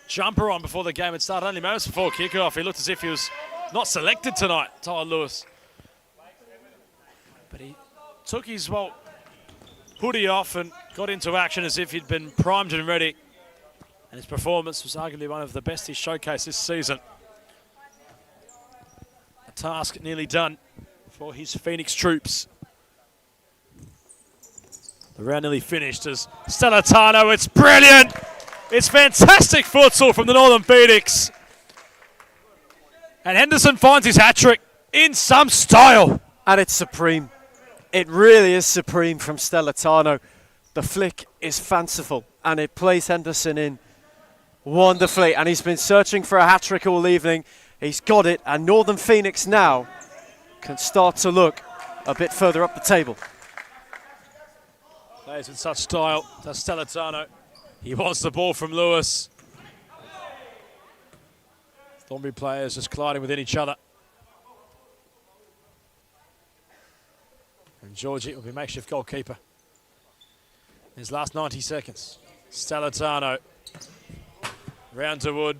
jumper on before the game had started. Only moments before kickoff, he looked as if he was not selected tonight, Tyler Lewis. But he took his, well, hoodie off and got into action as if he'd been primed and ready. And his performance was arguably one of the best he's showcased this season. A task nearly done for his Phoenix troops. The round nearly finished as Stellatano, it's brilliant! It's fantastic futsal from the Northern Phoenix. And Henderson finds his hat-trick in some style. And it's supreme. It really is supreme from Stellatano. The flick is fanciful and it plays Henderson in wonderfully. And he's been searching for a hat-trick all evening. He's got it, and Northern Phoenix now can start to look a bit further up the table. Plays with such style. That's Stellatano. He wants the ball from Lewis. Thornbury players just colliding within each other. And Georgie will be makeshift goalkeeper. His last 90 seconds. Stellatano. Round to Wood.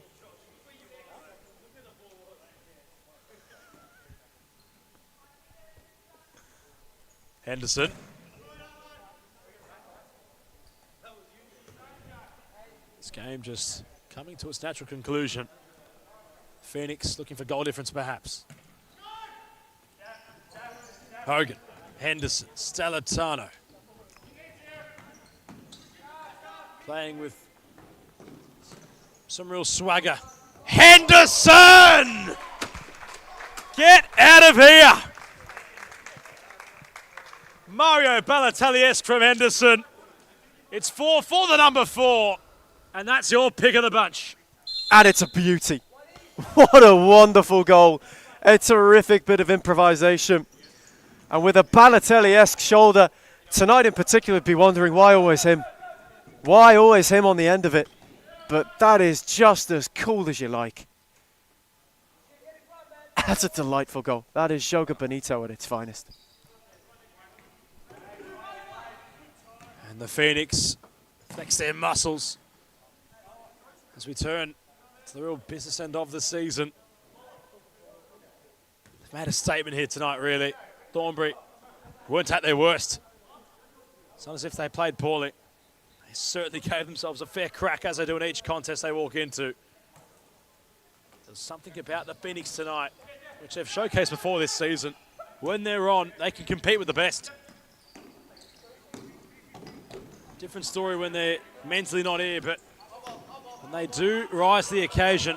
Henderson. This game just coming to its natural conclusion. Phoenix looking for goal difference perhaps. Hogan, Henderson, Stellatano. Playing with some real swagger. Henderson! Get out of here! Mario Balotelli-esque from Henderson. It's 4 for the number 4. And that's your pick of the bunch. And it's a beauty. What a wonderful goal. A terrific bit of improvisation. And with a Balotelli-esque shoulder, tonight in particular, be wondering why always him? Why always him on the end of it? But that is just as cool as you like. That's a delightful goal. That is Joga Bonito at its finest. And the Phoenix flex their muscles as we turn to the real business end of the season. They've made a statement here tonight, really. Thornbury weren't at their worst. It's not as if they played poorly. They certainly gave themselves a fair crack, as they do in each contest they walk into. There's something about the Phoenix tonight, which they've showcased before this season. When they're on, they can compete with the best. Different story when they're mentally not here, but when they do rise to the occasion,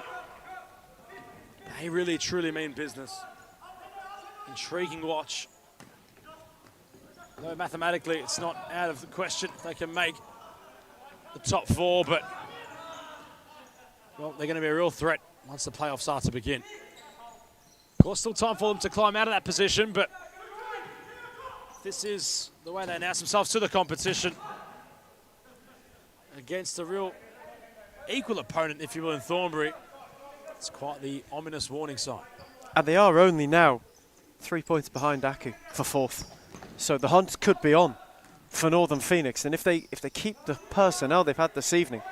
they really truly mean business. Intriguing watch. Though mathematically it's not out of the question if they can make the top 4, but well, they're going to be a real threat once the playoffs start to begin. Of course, still time for them to climb out of that position, but this is the way they announce themselves to the competition against a real equal opponent, if you will, in Thornbury. It's quite the ominous warning sign. And they are only now 3 points behind Aku for 4th. So the hunt could be on for Northern Phoenix. And if they keep the personnel they've had this evening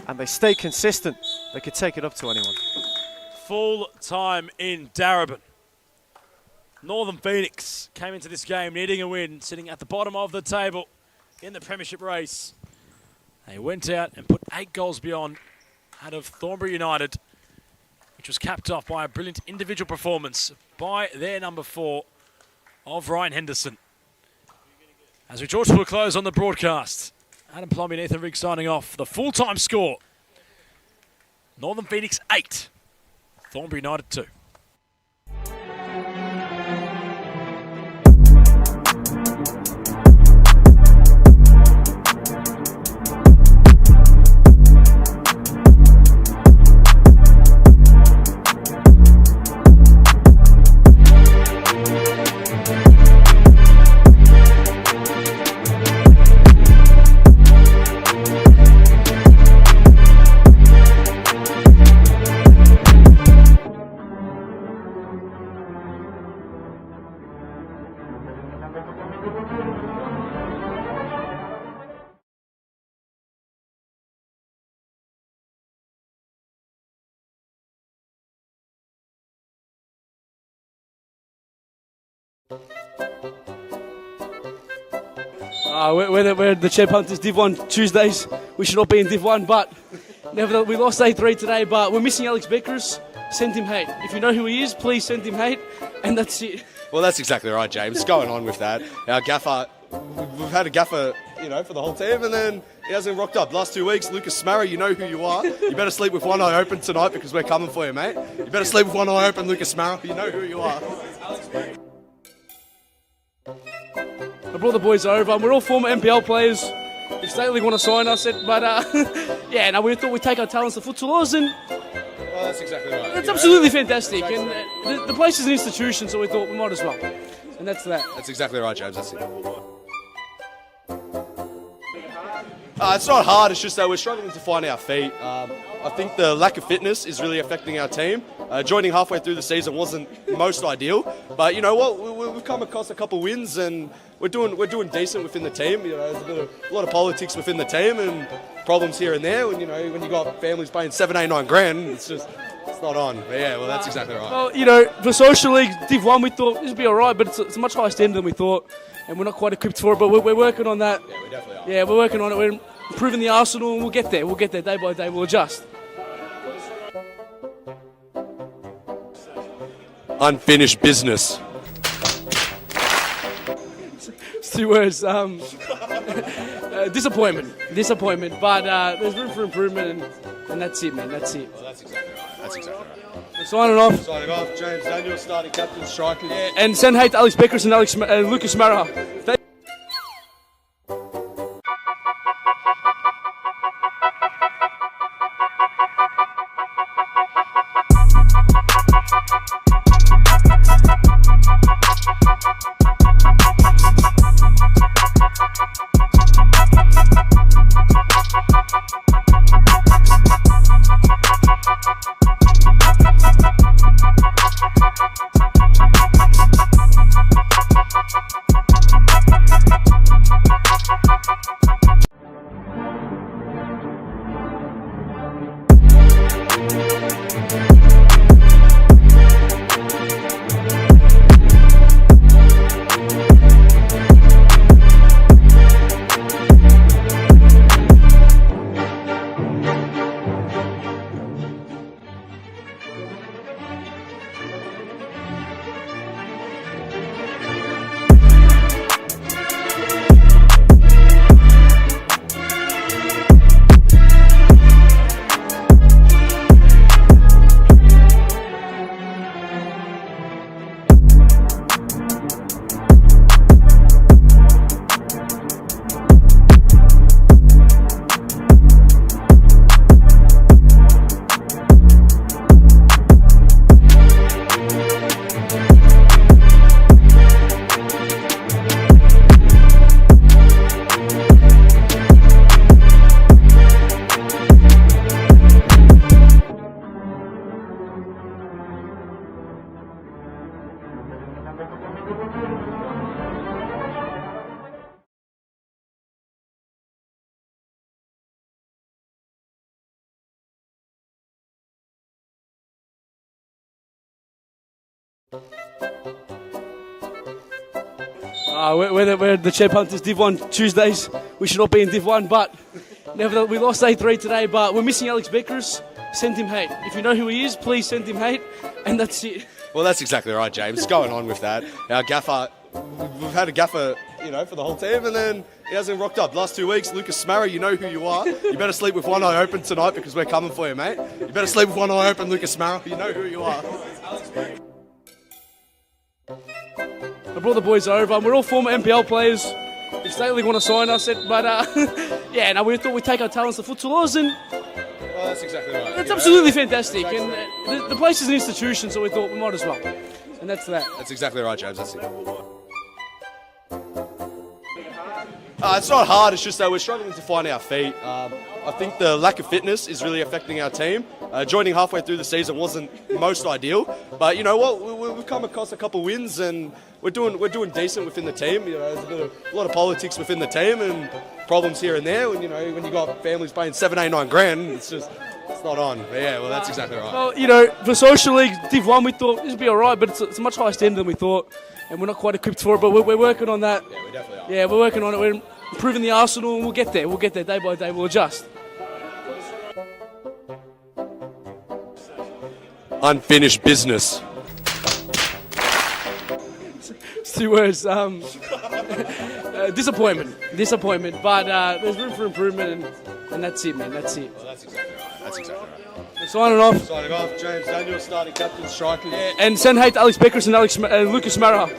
and they stay consistent, they could take it up to anyone. full time in Darebin. Northern Phoenix came into this game needing a win, sitting at the bottom of the table in the premiership race. They went out and put 8 goals beyond out of Thornbury United, which was capped off by a brilliant individual performance by their number 4 of Ryan Henderson. As we draw to a close on the broadcast, Adam Plumby and Ethan Riggs signing off. The full-time score, Northern Phoenix 8, Thornbury United 2. We're the Chip Hunters Div 1 Tuesdays. We should not be in Div 1, but nevertheless, we lost 8-3 today, but we're missing Alex Beckers. Send him hate. If you know who he is, please send him hate, and that's it. Well, that's exactly right, James. Going on with that. Our gaffer, we've had a gaffer, for the whole team, and then he hasn't rocked up. Last 2 weeks, Lucas Smarra, you know who you are. You better sleep with one eye open tonight because we're coming for you, mate. You better sleep with one eye open, Lucas Smarra. You know who you are. I brought the boys over, and we're all former NPL players. If State League want to sign us, we thought we'd take our talents to Futsal, and Well, that's exactly right. it's absolutely fantastic. And the place is an institution, so we thought we might as well. And that's that. That's exactly right, James. That's it. It's not hard, it's just that we're struggling to find our feet. I think the lack of fitness is really affecting our team. Joining halfway through the season wasn't most ideal, but you know what? We've come across a couple wins and we're doing decent within the team. There's a lot of politics within the team and problems here and there. When when you got families paying 7, 8, 9 grand, it's not on. But yeah, well, that's exactly right. Well, for Social League Div 1, we thought this would be all right, but it's a much higher standard than we thought, and we're not quite equipped for it, but we're working on that. Yeah, we definitely are. Yeah, we're working on it. We're improving the arsenal, and we'll get there. We'll get there day by day. We'll adjust. Unfinished business. It's 2 words. Disappointment. But there's room for improvement, and that's it, man. That's it. Well, that's exactly right. That's exactly right. We're signing off. Signing off, James Daniel, starting captain, strikers. Yeah, and send hate to Alex Beckers and Lucas Mara. We're the Chip Hunters Div 1 Tuesdays. We should not be in Div 1, but nevertheless, we lost 8-3 today, but we're missing Alex Beckers. Send him hate. If you know who he is, please send him hate, and that's it. Well, that's exactly right, James. Going on with that. Our gaffer, we've had a gaffer, for the whole team, and then he hasn't rocked up. Last 2 weeks, Lucas Smarrow, you know who you are. You better sleep with one eye open tonight because we're coming for you, mate. You better sleep with one eye open, Lucas Smarrow. You know who you are. I brought the boys over, and we're all former NPL players. If State League want to sign us, we thought we'd take our talents to Futsal, and Well, that's exactly right. it's absolutely fantastic. And the place is an institution, so we thought we might as well. And that's that. That's exactly right, James. That's it. It's not hard, it's just that we're struggling to find our feet. I think the lack of fitness is really affecting our team. Joining halfway through the season wasn't most ideal, but you know what? We've come across a couple wins and we're doing decent within the team. There's a lot of politics within the team and problems here and there. When you got families paying 7, 8, 9 grand, it's not on. But yeah, well, that's exactly right. Well, for Social League Div 1, we thought this would be all right, but it's a much higher standard than we thought, and we're not quite equipped for it, but we're working on that. Yeah, we definitely are. Yeah, we're working on it. We're improving the arsenal, and we'll get there. We'll get there day by day. We'll adjust. Unfinished business. It's 2 words. Disappointment. But there's room for improvement, and that's it, man. That's it. Well, that's exactly right. That's exactly right. We're signing off. Signing off, James Daniel, starting captain, striker. Yeah, and send hate to Alex Beckers and Lucas Mara.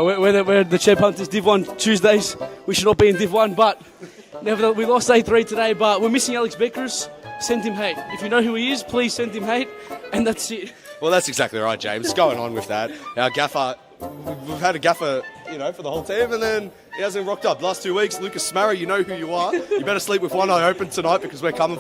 We're the Chip Hunters Div 1 Tuesdays. We should not be in Div 1, but nevertheless, we lost 8-3 today, but we're missing Alex Beckers. Send him hate. If you know who he is, please send him hate, and that's it. Well, that's exactly right, James. Going on with that. Our gaffer, we've had a gaffer, for the whole team, and then he hasn't rocked up. Last 2 weeks, Lucas Smarrow, you know who you are. You better sleep with one eye open tonight because we're coming